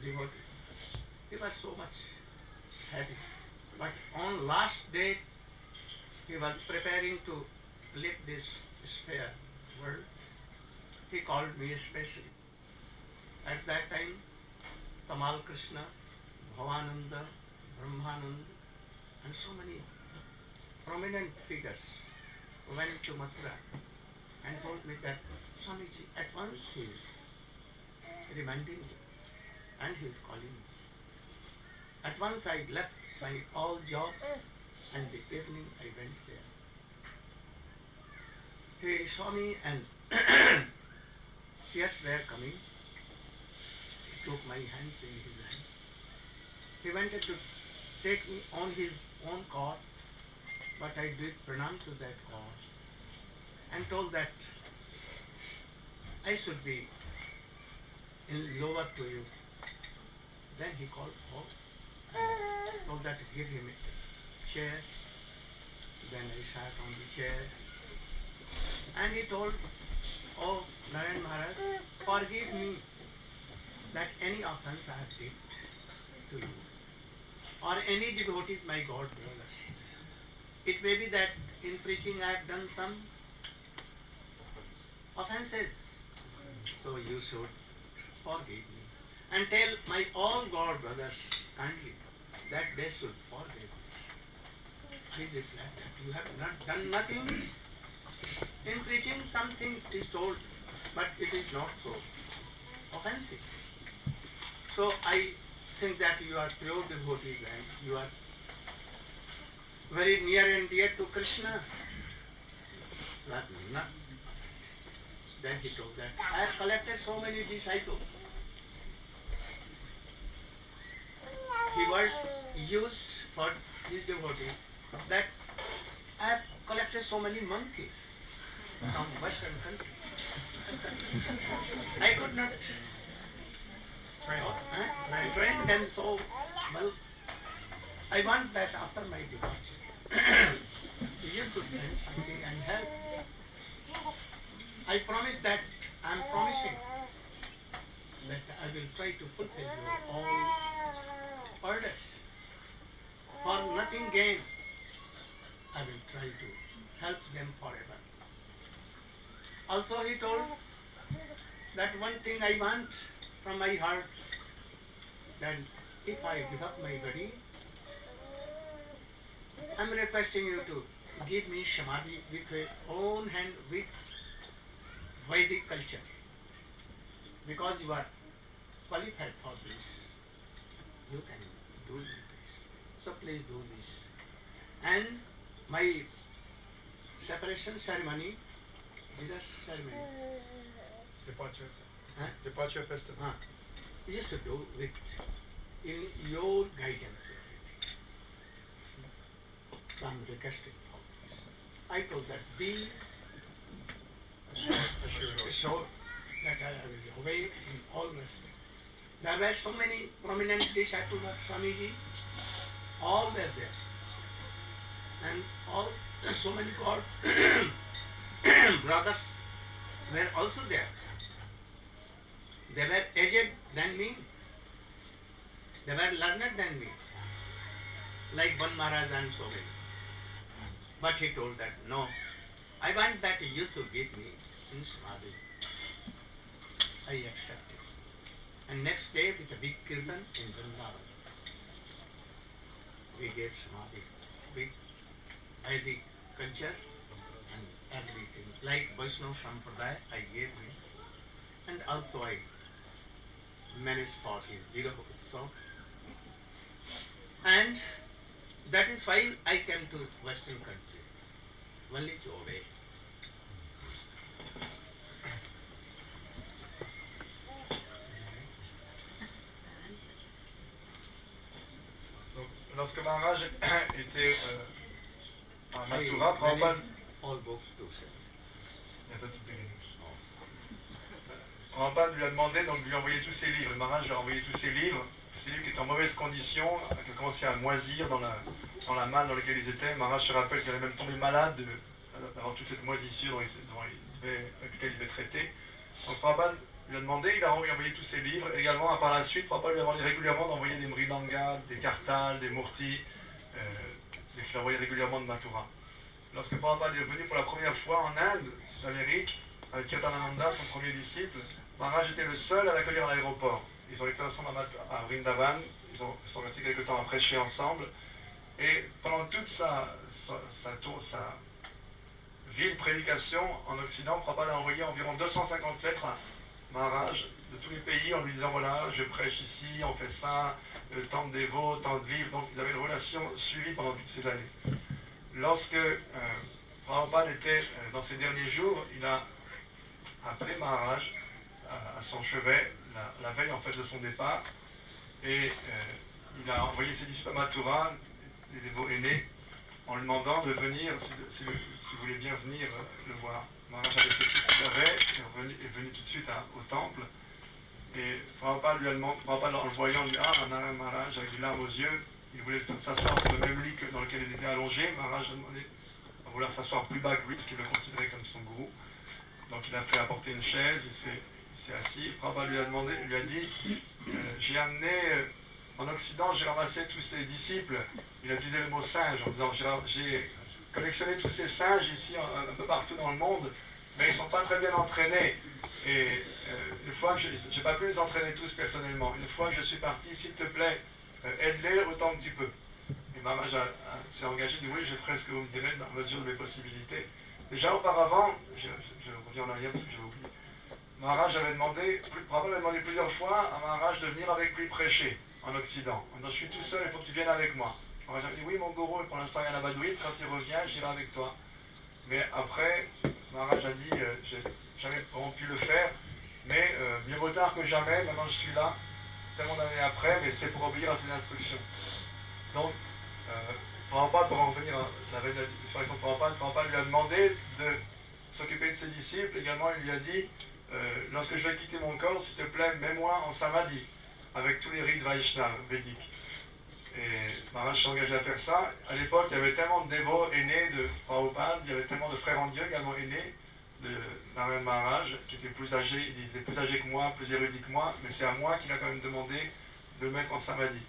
Devotee. He was so much happy. But on last day, he was preparing to leave this sphere world. He called me especially. At that time, Tamal Krishna, Bhavananda, Brahmananda, and so many prominent figures went to Mathura and told me that Swamiji at once is reminding me and he is calling me. At once I left my all job and the evening I went there. He saw me and tears were coming. He took my hands in his hand. He wanted to take me on his own car, but I did pranam to that car and told that I should be in lower to you. Then he called home and told that to give him a chair. Then I sat on the chair and he told, "Oh, Narayana Maharaj, forgive me that any offense I have did to you or any devotee is my God brother. It may be that in preaching I have done some offenses. So you should forgive me and tell my all God brothers kindly that they should forgive me." He replied that you have not done nothing. In preaching something is told, but it is not so offensive. So I think that you are pure devotees and you are very near and dear to Krishna. But not. Then he told that I have collected so many disciples. He was used for his devotee that I have collected so many monkeys from Western countries. I could not train them so well. I want that after my departure, you should learn something and help. I promise that I am promising that I will try to fulfill your all orders. For nothing gain, I will try to help them forever. Also he told that one thing I want from my heart, that if I give up my body, I am requesting you to give me Samadhi with your own hand with Vedic culture, because you are qualified for this. You can do this. So please do this. And my separation ceremony, this is ceremony. Departure festival. You should do with in your guidance. So I am requesting for this. I told that be assured that I will obey in all respect. There were so many prominent disciples of Swamiji, all were there. And all so many God brothers were also there. They were aged than me. They were learned than me. Like one Maharaj and so many. But he told that, no, I want that you should give me in Samadhi. I accepted. And next day with a big kirtan in Vrindavan, we gave Samadhi with Vedic culture and everything. Like Vaishnava Sampradaya, I gave him. And also I managed for his Viraha Utsav. And that is why I came to Western countries, only to obey. Donc, lorsque Maharaj était à Mathura, Prabhupada lui a demandé donc de lui envoyer tous ses livres. Le Maharaj lui a envoyé tous ses livres qui étaient en mauvaise condition, qui ont commencé à moisir dans la malle dans laquelle ils étaient. Maharaj se rappelle qu'il allait même tomber malade d'avoir toute cette moisissure avec laquelle il devait traiter. Donc Prabhupada lui a demandé, il a envoyé tous ses livres. Également, par la suite, Prabhupada lui a demandé régulièrement d'envoyer des mridangas, des kartals, des murtis, qu'il envoyait régulièrement de Mathura. Lorsque Prabhupada est venu pour la première fois en Inde, d'Amérique, avec Kirtanananda, son premier disciple, Maharaj était le seul à l'accueillir à l'aéroport. Ils ont été ensemble à Vrindavan, ils sont restés quelque temps à prêcher ensemble. Et pendant toute sa vie de prédication en Occident, Prabhupada a envoyé environ 250 lettres à Maharaj de tous les pays en lui disant voilà, je prêche ici, on fait ça, tant de dévots, tant de livres. Donc ils avaient une relation suivie pendant toutes ces années. Lorsque Prabhupada était dans ses derniers jours, il a appelé Maharaj à son chevet la veille en fait de son départ et il a envoyé ses disciples à Mathura, les dévots aînés, en lui demandant de venir, si vous voulez bien venir le voir. Maharaj avait fait tout ce qu'il avait, est venu tout de suite au temple. Et Prabhupada lui a demandé, Prabhupada en le voyant, lui dit ah, Narayana Maharaja, avec des larmes aux yeux, il voulait s'asseoir sur le même lit dans lequel il était allongé. Maharaj a demandé à vouloir s'asseoir plus bas que lui, parce qu'il le considérait comme son gourou. Donc il a fait apporter une chaise, il s'est assis. Prabhupada lui a dit j'ai amené. En Occident, j'ai ramassé tous ces disciples. Il a utilisé le mot singe en disant j'ai collectionné tous ces singes ici un peu partout dans le monde, mais ils ne sont pas très bien entraînés. Et une fois que je n'ai pas pu les entraîner tous personnellement, une fois que je suis parti, s'il te plaît, aide-les autant que tu peux. Et Maharaj s'est engagé, dit oui, je ferai ce que vous me direz dans la mesure de mes possibilités. Déjà auparavant, je reviens en arrière parce que j'ai oublié, Maharaj avait demandé plusieurs fois à Maharaj de venir avec lui prêcher en Occident. En disant, je suis tout seul, il faut que tu viennes avec moi. Maharaj avait dit, oui mon gourou, pour l'instant il y a la badouille, quand il revient, j'irai avec toi. Mais après, Maharaj a dit, j'ai jamais vraiment pu le faire, mais mieux vaut tard que jamais, maintenant je suis là, tellement d'années après, mais c'est pour obéir à ses instructions. Donc, Prabhupada, pour en revenir à la veille de la disparition de Prabhupada lui a demandé de s'occuper de ses disciples. Également, il lui a dit, lorsque je vais quitter mon corps, s'il te plaît, mets-moi en samadhi, avec tous les rites Vaishnava védiques. Et Maharaj s'est engagé à faire ça. À l'époque, il y avait tellement de dévots aînés de Prabhupada, il y avait tellement de frères en Dieu également aînés de Narayana Maharaj, qui étaient plus âgés, il était plus âgé que moi, plus érudit que moi, mais c'est à moi qu'il a quand même demandé de le mettre en samadhi.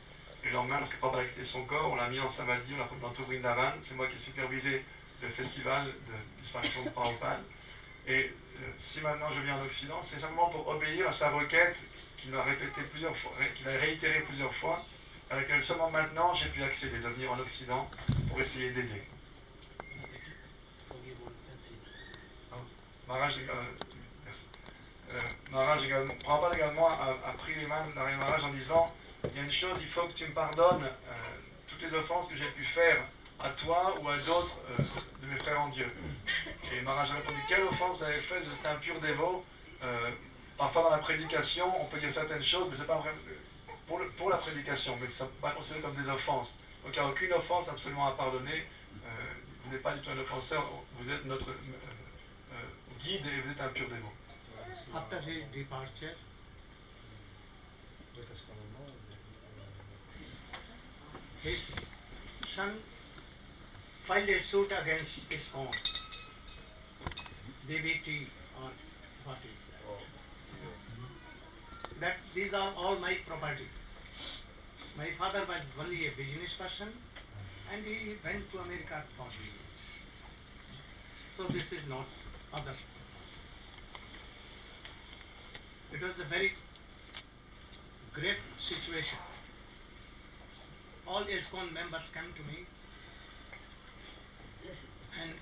Et le lendemain, lorsque Prabhupada a quitté son corps, on l'a mis en samadhi, on l'a mis dans tout Vrindavan. C'est moi qui ai supervisé le festival de disparition de Prabhupada. Et si maintenant je viens en Occident, c'est simplement pour obéir à sa requête qu'il a répétée plusieurs fois, qu'il a réitérée plusieurs fois, à laquelle seulement maintenant j'ai pu accéder, de venir en Occident pour essayer d'aider. Maharaj également, Prabhupada également a pris les mains de Narayana Maharaj en disant il y a une chose, il faut que tu me pardonnes toutes les offenses que j'ai pu faire à toi ou à d'autres de mes frères en Dieu. Et Maharaj a répondu quelle offense vous avez fait, vous êtes un pur dévot. Parfois dans la prédication, on peut dire certaines choses, mais c'est pas vrai pour la prédication, mais ça n'est pas considéré comme des offenses. Donc il n'y a aucune offense absolument à pardonner. Vous n'êtes pas du tout un offenseur, vous êtes notre guide et vous êtes un pur dévot. After his departure, his son filed a suit against his own DBT or what is that? That these are all my property. My father was only a business person and he went to America for business. So this is not others. It was a very grave situation. All ISKCON members came to me and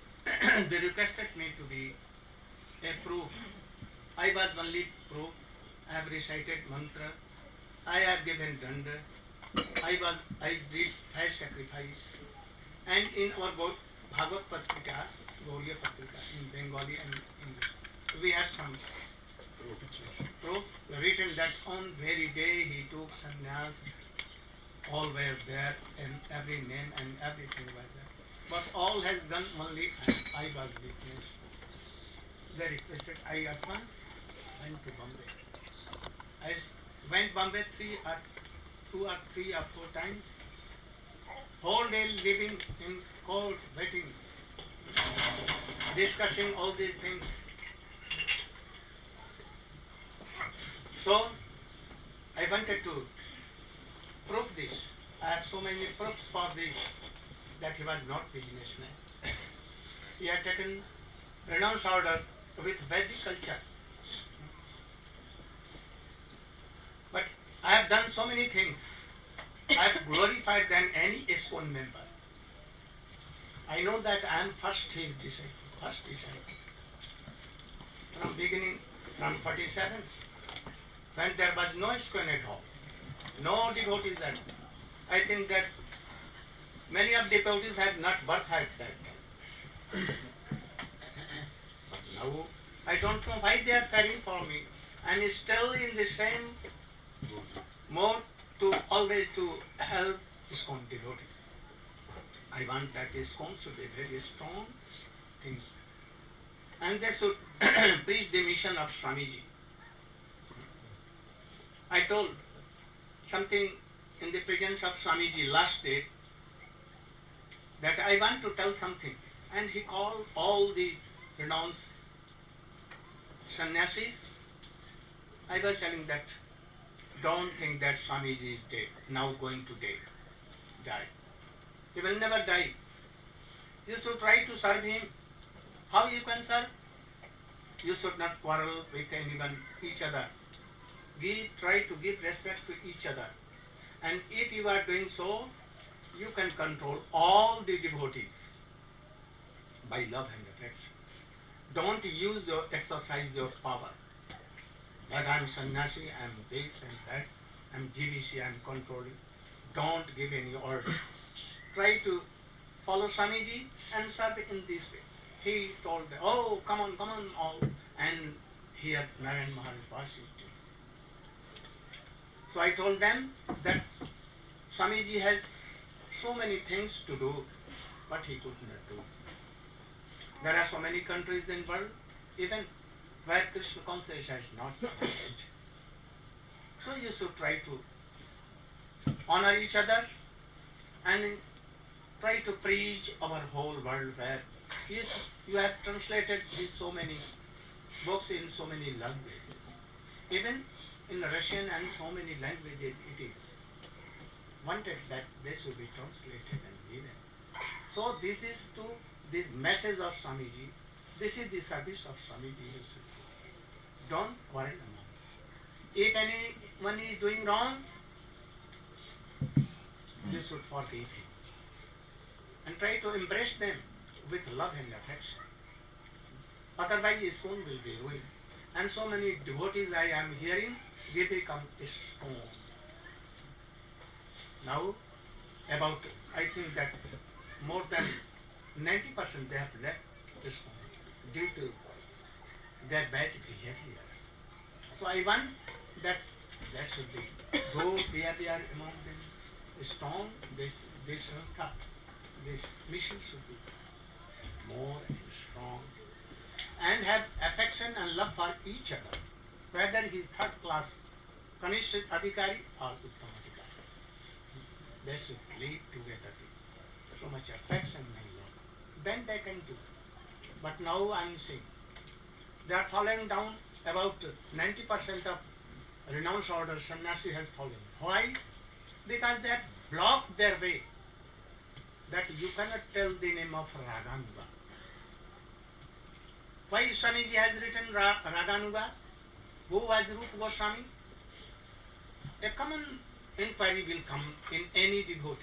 they requested me to be a proof. I was only proof. I have recited mantra. I have given danda. I did fast sacrifice. And in our Bhagavad Patrika, Gauriya Patrika, in Bengali and English, we have some proof written that on very day he took sannyas, all were there and every name and everything was there. But all has done only I was witness. They requested, I at once went to Bombay. I went Bombay 2 or 3 or 4 times. Whole day living in cold, waiting, discussing all these things. So, I wanted to prove this. I have so many proofs for this, that he was not businessman. He had taken renounce order with Vedic culture. But I have done so many things. I have glorified than any ISKCON member. I know that I am first his disciple, first disciple. From beginning, from 47, when there was no ISKCON at all, no devotees there. I think that many of devotees had not birth at that time. But now, I don't know why they are caring for me. I am still in the same mode to always to help ISKCON devotees. I want that ISKCON should be very strong thing. And they should preach the mission of Swamiji. I told something in the presence of Swamiji last day that I want to tell something. And he called all the renowned sannyasis. I was telling that don't think that Swamiji is dead, now going to die. He will never die. You should try to serve him. How you can serve? You should not quarrel with anyone, each other. Try to give respect to each other. And if you are doing so, you can control all the devotees by love and affection. Don't exercise your power. That I am sannyasi, I am this and that, I am GVC, I am controlling. Don't give any order. Try to follow Swamiji and serve in this way. He told them, oh, come on, all. And here Narayana Maharaja was sitting. So I told them that Swamiji has so many things to do, but he could not do. There are so many countries in the world, even where Krishna consciousness has not reached. So you should try to honor each other and try to preach our whole world where you have translated so many books in so many languages. Even in Russian and so many languages it is wanted that they should be translated and given. So this is to this message of Swamiji. This is the service of Swamiji. You should do. Don't quarrel among. If anyone is doing wrong, you should forgive him and try to embrace them with love and affection. Otherwise, ISKCON will be ruined. And so many devotees I am hearing, they become ISKCON. Now, I think that more than 90% they have left ISKCON due to their bad behavior. So I want that there should be good behavior among them, strong, this sanskar, this mission should be more and strong, and have affection and love for each other, whether he is third class Kanishta Adhikari or Uttam Adhikari. They should live together with so much affection and love. Then they can do. But now I am saying, they are falling down. About 90% of renounced order sannyasi has fallen. Why? Because they have blocked their way. That you cannot tell the name of Raganuga. Why Swamiji has written Raganuga? Who was Rupa Goswami? A common inquiry will come in any devotee.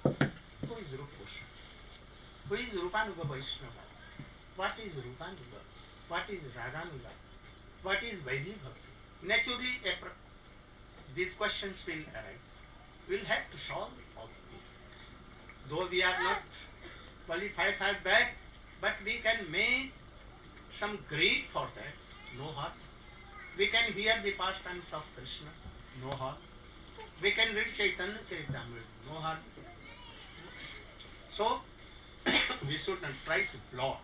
Who is Rupa Goswami? Who is Rupanuga Vaishnava? What is Rupanuga? What is Raganuga? What is Vaidhi Bhakti? Naturally, these questions will arise. We will have to solve all of these. Though we are not qualified for that, but we can make some greed for that, no harm. We can hear the pastimes of Krishna, no harm. We can read Chaitanya Charitamrita, no harm. So, we should not try to block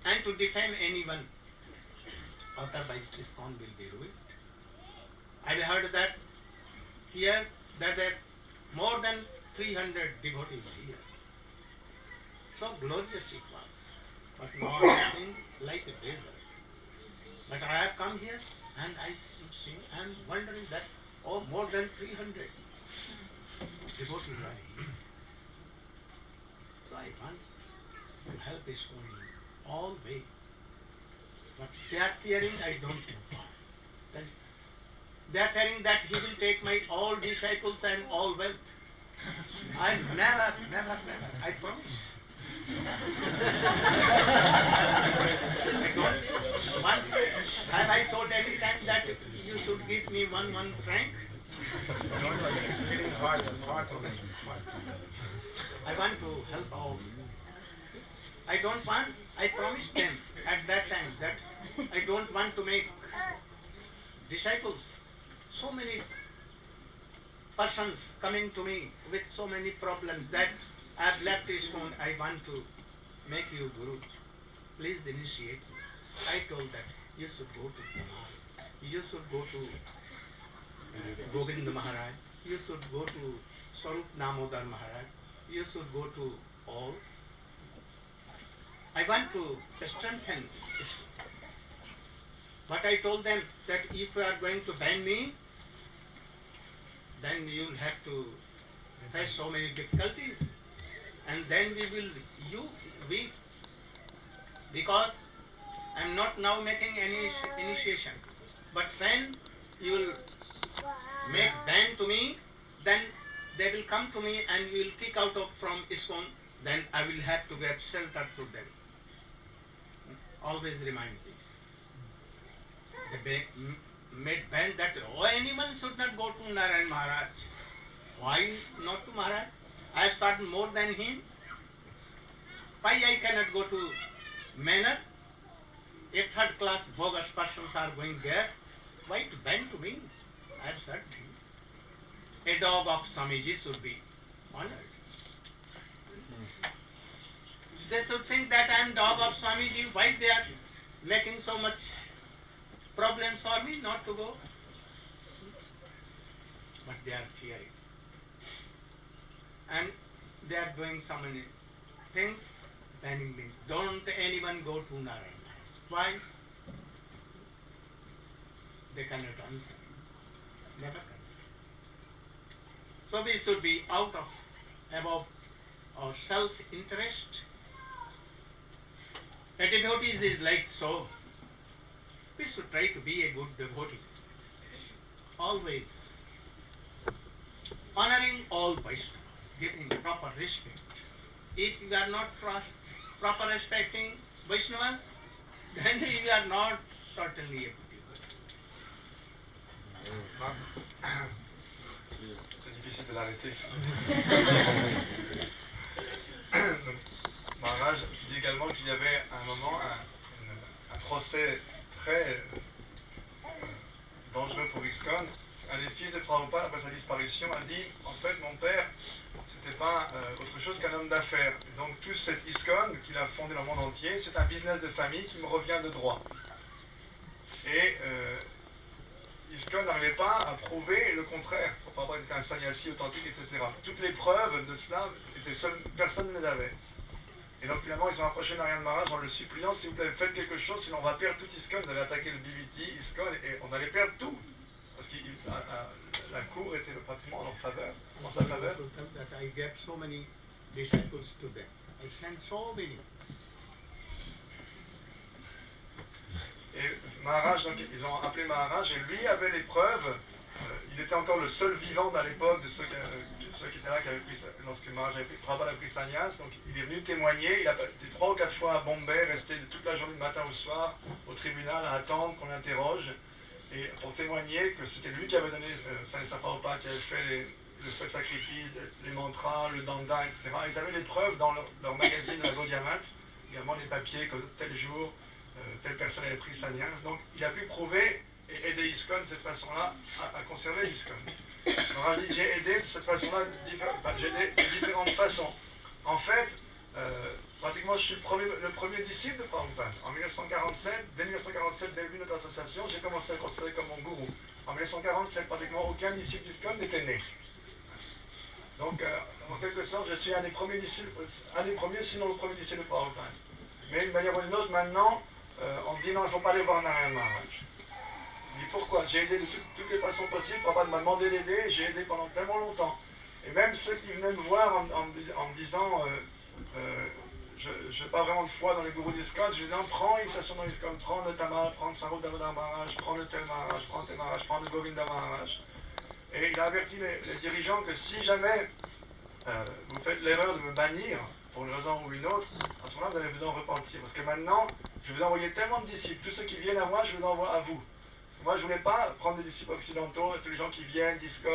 and to defame anyone. Otherwise, ISKCON will be ruined. I heard that here there were more than 300 devotees here. So glorious it was. But now I think like a desert. But I have come here and I see and wondering that more than 300 devotees are here. So I want to help ISKCON in all ways. But they are fearing, I don't know why. They are fearing that he will take my all disciples and all wealth. I never, I promise. I don't want. Have I told any time that you should give me one franc? He's stealing heart of it. I want to help out. I don't want, I promised them at that time that I don't want to make disciples. So many persons coming to me with so many problems that I have left ISKCON. I want to make you Guru. Please initiate me. I told that you should go to Tamar. You should go to Govind Maharaj. You should go to Swarup Namodar Maharaj. You should go to all. I want to strengthen ISKCON. But I told them that if you are going to ban me, then you will have to face so many difficulties. And then we, because I am not now making any initiation. But when you will make ban to me, then they will come to me and you will kick out from ISKCON, then I will have to get shelter through them. Always remind this. They made ban that anyone should not go to Narayana Maharaj. Why not to Maharaj? I have served more than him. Why I cannot go to Manor? If third class bogus persons are going there, why to ban to me? I have served him. A dog of Swamiji should be honored. They should think that I am dog of Swamiji. Why they are making so much problems for me not to go? But they are fearing. And they are doing so many things, banning me. Don't anyone go to Narayana. Why? They cannot answer. Never can. So we should be out of, above our self-interest. A devotee is like so. We should try to be a good devotee. Always honoring all Vaishnavas, giving proper respect. If you are not proper respecting Vaishnava, then you are not certainly a devotee. C'est difficile de l'arrêter. Donc, Maharaj dit également qu'il y avait à un moment un procès très dangereux pour ISKCON. Un des fils de Prabhupada, après sa disparition, a dit en fait, mon père, c'était pas autre chose qu'un homme d'affaires. Donc, tout cet ISKCON qu'il a fondé dans le monde entier, c'est un business de famille qui me revient de droit. Et ISKCON n'arrivait pas à prouver le contraire. Prabhupada était un sannyasi authentique, etc. Toutes les preuves de cela, personne ne les avait. Et donc finalement, ils ont approché Narayana Maharaj en le suppliant, s'il vous plaît, faites quelque chose, sinon on va perdre tout ISKCON. Ils avaient attaqué le BBT, ISKCON, et on allait perdre tout. Parce que la cour était pratiquement en leur faveur, en sa faveur. I gave so many disciples to them. I sent so many. Et Maharaj, donc, ils ont appelé Maharaj, et lui avait les preuves. Il était encore le seul vivant à l'époque de ceux qui étaient là, lorsque Maharaj Prabhupada a pris sannyas. Donc il est venu témoigner, il a été 3 ou 4 fois à Bombay, resté toute la journée du matin au soir au tribunal à attendre qu'on l'interroge. Et pour témoigner que c'était lui qui avait donné Sannyasa Prabhupada, qui avait fait le fait de sacrifice, les mantras, le danda, etc. Ils avaient les preuves dans leur magazine, la Gaudiamat, également les papiers que tel jour, telle personne avait pris sannyas. Donc il a pu prouver et aider ISKCON de cette façon-là à conserver ISKCON. Alors il dit, j'ai aidé de cette façon-là, j'ai aidé de différentes façons. En fait, pratiquement je suis le premier disciple de Prabhupada. En 1947, dès 1947, dès le début de notre association, j'ai commencé à le considérer comme mon gourou. En 1947, pratiquement aucun disciple d'ISKCON n'était né. Donc, en quelque sorte, je suis un des premiers disciples, sinon le premier disciple de Prabhupada. Mais d'une manière ou d'une autre, maintenant, on me dit non, il ne faut pas aller voir Narayana Maharaj. Je dis pourquoi? J'ai aidé de toutes les façons possibles, Prabhupada m'a demandé d'aider, j'ai aidé pendant tellement longtemps. Et même ceux qui venaient me voir en me disant je n'ai pas vraiment de foi dans les gourous d'ISKCON, je dis non, prends l'initiation dans l'ISKCON, prends le Tamal, prends le Swarup Damodar Maharaj, prends le tel Maharaj, prends le Govinda Maharaj. Et il a averti les dirigeants que si jamais vous faites l'erreur de me bannir pour une raison ou une autre, à ce moment-là, vous allez vous en repentir. Parce que maintenant, je vous ai envoyé tellement de disciples. Tous ceux qui viennent à moi, je les envoie à vous. Moi, je ne voulais pas prendre des disciples occidentaux, tous les gens qui viennent, disent que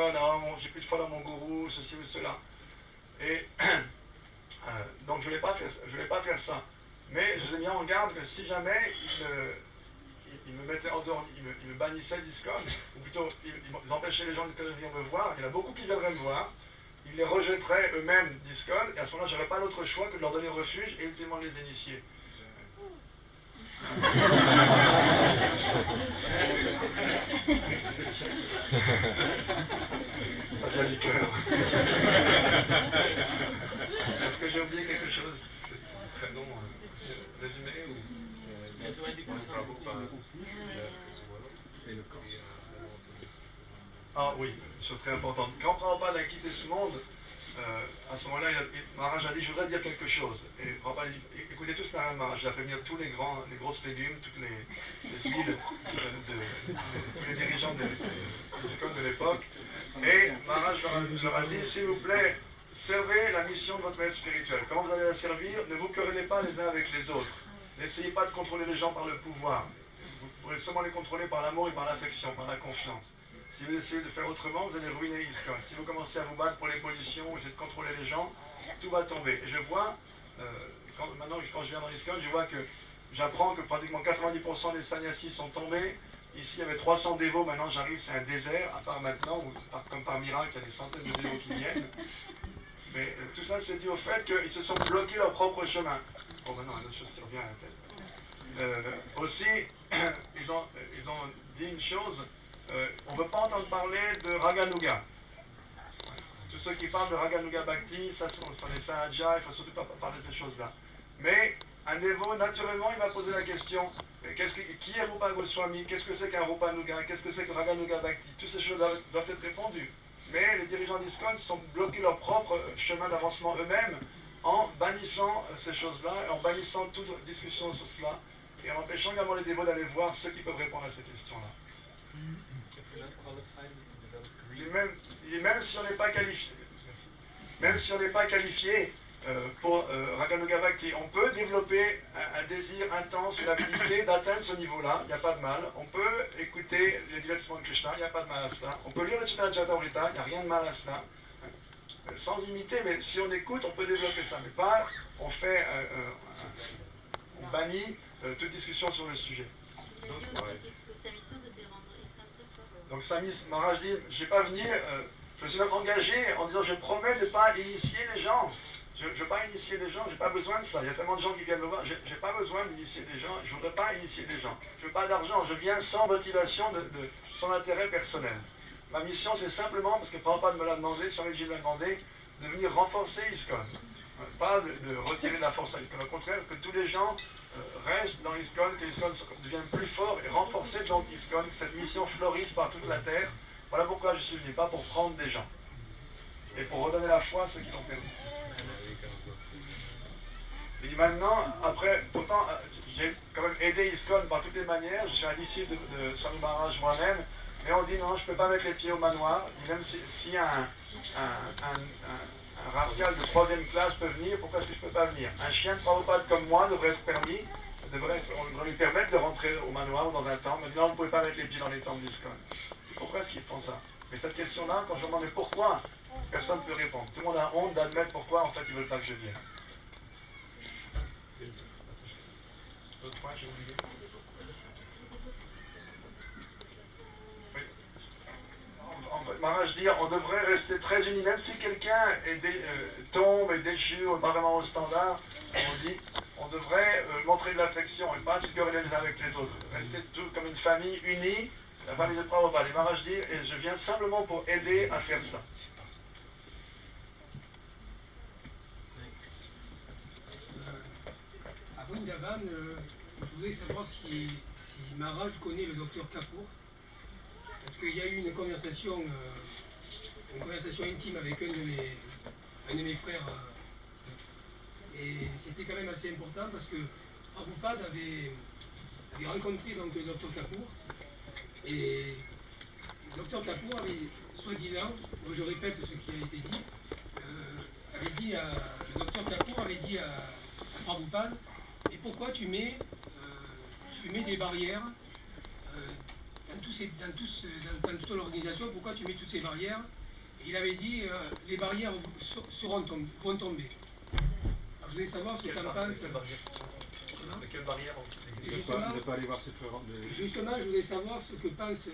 j'ai plus de foi dans mon gourou, ceci ou cela. Et donc, je ne voulais pas faire ça. Mais je l'ai mis en garde que si jamais ils me mettaient en dehors, ils me bannissaient d'ISKCON, ou plutôt, ils empêchaient les gens d'ISKCON de venir me voir, il y en a beaucoup qui viendraient me voir, ils les rejetteraient eux-mêmes d'ISKCON, et à ce moment-là, je n'aurais pas d'autre choix que de leur donner refuge et ultimement les initier. Ça vient du cœur. Est-ce que j'ai oublié quelque chose? C'est très long. Résumé ou... Ah oui, chose très importante. Quand Prabhupada a quitté ce monde, à ce moment-là, Maharaj a dit, je voudrais dire quelque chose. Et Prabhupada a dit, écoutez tous Narayana Maharaj, il a fait venir tous les grosses légumes, toutes les huiles, tous les dirigeants des ISKCON de l'époque. Et Maharaj leur a dit, s'il vous plaît, servez la mission de votre maître spirituel. Comment vous allez la servir? Ne vous querellez pas les uns avec les autres. N'essayez pas de contrôler les gens par le pouvoir. Vous pourrez seulement les contrôler par l'amour et par l'affection, par la confiance. Si vous essayez de faire autrement, vous allez ruiner ISKCON. Si vous commencez à vous battre pour les pollutions, ou essayer de contrôler les gens, tout va tomber. Et je vois, maintenant quand je viens dans ISKCON, je vois que j'apprends que pratiquement 90% des sannyasis sont tombés. Ici, il y avait 300 dévots, maintenant j'arrive, c'est un désert, à part maintenant, comme par miracle, il y a des centaines de dévots qui viennent. Mais tout ça, c'est dû au fait qu'ils se sont bloqués leur propre chemin. Bon, maintenant, il y a une autre chose qui revient à la tête. Aussi, ils ont dit une chose, on ne veut pas entendre parler de Raganuga. Tous ceux qui parlent de Raganuga Bhakti, ça sont les Sahaja, il ne faut surtout pas parler de ces choses-là. Mais un dévot, naturellement, il va poser la question, qui est Rupa Goswami? Qu'est-ce que c'est qu'un Rupa Nuga? Qu'est-ce que c'est que Raganuga Bhakti? Toutes ces choses doivent être répondues. Mais les dirigeants d'ISKCON se sont bloqués leur propre chemin d'avancement eux-mêmes en bannissant ces choses-là, en bannissant toute discussion sur cela, et en empêchant également les dévots d'aller voir ceux qui peuvent répondre à ces questions-là. Et même si on n'est pas qualifié, pour Raganuga Bhakti, on peut développer un désir intense, une avidité d'atteindre ce niveau-là, il n'y a pas de mal. On peut écouter les divertissements de Krishna, il n'y a pas de mal à cela. On peut lire le Chaitanya Charitamrita, il n'y a rien de mal à cela. Sans imiter, mais si on écoute, on peut développer ça. Mais pas, on bannit toute discussion sur le sujet. Donc Sami Maharaj dit, je ne vais pas venir, je me suis même engagé en disant, je promets de ne pas initier les gens. Je ne veux pas initier les gens, je n'ai pas besoin de ça. Il y a tellement de gens qui viennent me voir, je n'ai pas besoin d'initier des gens, je ne voudrais pas initier des gens. Je ne veux pas d'argent, je viens sans motivation, sans intérêt personnel. Ma mission, c'est simplement, parce que Prabhupada me l'a demandé, Swamiji me l'a demandé, de venir renforcer ISKCON. Pas de retirer de la force à ISKCON. Au contraire, que tous les gens restent dans ISKCON, que ISKCON devienne plus fort et renforcé dans ISKCON, que cette mission fleurisse par toute la terre. Voilà pourquoi je suis venu, pas pour prendre des gens. Et pour redonner la foi à ceux qui l'ont perdu. Et maintenant, après, pourtant, j'ai quand même aidé ISKCON par toutes les manières. Je suis un disciple de Swami Maharaj moi-même. Mais on dit non, je ne peux pas mettre les pieds au manoir. Et même si un rascal de 3e classe peut venir, pourquoi est-ce que je ne peux pas venir? Un chien de Prabhupada comme moi devrait être permis, on devrait lui permettre de rentrer au manoir ou dans un temple. Mais non, vous ne pouvez pas mettre les pieds dans les temples d'ISKCON. Pourquoi est-ce qu'ils font ça? Mais cette question-là, quand je demande mais pourquoi, personne ne peut répondre. Tout le monde a honte d'admettre pourquoi en fait ils ne veulent pas que je vienne. D'autres points, j'ai oublié. Oui. En fait, Maharaj dit, on devrait rester très unis, même si quelqu'un tombe, est déchu, ou pas vraiment au standard, on dit, on devrait montrer de l'affection et pas se quereller les uns avec les autres. Rester tout comme une famille unie, la famille de Prabhupada. Et Maharaj dit, et je viens simplement pour aider à faire ça. À Vrindavan, je voudrais savoir si Maharaj connaît le docteur Kapoor, parce qu'il y a eu une conversation intime avec un de mes frères, et c'était quand même assez important parce que Prabhupada avait rencontré donc le docteur Kapoor, et le docteur Kapoor avait soi-disant, je répète ce qui a été dit, avait dit le docteur Kapoor avait dit à Prabhupada, et pourquoi tu mets des barrières dans toute l'organisation, pourquoi tu mets toutes ces barrières? Et il avait dit, les barrières vont tomber. Alors, je voulais savoir ce qu'en pense. De quelle barrière Ne pas aller voir ses frères. Justement, je voulais savoir ce que pense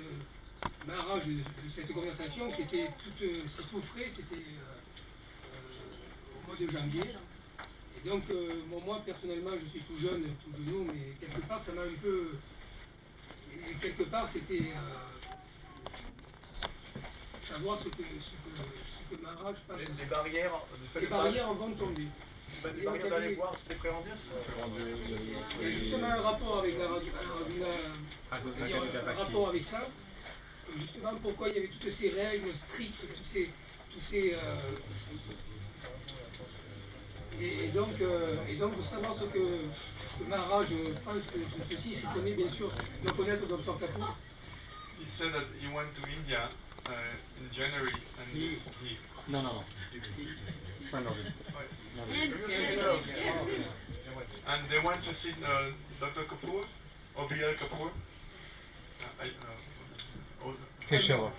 Maharaj de cette conversation qui était c'est tout frais, c'était au mois de janvier. Et donc, moi personnellement, je suis tout jeune, tout genou, mais quelque part, ça m'a un peu. Et quelque part, c'était savoir ce que Maharaj pense. Les barrières, les barrières vont tomber. Les barrières d'aller voir ses frères indiens, il y a justement un rapport avec la c'est-à-dire un rapport avec ça. Justement, pourquoi il y avait toutes ces règles strictes, tous ces et donc pour savoir ce que Maharaj pense que ceci, c'est qu'on est bien sûr de connaître Dr Kapoor. He said that he went to India in January and he No. Friend of him. And they went to see Dr. Kapoor, OBL Kapoor. Keshava.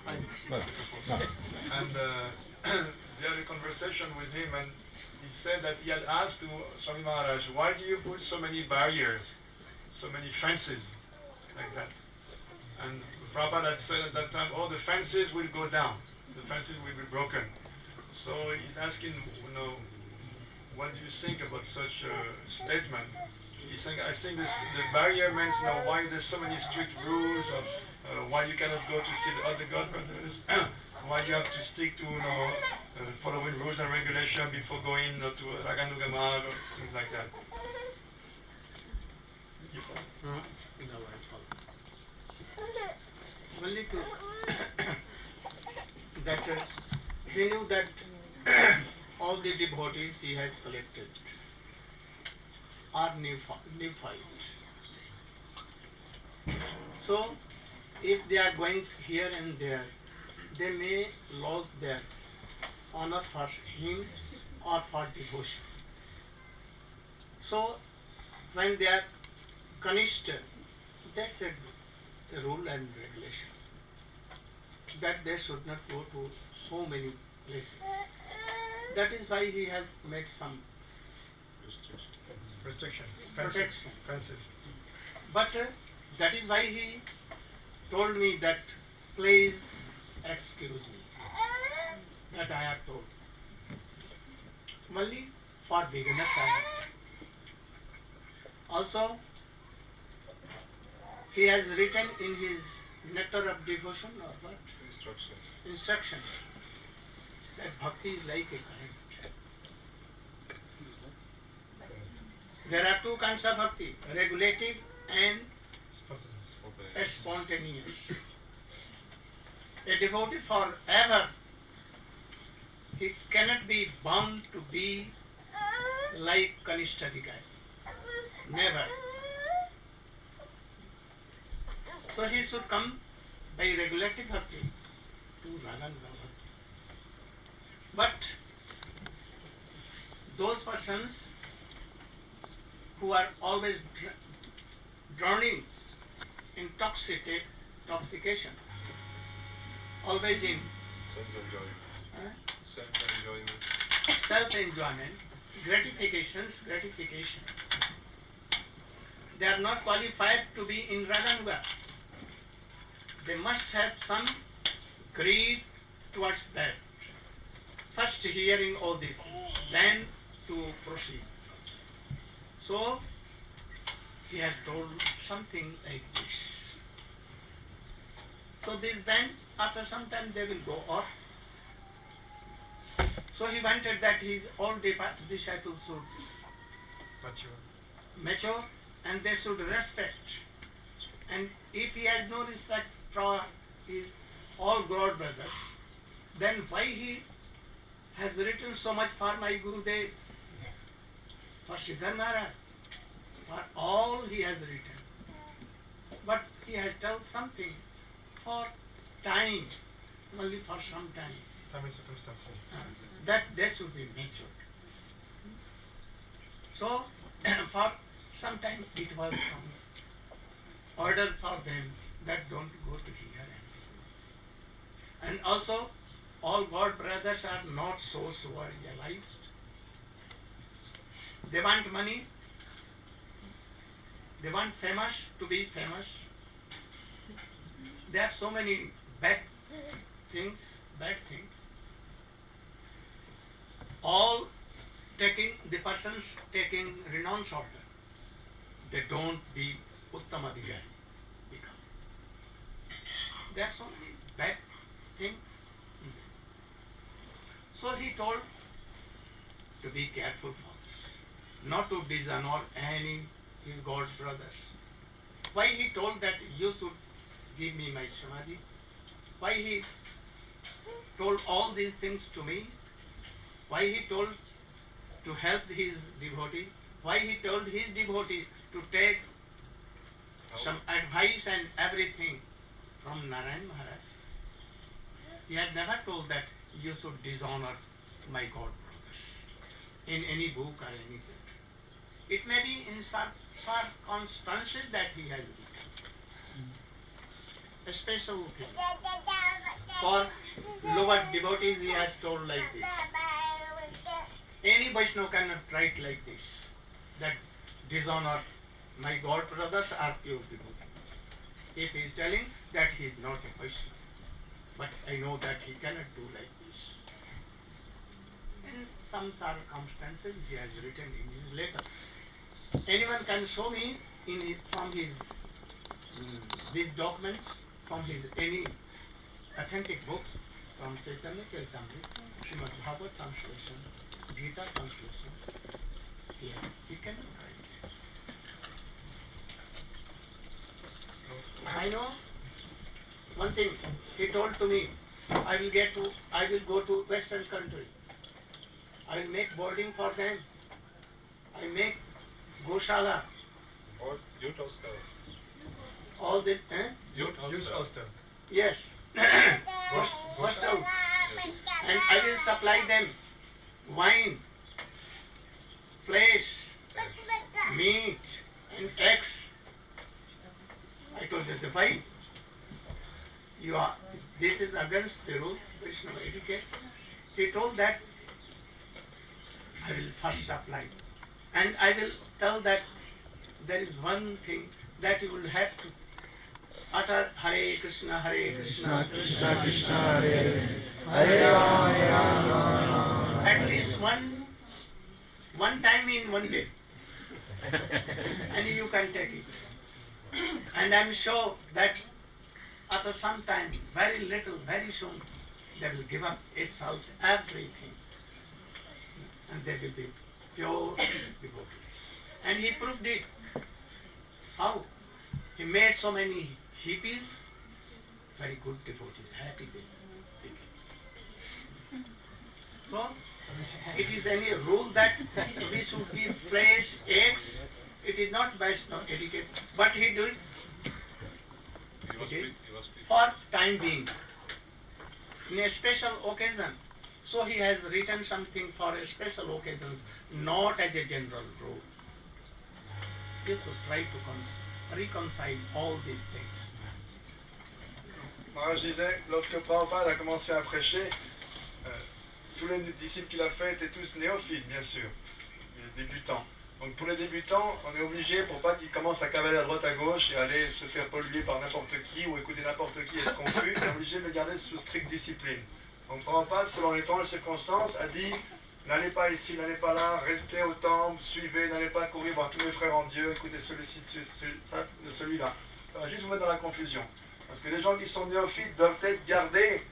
And they had a conversation with him, and he said that he had asked to Swami Maharaj, why do you put so many barriers, so many fences like that? And Prabhupada had said at that time, oh, the fences will go down, the fences will be broken. So he's asking, what do you think about such a statement? He's saying, I think the barrier means, why there's so many strict rules of why you cannot go to see the other godbrothers, why you have to stick to following rules and regulations before going to Raganuga Marg or things like that. Only to that he knew that all the devotees he has collected are neophyte. So, if they are going here and there, they may lose their honor for him or for devotion. So, when they are punished, they said the rule and regulation that they should not go to so many places. That is why he has made some Restriction. protection. Fences. But that is why he told me that please excuse me that I have told. Only for beginners I have. Also, he has written in his Nectar of Devotion or what? Instruction. That bhakti is like a current. There are two kinds of bhakti, regulative and spontaneous. A devotee forever, he cannot be bound to be like Kanishtadika. Never. So he should come by regulative bhakti to Raganuga bhakti. But those persons who are always drowning in intoxication, always in self-enjoyment, gratification. They are not qualified to be in Raganuga. They must have some greed towards that. First hearing all this, then to proceed. So, he has told something like this. So this then, after some time they will go off. So he wanted that his all disciples should mature and they should respect. And if he has no respect for his all God brothers, then why he has written so much for my Gurudev, for Srila Narayana, for all he has written. But he has told something for time, only for some time. Time and circumstances. that they should be matured. So, for some time it was some order for them that don't go to here and also all God brothers are not so realized. They want money, they want famous to be famous. There are so many bad things. All the persons taking renounce order, they don't be Uttamadhikari become. There are so many bad things. So he told to be careful for this, not to dishonor any his God's brothers. Why he told that you should give me my samadhi? Why he told all these things to me? Why he told to help his devotee? Why he told his devotee to take some advice and everything from Narayana Maharaj? He had never told that you should dishonor my God brothers in any book or anything. It may be in circumstances that he has written. A special thing. For lower devotees he has told like this. Any Vaishnava cannot write like this, that dishonor my God brothers are pure devotees. If he is telling that he is not a Vaishnava, but I know that he cannot do like this. In some circumstances he has written in his letter. Anyone can show me from his these documents, from his any authentic books, from Chaitanya Charitamrita, Srimad Bhagavad translation, Gita translation. He cannot write. I know one thing. He told to me, I will go to Western country. I will make boarding for them. I make Goshala. Or youth hostel. All the Youth hostel. Yes. Hostels. And I will supply them wine, flesh, meat, and eggs. I told them, fine. This is against the rules, Vaishnava etiquette. He told that I will first supply. And I will tell that there is one thing that you will have to utter Hare Krishna, Krishna Krishna, Hare Rama, Rama. At least one time in one day. And you can take it. And I am sure that after some time, very little, very soon, they will give up itself, everything. And they will be pure devotees. And he proved it. How? He made so many hippies, very good devotees, happy they became. So, it is any rule that we should give flesh, eggs. It is not Vaishnava etiquette, but he did for time being, in a special occasion. So he has written something for a special occasions, not as a general rule. We should try to reconcile all these things. Maharaj disait, lorsque Prabhupada a commencé à prêcher, tous les disciples qu'il a fait étaient tous néophytes, bien sûr, débutants. Donc pour les débutants, on est obligé, pour pas qu'ils commencent à cavaler à droite à gauche et aller se faire polluer par n'importe qui ou écouter n'importe qui et être confus, on est obligé de les garder sous stricte discipline. Donc Prabhupada, selon les temps et les circonstances, a dit, n'allez pas ici, n'allez pas là, restez au temple, suivez, n'allez pas courir voir tous mes frères en Dieu, écoutez celui-ci, celui-là. Ça va juste vous mettre dans la confusion. Parce que les gens qui sont néophytes doivent être gardés